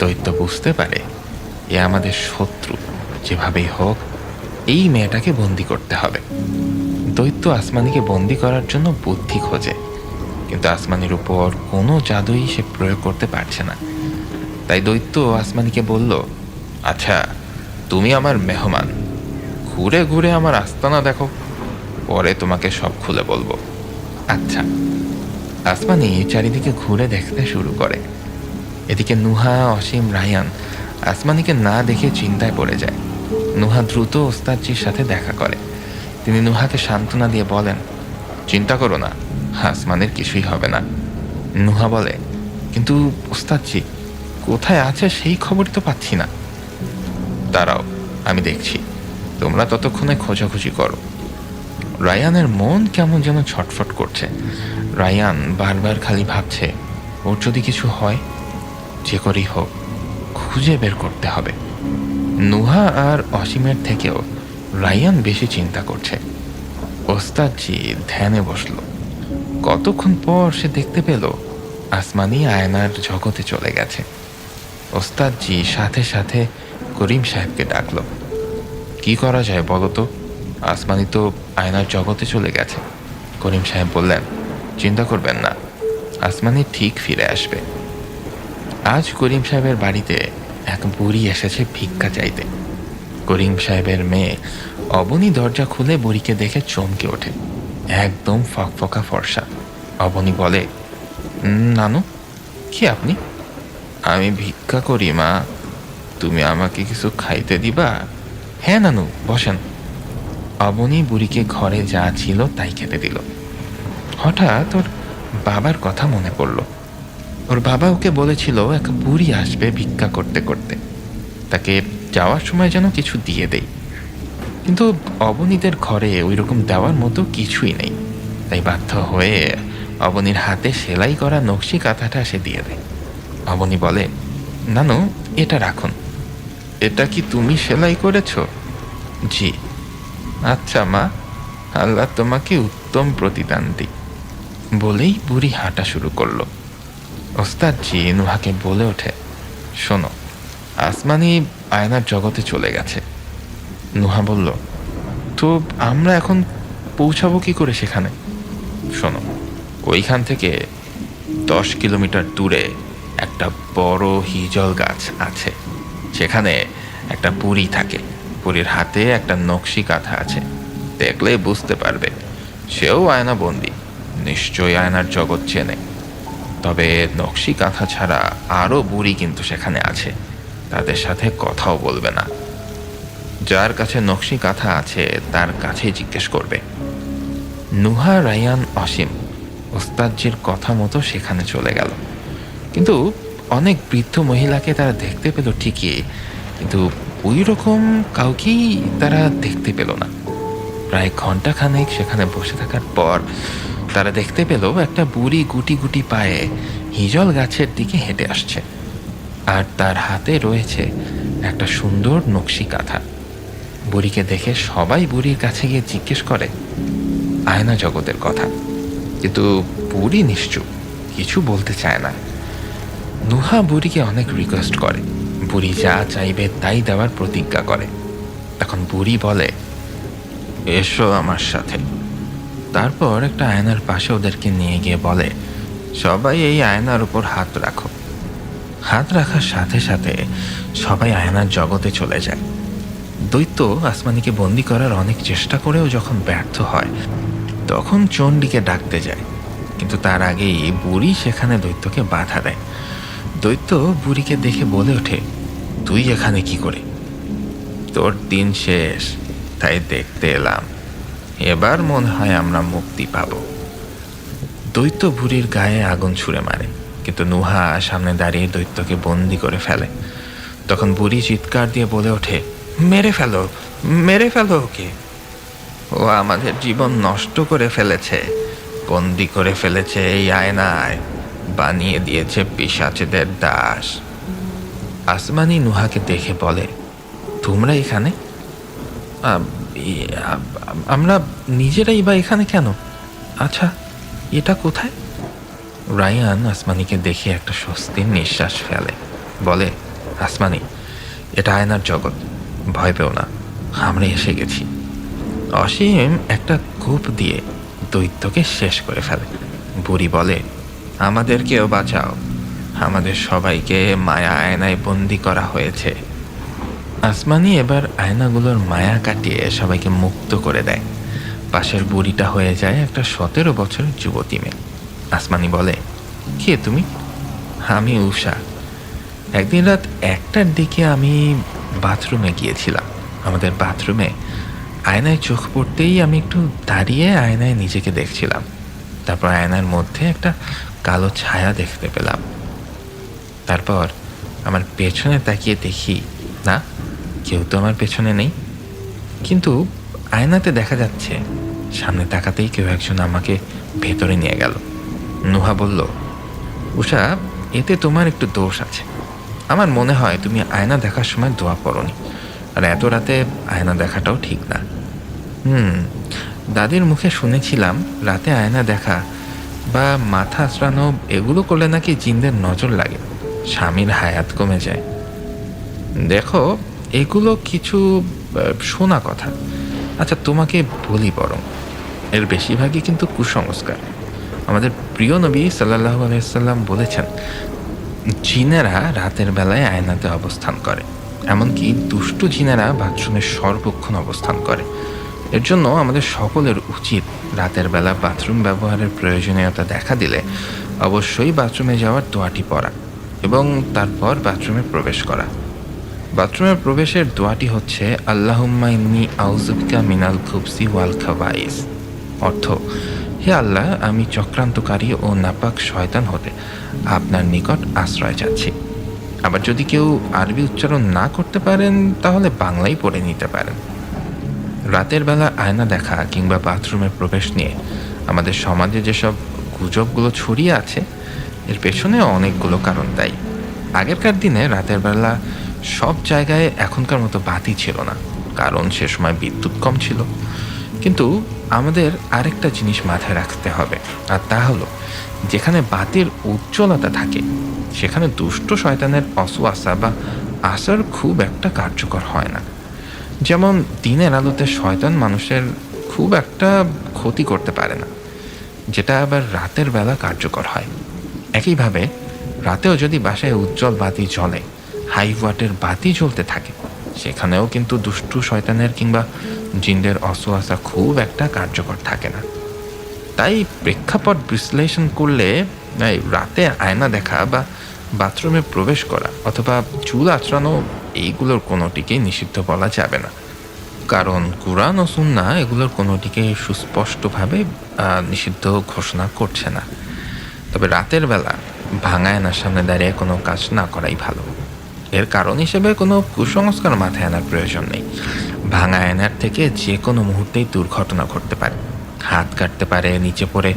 দৈত্য বুঝতে পারে এ আমাদের শত্রু, যেভাবেই হোক এই মেয়েটাকে বন্দি করতে হবে। দৈত্য আসমানিকে বন্দি করার জন্য বুদ্ধি খোঁজে, কিন্তু আসমানির উপর কোনো জাদুই সে প্রয়োগ করতে পারছে না। তাই দৈত্য আসমানিকে বলল, আচ্ছা, তুমি আমার মেহমান, ঘুরে ঘুরে আমার আস্তানা দেখো, পরে তোমাকে সব খুলে বলবো। আচ্ছা। আসমানি চারিদিকে ঘুরে দেখতে শুরু করে। এদিকে নুহা, অসীম, রায়ান আসমানিকে না দেখে চিন্তায় পড়ে যায়। নুহা দ্রুত ওস্তাদজির সাথে দেখা করে। তিনি নুহাকে সান্ত্বনা দিয়ে বলেন, চিন্তা করো না, আসমানের কিছুই হবে না। নুহা বলে, কিন্তু ওস্তাদজি, কোথায় আছে সেই খবরই তো পাচ্ছি না। দাঁড়াও, আমি দেখছি, তোমরা ততক্ষণে খোঁজাখুঁজি করো। রায়ানের মন কেমন যেন ছটফট করছে। রায়ান বারবার খালি ভাবছে, ওর যদি কিছু হয়, যে করেই হোক খুঁজে বের করতে হবে। নুহা আর অসীমের থেকেও রায়ান বেশি চিন্তা করছে। ওস্তাদজি ধ্যানে বসল। কতক্ষণ পর সে দেখতে পেল আসমানি আয়নার জগতে চলে গেছে। ওস্তাদজি সাথে সাথে করিম সাহেবকে ডাকল। কি করা যায় বলো তো, আসমানি তো আয়নার জগতে চলে গেছে। করিম সাহেব বললেন, চিন্তা করবেন না, আসমানি ঠিক ফিরে আসবে। আজ করিম সাহেবের বাড়িতে এক বুড়ি এসেছে ভিক্ষা চাইতে। করিম সাহেবের মেয়ে অবনী দরজা খুলে বুড়িকে দেখে চমকে ওঠে। একদম ফকফকা ফর্সা। অবনী বলে, নানু, কি আপনি? আমি ভিক্ষা করি মা, তুমি আমাকে কিছু খাইতে দিবা? হ্যাঁ নানু, বসেন। অবনী বুড়িকে ঘরে যা ছিল তাই খেতে দিল। হঠাৎ ওর বাবার কথা মনে পড়ল। ওর বাবা ওকে বলেছিল এক বুড়ি আসবে ভিক্ষা করতে করতে, তাকে যাওয়ার সময় যেন কিছু দিয়ে দেই। কিন্তু অবনীদের ঘরে ওই রকম দেওয়ার মতো কিছুই নেই। তাই বাধ্য হয়ে অবনীর হাতে সেলাই করা নকশি কাঁথাটা সে দিয়ে দেয়। অবনী বলে, নানু, এটা রাখুন। এটা কি তুমি সেলাই করেছ? জি। আচ্ছা মা, আল্লাহ তোমাকে উত্তম প্রতিদান দিক। বলেই বুড়ি হাঁটা শুরু করলো। ওস্তাদজি নুহাকে বলে ওঠে, শোনো, আসমানি আয়নার জগতে চলে গেছে। নুহা বলল, তো আমরা এখন পৌঁছাবো কি করে সেখানে? শোনো, ওইখান থেকে 10 কিলোমিটার দূরে একটা বড় হিজল গাছ আছে। সেখানে একটা বুড়ি থাকে। বুড়ির হাতে একটা নকশি কাঁথা আছে, দেখলে বুঝতে পারবে। সেও আয়না বন্দি, নিশ্চয়ই আয়নার জগৎ চেনে। তবে নকশি কাঁথা ছাড়া আরও বুড়ি কিন্তু সেখানে আছে, তাদের সাথে কথাও বলবে না। যার কাছে নকশি কাঁথা আছে তার কাছেই জিজ্ঞেস করবে। নুহা, রায়ান, অসীম ওস্তাদজির কথা মতো সেখানে চলে গেল। কিন্তু অনেক বৃদ্ধ মহিলাকে তারা দেখতে পেল ঠিকই, কিন্তু ওই রকম কাউকেই তারা দেখতে পেল না। প্রায় ঘন্টাখানেক সেখানে বসে থাকার পর তারা দেখতে পেল একটা বুড়ি গুটি গুটি পায়ে হিজল গাছের দিকে হেঁটে আসছে, আর তার হাতে রয়েছে একটা সুন্দর নকশি কাঁথা। বুড়িকে দেখে সবাই বুড়ির কাছে গিয়ে জিজ্ঞেস করে আয়না জগতের কথা, কিন্তু বুড়ি নিশ্চুপ, কিছু বলতে চায় না। নুহা বুড়িকে অনেক রিকোয়েস্ট করে, বুড়ি যা চাইবে তাই দেওয়ার প্রতিজ্ঞা করে। তখন বুড়ি বলে, এসো আমার সাথে। তারপর একটা আয়নার পাশে ওদেরকে নিয়ে গিয়ে বলে, সবাই এই আয়নার উপর হাত রাখো। হাত রাখার সাথে সাথে সবাই আয়নার জগতে চলে যায়। দৈত্য আসমানিকে বন্দি করার অনেক চেষ্টা করেও যখন ব্যর্থ হয়, তখন চণ্ডীকে ডাকতে যায়। কিন্তু তার আগেই বুড়ি সেখানে দৈত্যকে বাধা দেয়। দৈত্য বুড়িকে দেখে বলে ওঠে, তুই এখানে কি করে? তোর দিন শেষ, তাই দেখতে এলাম। এবার মনে হয় আমরা মুক্তি পাব। দৈত্য বুড়ির গায়ে আগুন ছুঁড়ে মারে, কিন্তু নুহা সামনে দাঁড়িয়ে দৈত্যকে বন্দি করে ফেলে। তখন বুড়ি চিৎকার দিয়ে বলে ওঠে, মেরে ফেলো, মেরে ফেলো ওকে। ও আমাদের জীবন নষ্ট করে ফেলেছে, বন্দি করে ফেলেছে এই আয়নায়, বানিয়ে দিয়েছে পিশাচেদের দাস। আসমানি নুহাকে দেখে বলে, তোমরা এখানে? আমরা নিজেরাই বা এখানে কেন? আচ্ছা, এটা কোথায়? রায়ান আসমানিকে দেখে একটা স্বস্তির নিঃশ্বাস ফেলে, বলে, আসমানি, এটা আয়নার জগৎ, ভয় পেও না, আমরা এসে গেছি। অসীম একটা কূপ দিয়ে দৈত্যকে শেষ করে ফেলে। বুড়ি বলে, আমাদেরকেও বাঁচাও, আমাদের সবাইকে মায়া আয়নায় বন্দি করা হয়েছে। আসমানি এবার আয়নাগুলোর মায়া কাটিয়ে সবাইকে মুক্ত করে দেয়। পাশের বুড়িটা হয়ে যায় একটা 17 বছরের যুবতী মেয়ে। আসমানি বলে, কে তুমি? আমি উষা। একদিন রাত 1টার দিকে আমি বাথরুমে গিয়েছিলাম। আমাদের বাথরুমে আয়নায় চোখ পড়তেই আমি একটু দাঁড়িয়ে আয়নায় নিজেকে দেখছিলাম। তারপর আয়নার মধ্যে একটা কালো ছায়া দেখতে পেলাম। তারপর আমার পেছনে তাকিয়ে দেখি, না, কেউ তো আমার পেছনে নেই, কিন্তু আয়নাতে দেখা যাচ্ছে সামনে তাকাতেই কেউ একজন আমাকে ভেতরে নিয়ে গেল। নুহা বলল, উষা, এতে তোমার একটু দোষ আছে। আমার মনে হয় তুমি আয়না দেখার সময় দোয়া পড়নি, আর এত রাতে আয়না দেখাটাও ঠিক না। দাদির মুখে শুনেছিলাম রাতে আয়না দেখা বা মাথা আঁচড়ানো এগুলো করলে নাকি জিনদের নজর লাগে, স্বামীর হায়াত কমে যায়। দেখো, এগুলো কিছু শোনা কথা। আচ্ছা, তোমাকে বলি বরং, এর বেশিরভাগই কিন্তু কুসংস্কার। আমাদের প্রিয় নবী সাল্লাল্লাহু আলাইহি সাল্লাম বলেছেন, জিনেরা রাতের বেলায় আয়নাতে অবস্থান করে, এমনকি দুষ্টু জিনেরা বাথরুমের সর্বক্ষণ অবস্থান করে। এর জন্য আমাদের সকলের উচিত রাতের বেলা বাথরুম ব্যবহারের প্রয়োজনীয়তা দেখা দিলে অবশ্যই বাথরুমে যাওয়ার দোয়াটি পড়া এবং তারপর বাথরুমে প্রবেশ করা। বাথরুমে প্রবেশের দোয়াটি হচ্ছে আল্লাহুম্মা ইন্নী আউযুবিকা মিনাল খুবসি ওয়াল খাবাইস। অর্থ, হে আল্লাহ, আমি চক্রান্তকারী ও নাপাক শয়তান হতে আপনার নিকট আশ্রয় চাচ্ছি। আবার যদি কেউ আরবি উচ্চারণ না করতে পারেন তাহলে বাংলাই পড়ে নিতে পারেন। রাতের বেলা আয়না দেখা কিংবা বাথরুমে প্রবেশ নিয়ে আমাদের সমাজে যেসব গুজবগুলো ছড়িয়ে আছে, এর পেছনে অনেকগুলো কারণ দায়ী। আগেরকার দিনে রাতের বেলা সব জায়গায় এখনকার মতো বাতি ছিল না, কারণ সে সময় বিদ্যুৎ কম ছিল। কিন্তু আমাদের আরেকটা জিনিস মাথায় রাখতে হবে, আর তা হলো যেখানে বাতির উজ্জ্বলতা থাকে সেখানে দুষ্ট শয়তানের অসওয়াসা বা আসার খুব একটা কার্যকর হয় না। যেমন দিনের আলোতে শয়তান মানুষের খুব একটা ক্ষতি করতে পারে না, যেটা আবার রাতের বেলা কার্যকর হয়। একইভাবে রাতেও যদি বাসায় উজ্জ্বল বাতি জ্বলে, হাই ওয়াটের বাতি জ্বলতে থাকে, সেখানেও কিন্তু দুষ্টু শয়তানের কিংবা জিনদের অসওয়াসা খুব একটা কার্যকর থাকে না। তাই প্রেক্ষাপট বিশ্লেষণ করলে রাতে আয়না দেখা বা বাথরুমে প্রবেশ করা অথবা চুল আঁচড়ানো এইগুলোর কোনোটিকেই নিষিদ্ধ বলা যাবে না, কারণ কুরআন ও সুন্নাহ এগুলোর কোনোটিকে সুস্পষ্টভাবে নিষিদ্ধ ঘোষণা করছে না। তবে রাতের বেলা ভাঙা আয়নার সামনে দাঁড়িয়ে কোনো কাজ না করাই ভালো। এর কারণ হিসেবে কোনো কুসংস্কার মাথায় আনার প্রয়োজন নেই। ভাঙা আয়নার থেকে যে কোনো মুহূর্তেই দুর্ঘটনা ঘটতে পারে, হাত কাটতে পারে, নিচে পড়ে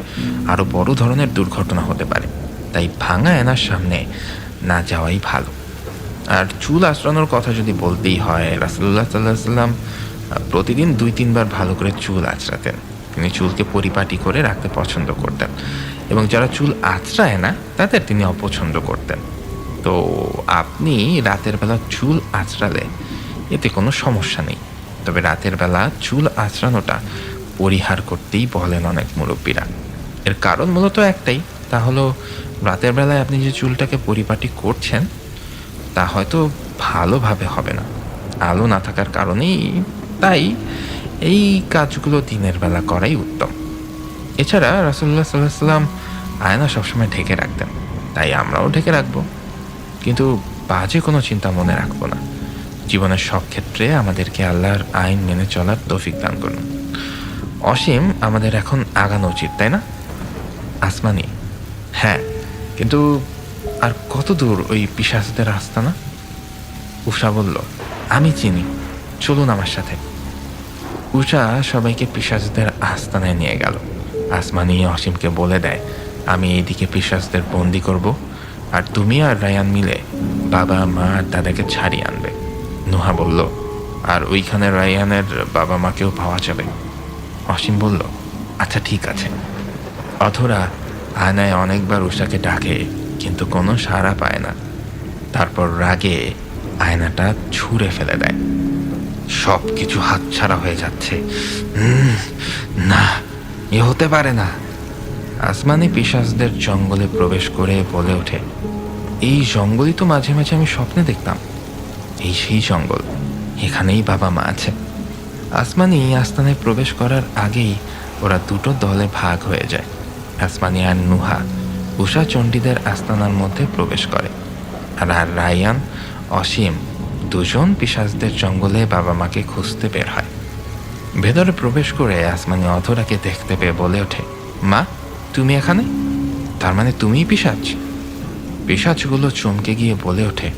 আরও বড় ধরনের দুর্ঘটনা হতে পারে। তাই ভাঙা আয়নার সামনে না যাওয়াই ভালো। আর চুল আঁচড়ানোর কথা যদি বলতেই হয়, রাসূলুল্লাহ সাল্লাল্লাহু আলাইহি ওয়াসাল্লাম প্রতিদিন 2-3 বার ভালো করে চুল আঁচড়াতেন। তিনি চুলকে পরিপাটি করে রাখতে পছন্দ করতেন, এবং যারা চুল আঁচড়ায় না তাদের তিনি অপছন্দ করতেন। তো আপনি রাতের বেলা চুল আঁচড়ালে এতে কোনো সমস্যা নেই, তবে রাতের বেলা চুল আঁচড়ানোটা পরিহার করতেই বলেন অনেক মুরব্বীরা। এর কারণ মূলত একটাই, তা হলো রাতের বেলায় আপনি যে চুলটাকে পরিপাটি করছেন তা হয়তো ভালোভাবে হবে না, আলো না থাকার কারণেই। তাই এই কাজগুলো দিনের বেলা করাই উত্তম। এছাড়া রাসূলুল্লাহ সাল্লাল্লাহু আলাইহি ওয়াসাল্লাম আয়না সবসময় ঢেকে রাখতেন, তাই আমরাও ঢেকে রাখবো, কিন্তু বাজে কোনো চিন্তা মনে রাখবো না। জীবনের সব ক্ষেত্রে আমাদেরকে আল্লাহর আইন মেনে চলার তৌফিক দান করুন। অসীম, আমাদের এখন আগানো উচিত, তাই না? আসমানি: হ্যাঁ, কিন্তু আর কত দূর ওই পিশাচদের আস্তানা? উষা বলল, আমি চিনি, চলুন আমার সাথে। উষা সবাইকে পিশাচদের আস্তানায় নিয়ে গেল। আসমানি অসীমকে বলে দেয়, আমি এইদিকে পিশাচদের বন্দি করব, আর তুমি আর রায়ান মিলে বাবা, মা আর দাদাকে ছাড়িয়ে আনবে। নুহা বলল, আর ওইখানে রায়ানের বাবা মাকেও পাওয়া যাবে। অসীম বলল, আচ্ছা ঠিক আছে। অধরা আয়নায় অনেকবার উষাকে ডাকে, কিন্তু কোনো সাড়া পায় না। তারপর রাগে আয়নাটা ছুঁড়ে ফেলে দেয়। সব কিছু হাতছাড়া হয়ে যাচ্ছে। না, এ হতে পারে না। আসমানি পিশাচদের জঙ্গলে প্রবেশ করে বলে ওঠে, এই জঙ্গলই তো মাঝে মাঝে আমি স্বপ্নে দেখতাম। এই সেই জঙ্গল, এখানেই বাবা মা আছে। আসমানি আস্তানায় প্রবেশ করার আগেই ওরা দুটো দলে ভাগ হয়ে যায়। আসমানি আর নুহা উষা চণ্ডীদের আস্তানার মধ্যে প্রবেশ করে, আর রায়ান, অসীম দুজন পিশাচদের জঙ্গলে বাবা মাকে খুঁজতে বের হয়। ভেতরে প্রবেশ করে আসমানি অধরাকে দেখতে পেয়ে বলে ওঠে, মা, তুমি এখানে? তার মানে তুমিই পিশাচ? পিশাচগুলো চমকে গিয়ে বলে ওঠে,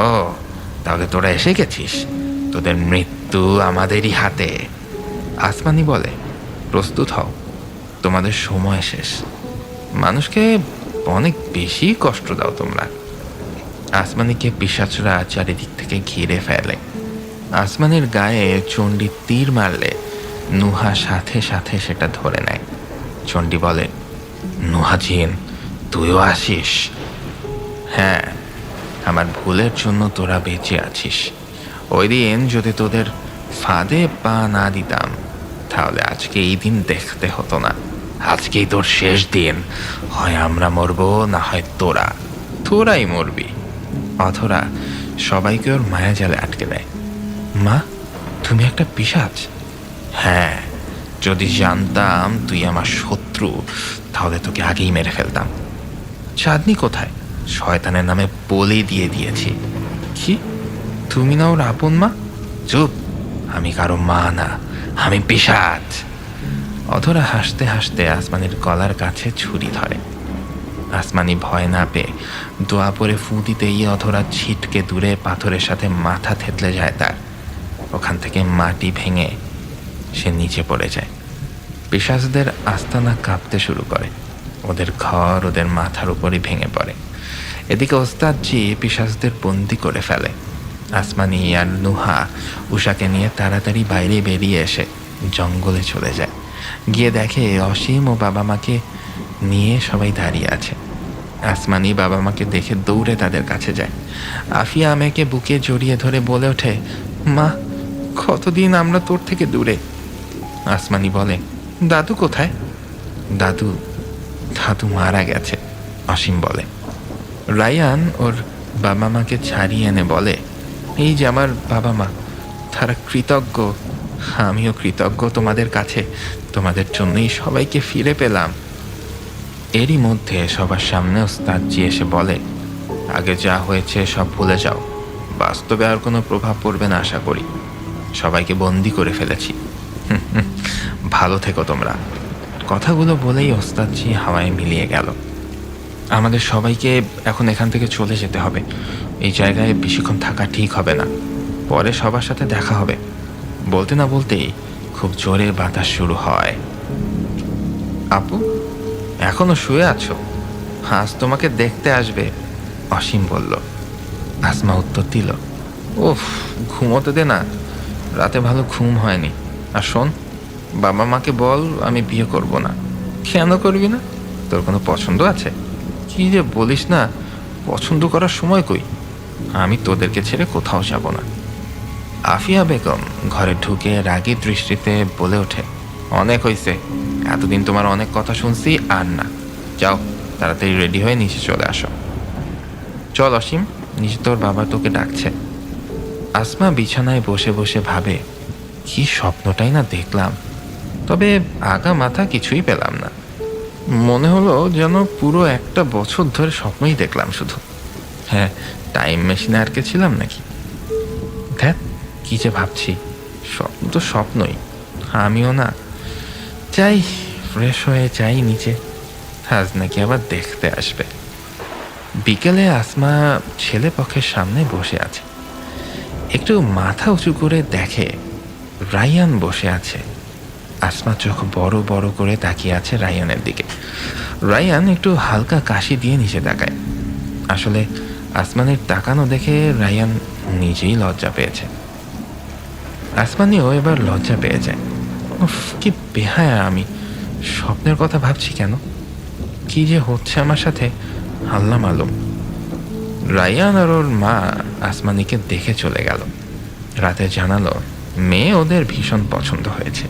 ও, তাহলে তোরা এসে গেছিস, তোদের মৃত্যু আমাদেরই হাতে। আসমানি বলে, প্রস্তুত হও, তোমাদের সময় শেষ। মানুষকে অনেক বেশি কষ্ট দাও তোমরা। আসমানিকে পিশাচরা চারিদিক থেকে ঘিরে ফেলে। আসমানের গায়ে চণ্ডী তীর মারলে নুহা সাথে সাথে সেটা ধরে নেয়। চণ্ডী বলে, নুহাজিন, তুইও আসিস? হ্যাঁ, আমার ভুলের জন্য তোরা বেঁচে আছিস। ওই দিন যদি তোদের ফাঁদে পা না দিতাম তাহলে আজকে এই দিন দেখতে হতো না। আজকেই তোর শেষ দিন। হয় আমরা মরবো, না হয় তোরাই মরবি। অথরা সবাইকে ওর মায়াজালে আটকে দেয়। মা, তুমি একটা পিশাচ? হ্যাঁ, যদি জানতাম তুই আমার শত্রু তাহলে তোকে আগেই মেরে ফেলতাম। চাঁদনি কোথায়? শয়তানের নামে বলি দিয়ে দিয়েছি। কি, তুমি না ওর আপন মা? চুপ, আমি কারো মা না, আমি পিশাচ। অধরা হাসতে হাসতে আসমানির গলার কাছে ছুরি ধরে। আসমানি ভয় না পেয়ে দোয়া পরে ফু দিতেই অধরা ছিটকে দূরে পাথরের সাথে মাথা থেতলে যায় তার। ওখান থেকে মাটি ভেঙে সে নিচে পড়ে যায়। পিশাচদের আস্তানা কাঁপতে শুরু করে। ওদের ঘর ওদের মাথার উপরই ভেঙে পড়ে। এদিকে ওস্তাদজি পিশাচদের বন্দি করে ফেলে। আসমানি আর নুহা উষাকে নিয়ে তাড়াতাড়ি বাইরে বেরিয়ে এসে জঙ্গলে চলে যায়। গিয়ে দেখে অসীম ও বাবা মাকে নিয়ে সবাই দাঁড়িয়ে আছে। আসমানি বাবা মাকে দেখে দৌড়ে তাদের কাছে যায়। আফিয়া আমাকে বুকে জড়িয়ে ধরে বলে ওঠে, মা, কতদিন আমরা তোর থেকে দূরে। আসমানি বলে, দাদু কোথায়? দাদু দাদু মারা গেছে, অসীম বলে। রায়ান ওর বাবা মাকে ছাড়িয়ে এনে বলে, এই যে আমার বাবা মা, তারা কৃতজ্ঞ। আমিও কৃতজ্ঞ তোমাদের কাছে, তোমাদের জন্যই সবাইকে ফিরে পেলাম। এরই মধ্যে সবার সামনে ওস্তাদজি এসে বলে, আগে যা হয়েছে সব ভুলে যাও, বাস্তবে আর কোনো প্রভাব পড়বে না আশা করি। সবাইকে বন্দি করে ফেলেছি। ভালো থেকো তোমরা। কথাগুলো বলেই ওস্তাদজি হাওয়ায় মিলিয়ে গেল। আমাদের সবাইকে এখন এখান থেকে চলে যেতে হবে। এই জায়গায় বেশিক্ষণ থাকা ঠিক হবে না। পরে সবার সাথে দেখা হবে। বলতে না বলতেই খুব জোরে বাতাস শুরু হয়। আপু, এখনো শুয়ে আছো? আজ তোমাকে দেখতে আসবে, অসীম বলল। আসমা উত্তর দিল, ওফ, ঘুমোতে দে না, রাতে ভালো ঘুম হয়নি। আর শোন, বাবা মাকে বল আমি বিয়ে করব না। কেন করবি না? তোর কোনো পছন্দ আছে? কি যে বলিস না, পছন্দ করার সময় কই? আমি তোদেরকে ছেড়ে কোথাও যাব না। আফিয়া বেগম ঘরে ঢুকে রাগী দৃষ্টিতে বলে ওঠে, অনেক হয়েছে, এতদিন তোমার অনেক কথা শুনছি, আর না। যাও, তাড়াতাড়ি রেডি হয়ে নিচে চলে আসো। চল অসীম, নিচে তোর বাবা তোকে ডাকছে। আসমা বিছানায় বসে বসে ভাবে, কি স্বপ্নটাই না দেখলাম, তবে আগা মাথা কিছুই পেলাম না। মনে হলো যেন পুরো একটা বছর ধরে স্বপ্নই দেখলাম শুধু। হ্যাঁ, টাইম মেশিনে আটকে ছিলাম নাকি? ধ্যাত, কি যে ভাবছি, স্বপ্ন তো স্বপ্নই, আমিও না। যাই, ফ্রেশ হয়ে যাই নিচে, আজ নাকি আবার দেখতে আসবে। বিকেলে আসমা ছেলে পক্ষের সামনে বসে আছে। একটু মাথা উঁচু করে দেখে রায়ান বসে আছে। আসমা চোখ বড় বড় করে তাকিয়ে আছে রায়ানের দিকে। রায়ান একটু হালকা কাশি দিয়ে নিচে তাকায়। আসলে আসমানের তাকানো দেখে রায়ান নিজেই লজ্জা পেয়েছে। আসমানিও এবার লজ্জা পেয়ে যায়। উফ, কি বেহায়া আমি, স্বপ্নের কথা ভাবছি কেন? কি যে হচ্ছে আমার সাথে, আল্লাহ মালুম। রায়ান আর ওর মা আসমানিকে দেখে চলে গেল। রাতে জানালো মেয়ে ওদের ভীষণ পছন্দ হয়েছে।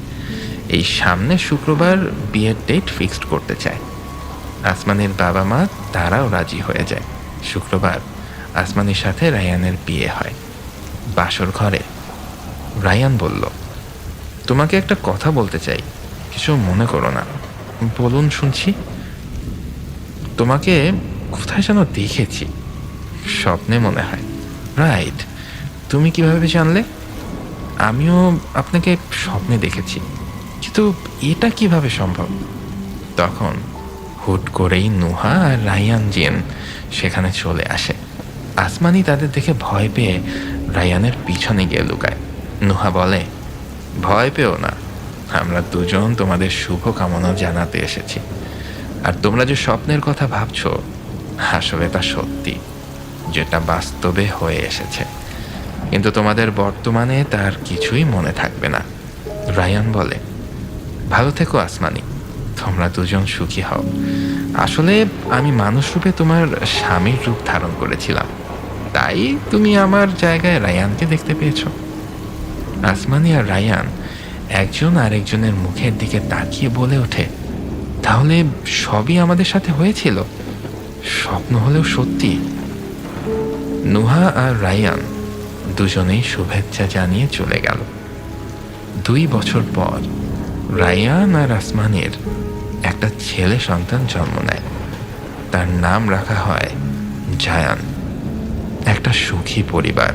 এই সামনে শুক্রবার বিয়ের ডেট ফিক্সড করতে চায়। আসমানির বাবা মা তারাও রাজি হয়ে যায়। শুক্রবার আসমানির সাথে রায়ানের বিয়ে হয়। বাসর ঘরে রায়ান বলল, তোমাকে একটা কথা বলতে চাই, কিছু মনে করো না। বলুন, শুনছি। তোমাকে কোথায় যেন দেখেছি, স্বপ্নে মনে হয়। রাইট, তুমি কিভাবে জানলে? আমিও আপনাকে স্বপ্নে দেখেছি, কিন্তু এটা কিভাবে সম্ভব? তখন হুট করেই নুহা আর রায়ান জিন সেখানে চলে আসে। আসমানি তাদের দেখে ভয় পেয়ে রায়ানের পিছনে গিয়ে লুকায়। নুহা বলে, ভয় পেও না, আমরা দুজন তোমাদের শুভ কামনা জানাতে এসেছি। আর তোমরা যে স্বপ্নের কথা ভাবছো, আসলে তা সত্যি। যেটা বাস্তবে হয়ে এসেছে, কিন্তু তোমাদের বর্তমানে তার কিছুই মনে থাকবে না। রায়ান বলে, ভালো থেকো আসমানি, তোমরা দুজন সুখী হও। আসলে আমি মানুষ রূপে তোমার স্বামীর রূপ ধারণ করেছিলাম, তাই তুমি আমার জায়গায় রায়ানকে দেখতে পেয়েছো। আসমানি আর রায়ান একজন আরেকজনের মুখের দিকে তাকিয়ে বলে ওঠে, তাহলে সবই আমাদের সাথে হয়েছিল, স্বপ্ন হলেও সত্যি। নুহা আর রায়ান দুজনেই শুভেচ্ছা জানিয়ে চলে গেল। 2 বছর পর রায়ান আর আসমানের একটা ছেলে সন্তান জন্ম নেয়। তার নাম রাখা হয় জায়ান। একটা সুখী পরিবার।